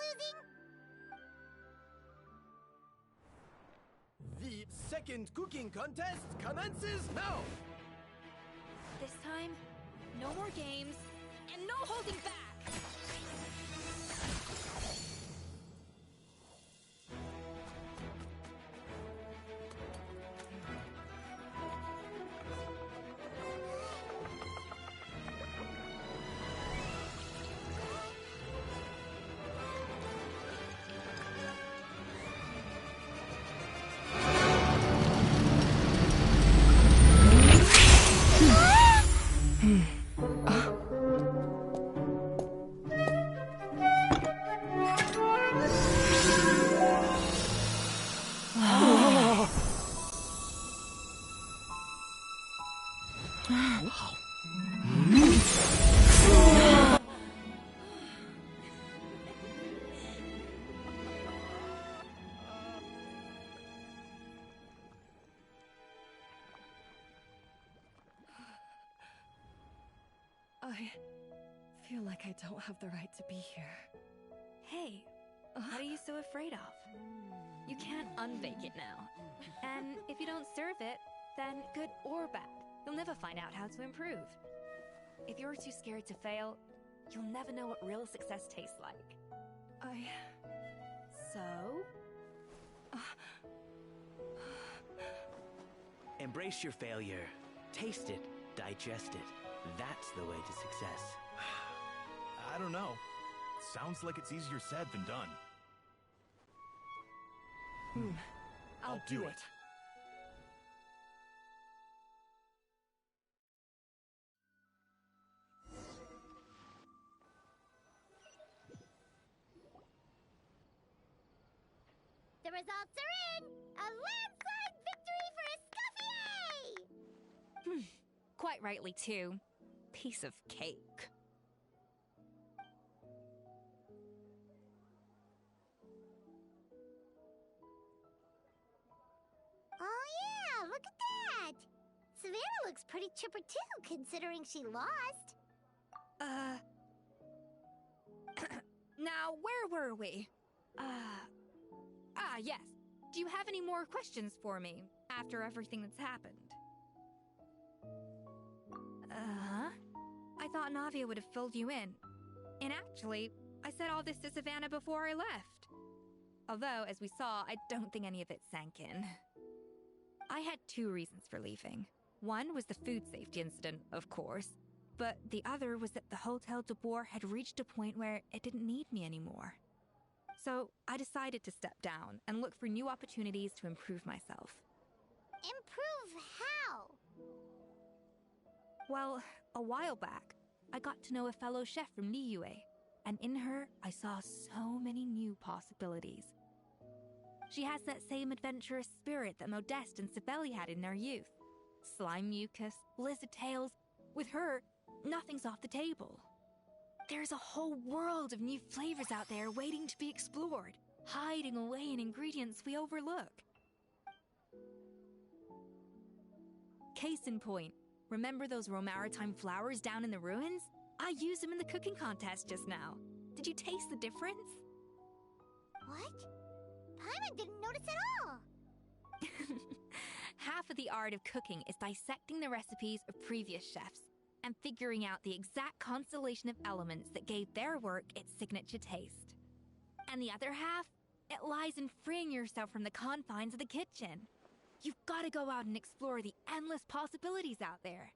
losing? The second cooking contest commences now! This time, no more games, and no holding back! I feel like I don't have the right to be here. Hey, what are you so afraid of? You can't unbake it now. And if you don't serve it, then good or bad, you'll never find out how to improve. If you're too scared to fail, you'll never know what real success tastes like. So? Embrace your failure. Taste it. Digest it. That's the way to success. I don't know. Sounds like it's easier said than done. I'll do it. The results are in! A landslide victory for Escoffier! Quite rightly, too. Piece of cake. Oh yeah, look at that! Savannah looks pretty chipper too, considering she lost. Now, where were we? Yes. Do you have any more questions for me after everything that's happened? I thought Navia would have filled you in. And actually, I said all this to Savannah before I left. Although, as we saw, I don't think any of it sank in. I had two reasons for leaving. One was the food safety incident, of course, but the other was that the Hotel de Boer had reached a point where it didn't need me anymore. So I decided to step down and look for new opportunities to improve myself. Improve how? Well, a while back, I got to know a fellow chef from Liyue, and in her, I saw so many new possibilities. She has that same adventurous spirit that Modeste and Sibeli had in their youth. Slime mucus, lizard tails. With her, nothing's off the table. There's a whole world of new flavors out there waiting to be explored, hiding away in ingredients we overlook. Case in point, remember those Romaritime flowers down in the ruins? I used them in the cooking contest just now. Did you taste the difference? What? Paimon didn't notice at all! Half of the art of cooking is dissecting the recipes of previous chefs and figuring out the exact constellation of elements that gave their work its signature taste. And the other half, it lies in freeing yourself from the confines of the kitchen. You've got to go out and explore the endless possibilities out there.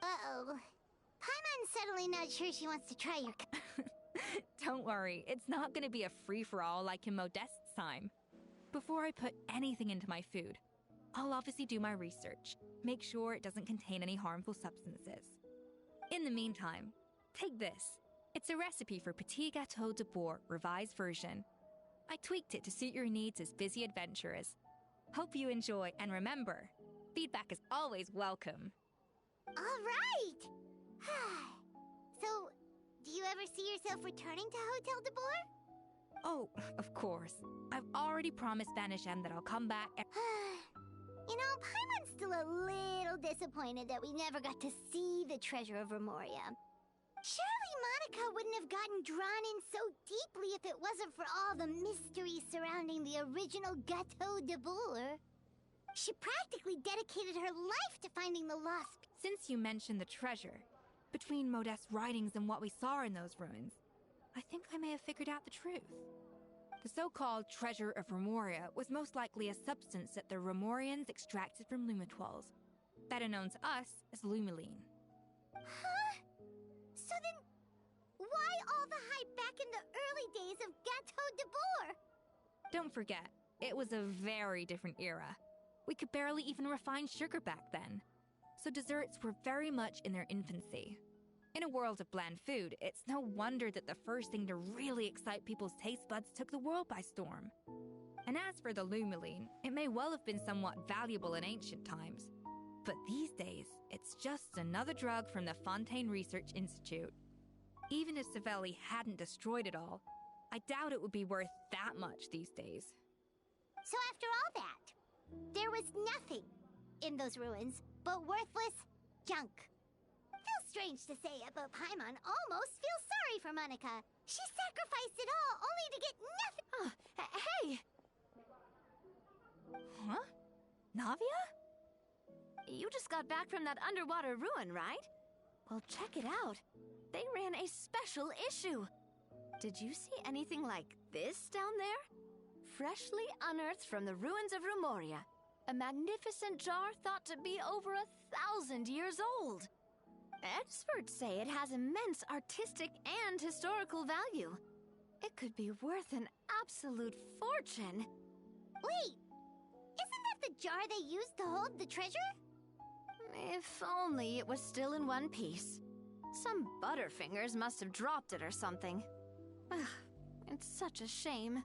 Uh-oh. Paimon's suddenly not sure she wants to try your... Don't worry, it's not gonna be a free-for-all like in Modeste's time. Before I put anything into my food, I'll obviously do my research, make sure it doesn't contain any harmful substances. In the meantime, take this. It's a recipe for Petit Gâteau de Bourg revised version. I tweaked it to suit your needs as busy adventurers. Hope you enjoy, and remember, feedback is always welcome. All right! So, do you ever see yourself returning to Hotel de Bourg? Oh, of course. I've already promised Vanish M that I'll come back and... You know, Paimon's still a little disappointed that we never got to see the treasure of Remoria. Surely Monica wouldn't have gotten drawn in so deeply if it wasn't for all the mystery surrounding the original Gâteau de Bourg. She practically dedicated her life to finding the lost... Since you mentioned the treasure, between Modeste's writings and what we saw in those ruins, I think I may have figured out the truth. The so-called treasure of Remoria was most likely a substance that the Remorians extracted from Lumitoiles, better known to us as Lumiline. Huh? So then, why all the hype back in the early days of Gâteau de Bourg? Don't forget, it was a very different era. We could barely even refine sugar back then, so desserts were very much in their infancy. In a world of bland food, it's no wonder that the first thing to really excite people's taste buds took the world by storm. And as for the Lumiline, it may well have been somewhat valuable in ancient times. But these days, it's just another drug from the Fontaine Research Institute. Even if Savelli hadn't destroyed it all, I doubt it would be worth that much these days. So after all that, there was nothing in those ruins but worthless junk. Feels strange to say it, but Paimon almost feels sorry for Monica. She sacrificed it all only to get nothing. Hey! Huh? Navia? You just got back from that underwater ruin, right? Well, check it out. They ran a special issue. Did you see anything like this down there? Freshly unearthed from the ruins of Remoria. A magnificent jar thought to be over 1,000 years old. Experts say it has immense artistic and historical value. It could be worth an absolute fortune. Wait, isn't that the jar they used to hold the treasure? If only it was still in one piece. Some butterfingers must have dropped it or something. It's such a shame.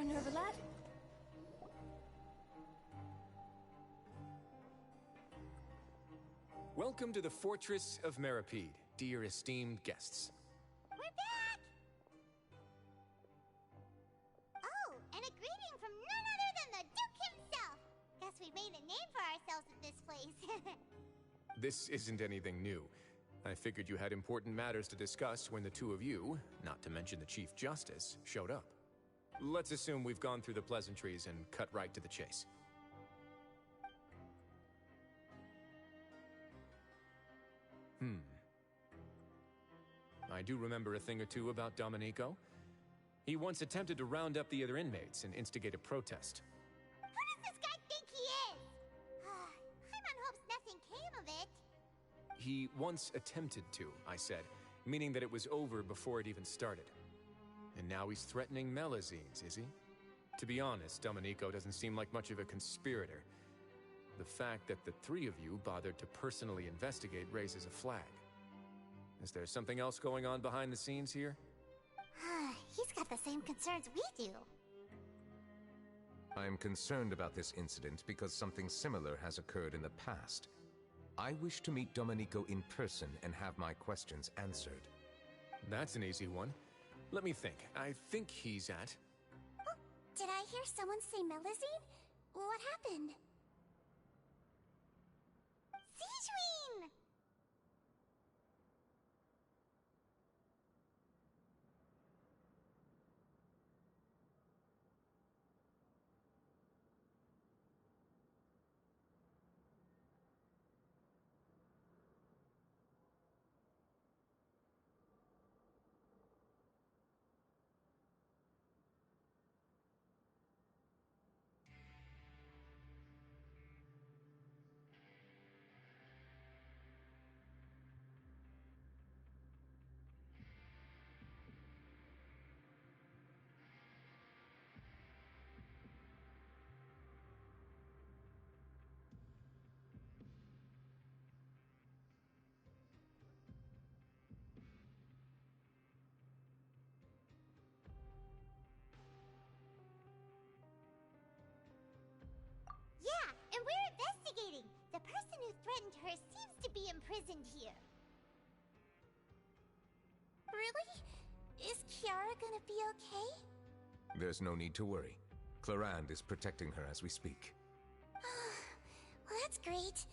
Partner Roulette? Welcome to the Fortress of Meripede, dear esteemed guests. We're back! Oh, and a greeting from none other than the Duke himself! Guess we made a name for ourselves at this place. This isn't anything new. I figured you had important matters to discuss when the two of you, not to mention the Chief Justice, showed up. Let's assume we've gone through the pleasantries and cut right to the chase. I do remember a thing or two about Domenico. He once attempted to round up the other inmates and instigate a protest. Who does this guy think he is? Paimon hopes nothing came of it. He once attempted to, I said, meaning that it was over before it even started. And now he's threatening Melazines, is he? To be honest, Domenico doesn't seem like much of a conspirator. The fact that the three of you bothered to personally investigate raises a flag. Is there something else going on behind the scenes here? He's got the same concerns we do. I am concerned about this incident because something similar has occurred in the past. I wish to meet Domenico in person and have my questions answered. That's an easy one. Let me think. I think he's at... Oh, did I hear someone say Melazine? What happened? Siegeween! Yeah, and we're investigating. The person who threatened her seems to be imprisoned here. Really? Is Kiara gonna be okay? There's no need to worry. Clarande is protecting her as we speak. Well, that's great.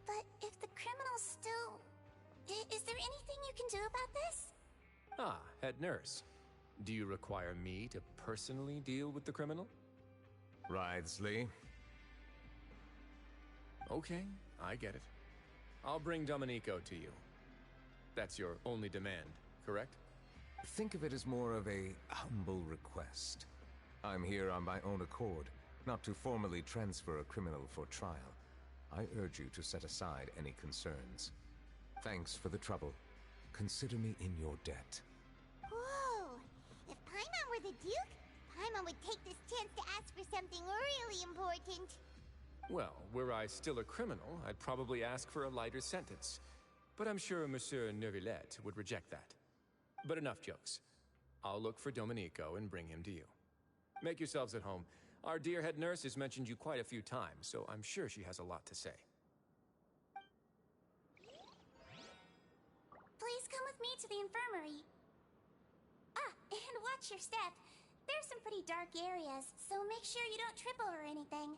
But if the criminal's still... Is there anything you can do about this? Ah, head nurse. Do you require me to personally deal with the criminal? Wriothesley. Okay, I get it. I'll bring Domenico to you. That's your only demand, correct? Think of it as more of a humble request. I'm here on my own accord, not to formally transfer a criminal for trial. I urge you to set aside any concerns. Thanks for the trouble. Consider me in your debt. Whoa! If Paimon were the Duke, Paimon would take this chance to ask for something really important. Well, were I still a criminal, I'd probably ask for a lighter sentence. But I'm sure Monsieur Neuvillette would reject that. But enough jokes. I'll look for Domenico and bring him to you. Make yourselves at home. Our dear head nurse has mentioned you quite a few times, so I'm sure she has a lot to say. Please come with me to the infirmary. Ah, and watch your step. There's some pretty dark areas, so make sure you don't trip over anything.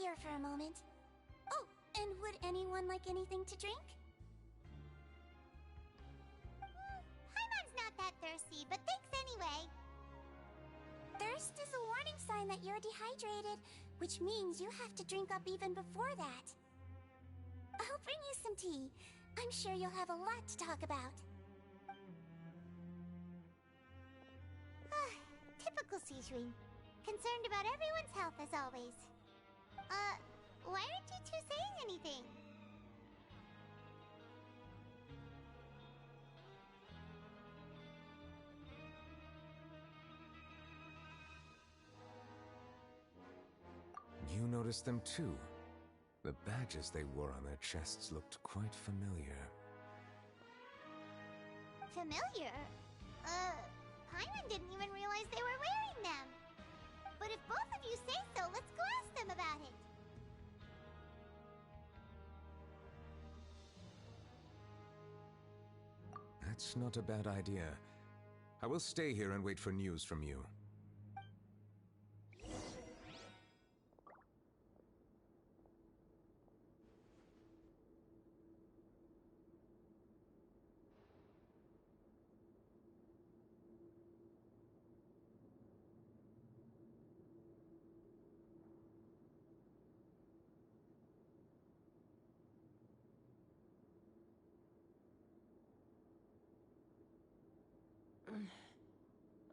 here for a moment. Oh, and would anyone like anything to drink? Paimon's not that thirsty, but thanks anyway. Thirst is a warning sign that you're dehydrated, which means you have to drink up even before that. I'll bring you some tea. I'm sure you'll have a lot to talk about. Typical Seishuin. Concerned about everyone's health as always. Why aren't you two saying anything? You noticed them too. The badges they wore on their chests looked quite familiar. Familiar? Paimon didn't even realize they were wearing them. But if both of you say so, let's go ask them about it. That's not a bad idea. I will stay here and wait for news from you.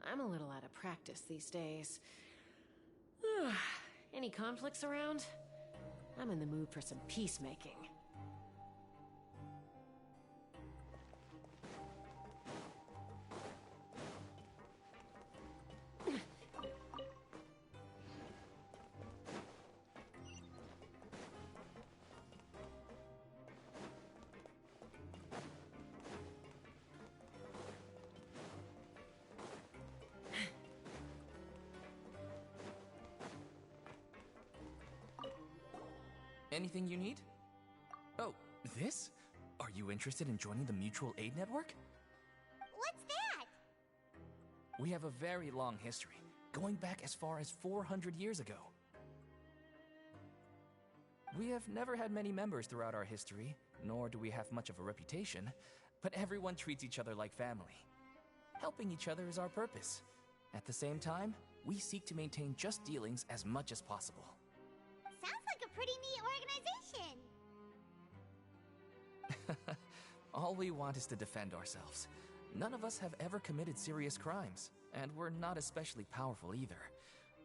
I'm a little out of practice these days. Any conflicts around? I'm in the mood for some peacemaking. Anything you need? Oh, this? Are you interested in joining the Mutual Aid Network? What's that? We have a very long history, going back as far as 400 years ago. We have never had many members throughout our history, nor do we have much of a reputation, but everyone treats each other like family. Helping each other is our purpose. At the same time, we seek to maintain just dealings as much as possible. Sounds like a pretty neat organization. All we want is to defend ourselves. None of us have ever committed serious crimes, and we're not especially powerful either.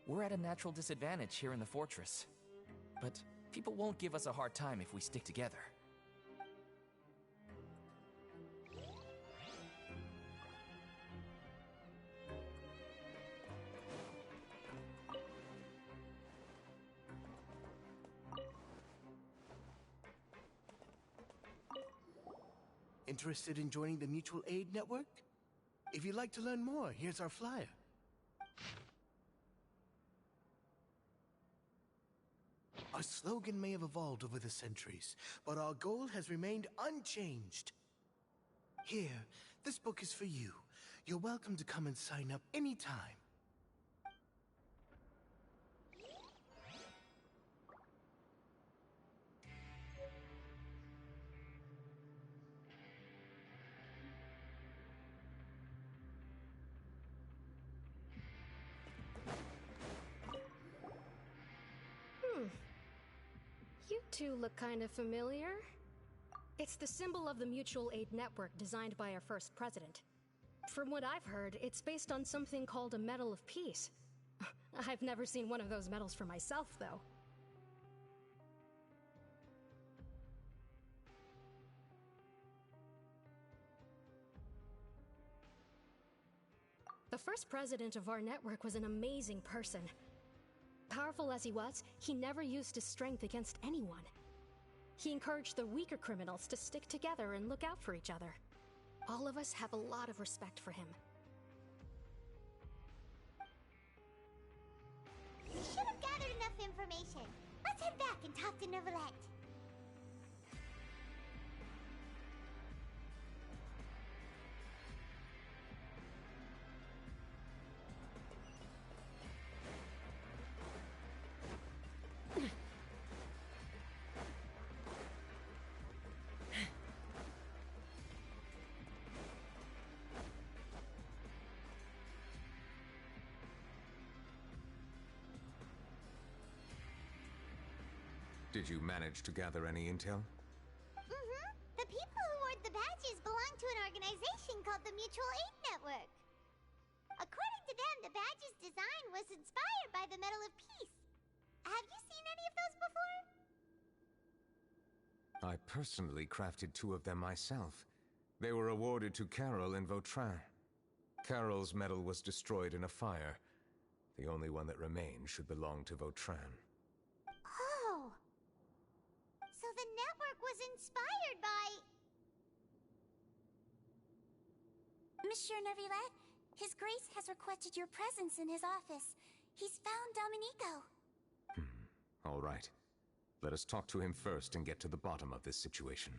We're at a natural disadvantage here in the fortress. But people won't give us a hard time if we stick together. Interested in joining the Mutual Aid Network? If you'd like to learn more, here's our flyer. Our slogan may have evolved over the centuries, but our goal has remained unchanged. Here, this book is for you. You're welcome to come and sign up anytime. You two look kind of familiar. It's the symbol of the Mutual Aid Network designed by our first president. From what I've heard, it's based on something called a Medal of Peace. I've never seen one of those medals for myself, though. The first president of our network was an amazing person. Powerful as he was, he never used his strength against anyone. He encouraged the weaker criminals to stick together and look out for each other. All of us have a lot of respect for him. We should have gathered enough information. Let's head back and talk to Neuvillette. Did you manage to gather any intel? Mm-hmm. The people who wore the badges belong to an organization called the Mutual Aid Network. According to them, the badge's design was inspired by the Medal of Peace. Have you seen any of those before? I personally crafted 2 of them myself. They were awarded to Carol in Vautrin. Carol's medal was destroyed in a fire. The only one that remains should belong to Vautrin. Oh! So the network was inspired by... Monsieur Neuvillette, His Grace has requested your presence in his office. He's found Domenico. All right. Let us talk to him first and get to the bottom of this situation.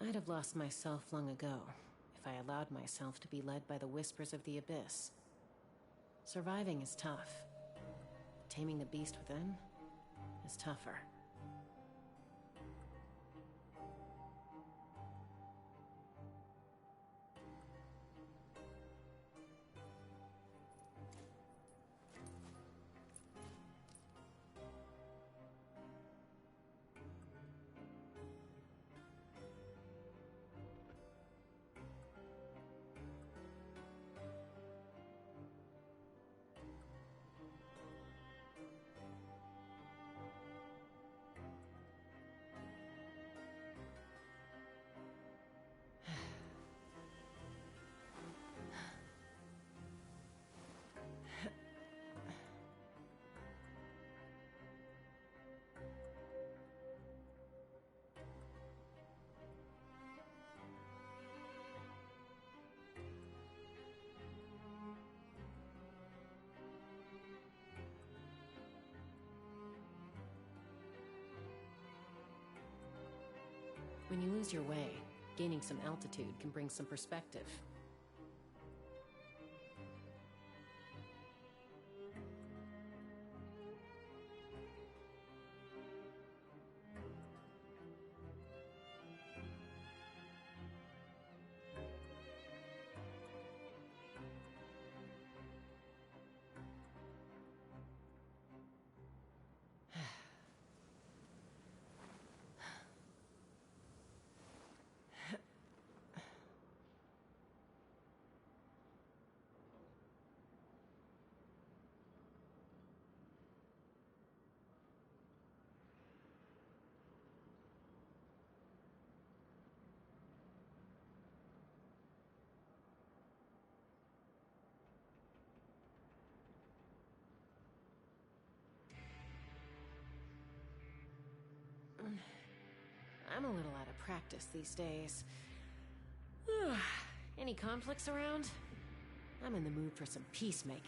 I'd have lost myself long ago if I allowed myself to be led by the whispers of the abyss. Surviving is tough. Taming the beast within is tougher. When you lose your way, gaining some altitude can bring some perspective. I'm a little out of practice these days. Any conflicts around? I'm in the mood for some peacemaking.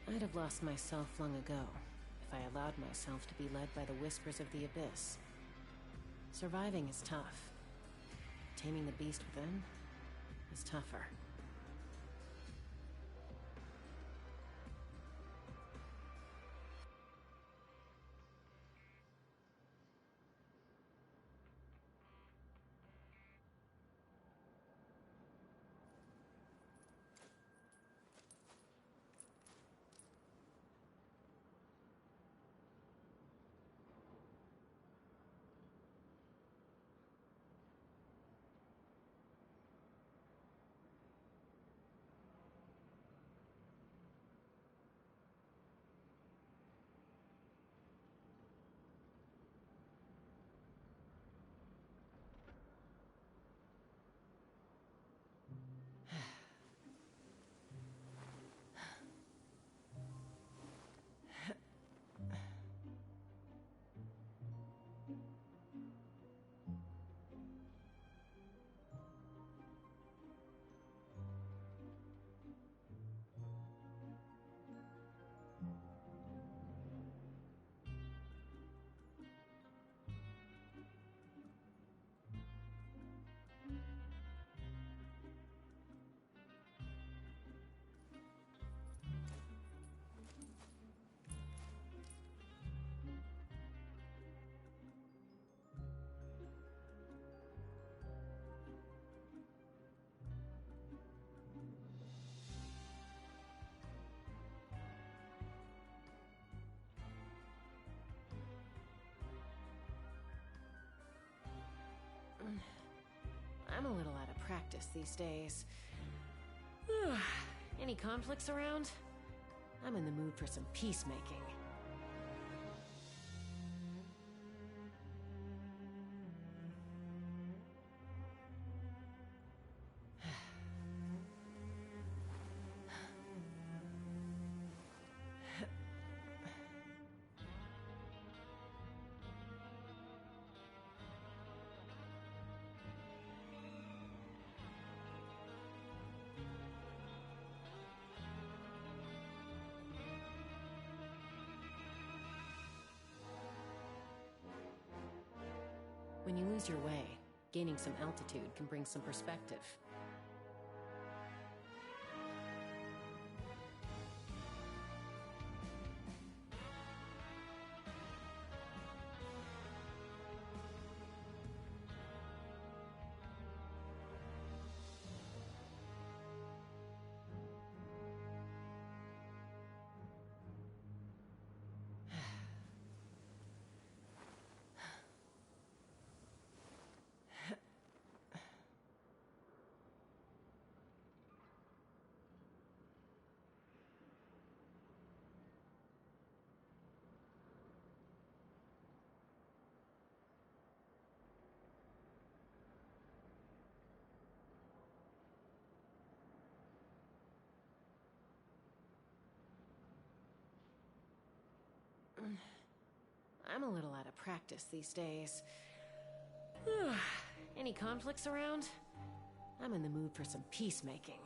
I'd have lost myself long ago if I allowed myself to be led by the whispers of the abyss. Surviving is tough. Taming the beast within is tougher. I'm a little out of practice these days. Any conflicts around? I'm in the mood for some peacemaking. When you lose your way, gaining some altitude can bring some perspective. I'm a little out of practice these days. Any conflicts around? I'm in the mood for some peacemaking.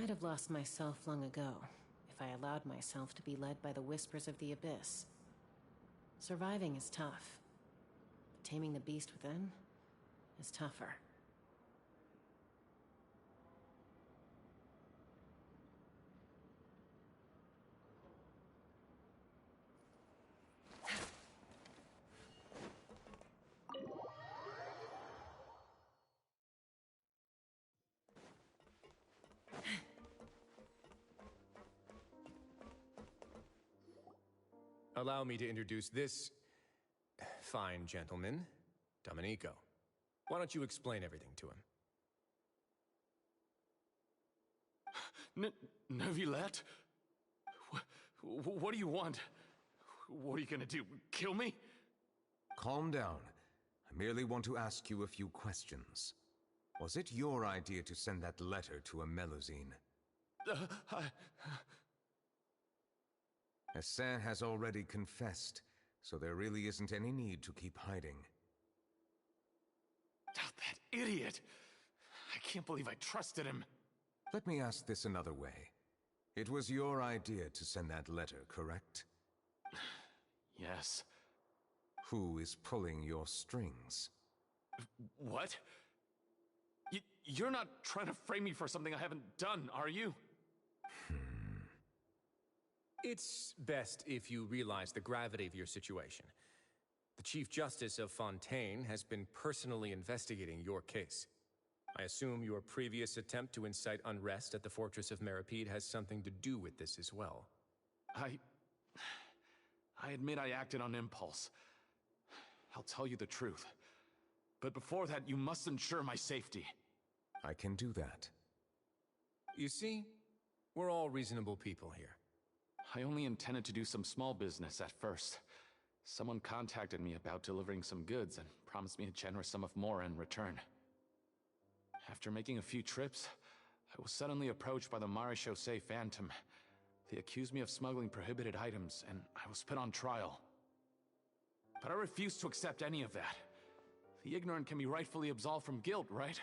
I'd have lost myself long ago if I allowed myself to be led by the whispers of the abyss. Surviving is tough, but taming the beast within is tougher. Allow me to introduce this fine gentleman, Domenico. Why don't you explain everything to him? Neuvillette? What do you want? What are you gonna do? Kill me? Calm down. I merely want to ask you a few questions. Was it your idea to send that letter to a Melusine? Hassan has already confessed, so there really isn't any need to keep hiding. That idiot! I can't believe I trusted him. Let me ask this another way. It was your idea to send that letter, correct? Yes. Who is pulling your strings? What? You're not trying to frame me for something I haven't done, are you? It's best if you realize the gravity of your situation. The Chief Justice of Fontaine has been personally investigating your case. I assume your previous attempt to incite unrest at the Fortress of Meripede has something to do with this as well. I admit I acted on impulse. I'll tell you the truth. But before that, you must ensure my safety. I can do that. You see, we're all reasonable people here. I only intended to do some small business at first. Someone contacted me about delivering some goods and promised me a generous sum of more in return. After making a few trips, I was suddenly approached by the Marechaussee Phantom. They accused me of smuggling prohibited items, and I was put on trial. But I refused to accept any of that. The ignorant can be rightfully absolved from guilt, right?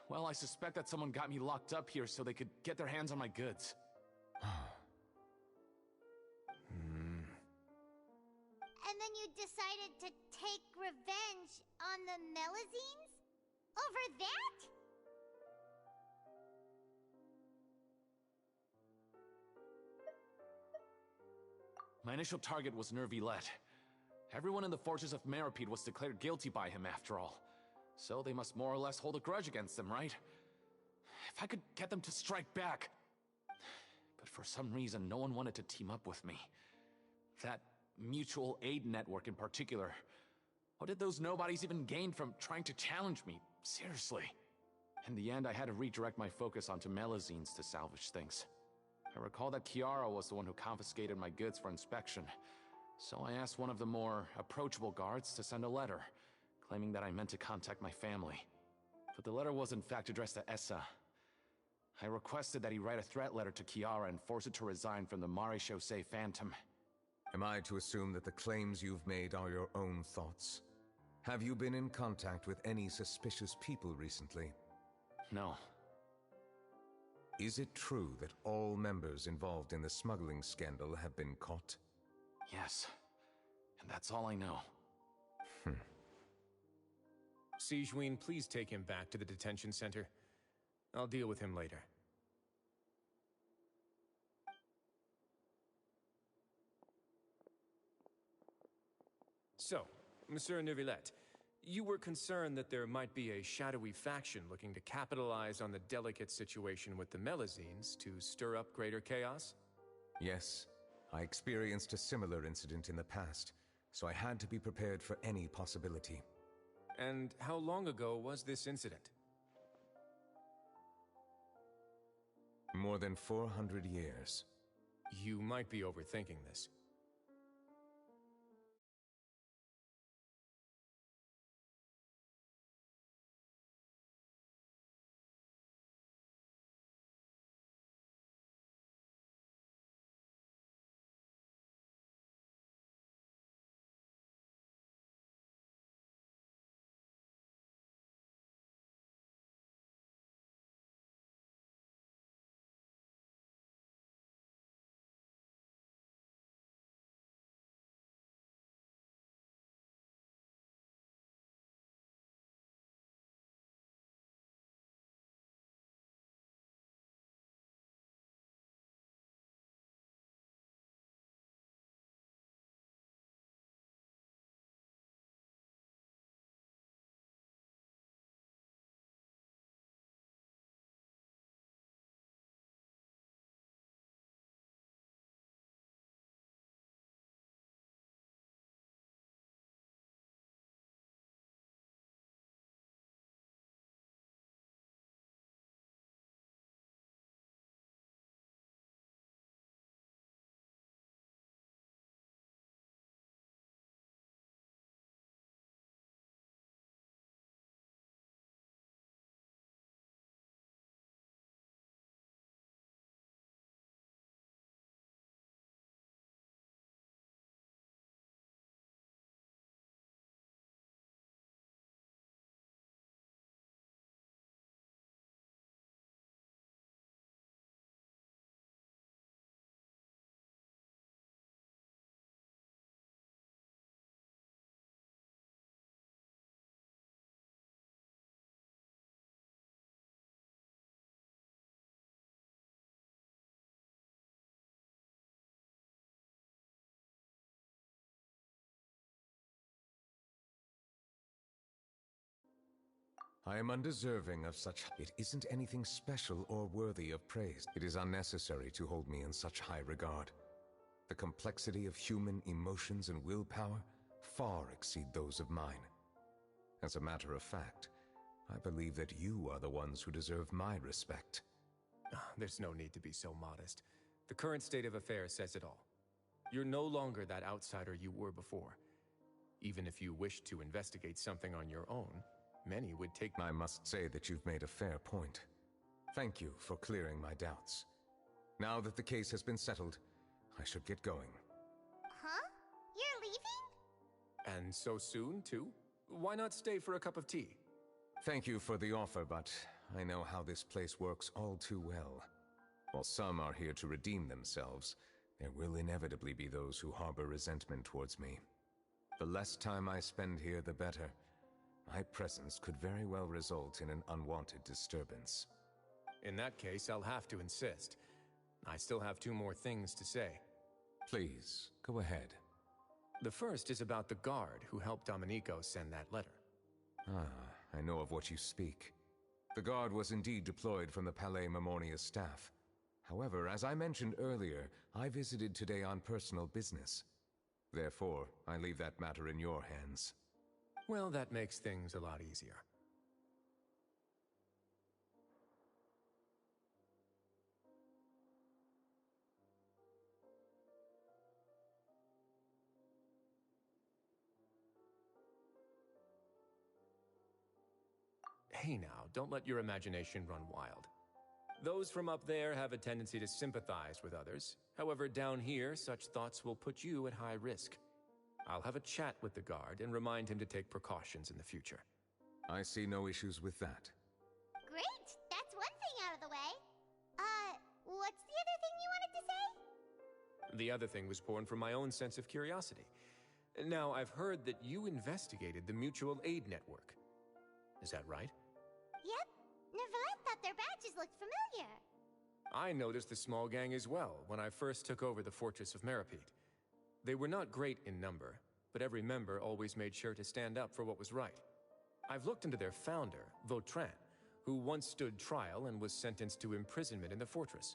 Well, I suspect that someone got me locked up here so they could get their hands on my goods. And then you decided to take revenge on the Melusines? Over that? My initial target was Neuvillette. Everyone in the Fortress of Meripede was declared guilty by him after all. So they must more or less hold a grudge against him, right? If I could get them to strike back. But for some reason, no one wanted to team up with me. That mutual aid network in particular. What did those nobodies even gain from trying to challenge me? Seriously. In the end, I had to redirect my focus onto Melusines to salvage things. I recall that Kiara was the one who confiscated my goods for inspection. So I asked one of the more approachable guards to send a letter, claiming that I meant to contact my family. But the letter was in fact addressed to Essa. I requested that he write a threat letter to Kiara and force her to resign from the Marechaussee Phantom. Am I to assume that the claims you've made are your own thoughts? Have you been in contact with any suspicious people recently? No. Is it true that all members involved in the smuggling scandal have been caught? Yes. And that's all I know. Sigewinne, please take him back to the detention center. I'll deal with him later. So, Monsieur Neuvillette, you were concerned that there might be a shadowy faction looking to capitalize on the delicate situation with the Melusines to stir up greater chaos? Yes. I experienced a similar incident in the past, so I had to be prepared for any possibility. And how long ago was this incident? More than 400 years. You might be overthinking this. I am undeserving of such. It isn't anything special or worthy of praise. It is unnecessary to hold me in such high regard. The complexity of human emotions and willpower far exceed those of mine. As a matter of fact, I believe that you are the ones who deserve my respect. There's no need to be so modest. The current state of affairs says it all. You're no longer that outsider you were before. Even if you wished to investigate something on your own, many would take— I must say that you've made a fair point. Thank you for clearing my doubts. Now that the case has been settled, I should get going. Huh? You're leaving? And so soon, too? Why not stay for a cup of tea? Thank you for the offer, but I know how this place works all too well. While some are here to redeem themselves, there will inevitably be those who harbor resentment towards me. The less time I spend here, the better. My presence could very well result in an unwanted disturbance. In that case, I'll have to insist. I still have 2 more things to say. Please, go ahead. The first is about the guard who helped Domenico send that letter. I know of what you speak. The guard was indeed deployed from the Palais Memornia's staff. However, as I mentioned earlier, I visited today on personal business. Therefore, I leave that matter in your hands. Well, that makes things a lot easier. Hey now, don't let your imagination run wild. Those from up there have a tendency to sympathize with others. However, down here, such thoughts will put you at high risk. I'll have a chat with the guard and remind him to take precautions in the future. I see no issues with that. Great! That's one thing out of the way. What's the other thing you wanted to say? The other thing was born from my own sense of curiosity. Now, I've heard that you investigated the mutual aid network. Is that right? Yep. Neverlet thought their badges looked familiar. I noticed the small gang as well when I first took over the Fortress of Meripede. They were not great in number, but every member always made sure to stand up for what was right. I've looked into their founder, Vautrin, who once stood trial and was sentenced to imprisonment in the fortress.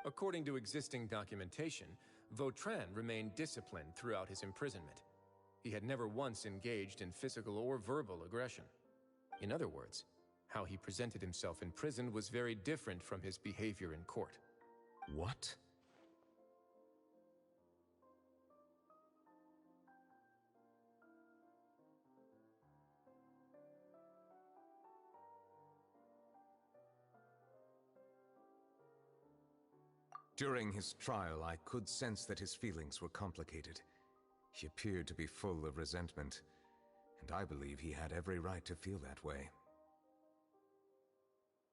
According to existing documentation, Vautrin remained disciplined throughout his imprisonment. He had never once engaged in physical or verbal aggression. In other words, how he presented himself in prison was very different from his behavior in court. What? During his trial, I could sense that his feelings were complicated. He appeared to be full of resentment, and I believe he had every right to feel that way.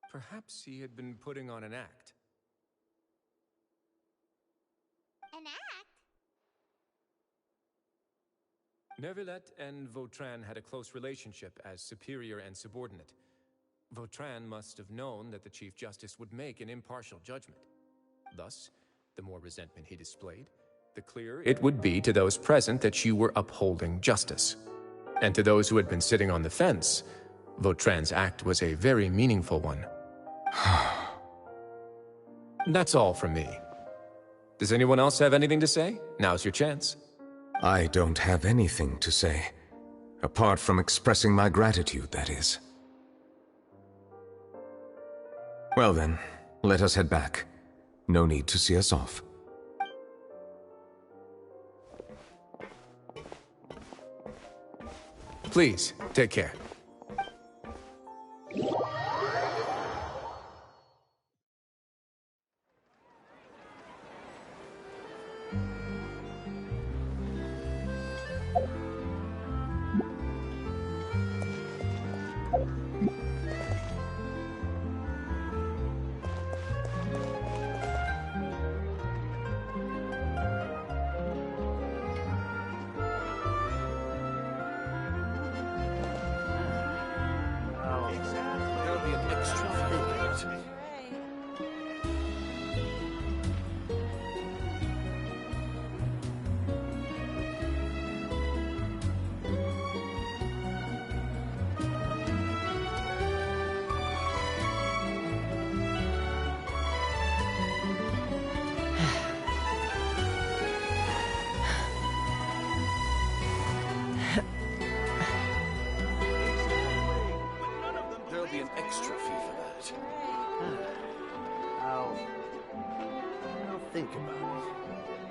Perhaps he had been putting on an act. An act? Neuvillette and Vautrin had a close relationship as superior and subordinate. Vautrin must have known that the Chief Justice would make an impartial judgment. Thus, the more resentment he displayed, the clearer it would be to those present that you were upholding justice. And to those who had been sitting on the fence, Vautrin's act was a very meaningful one. That's all from me. Does anyone else have anything to say? Now's your chance. I don't have anything to say. Apart from expressing my gratitude, that is. Well then, let us head back. No need to see us off. Please, take care. There'll be an extra few. an extra fee for that. I'll think about it.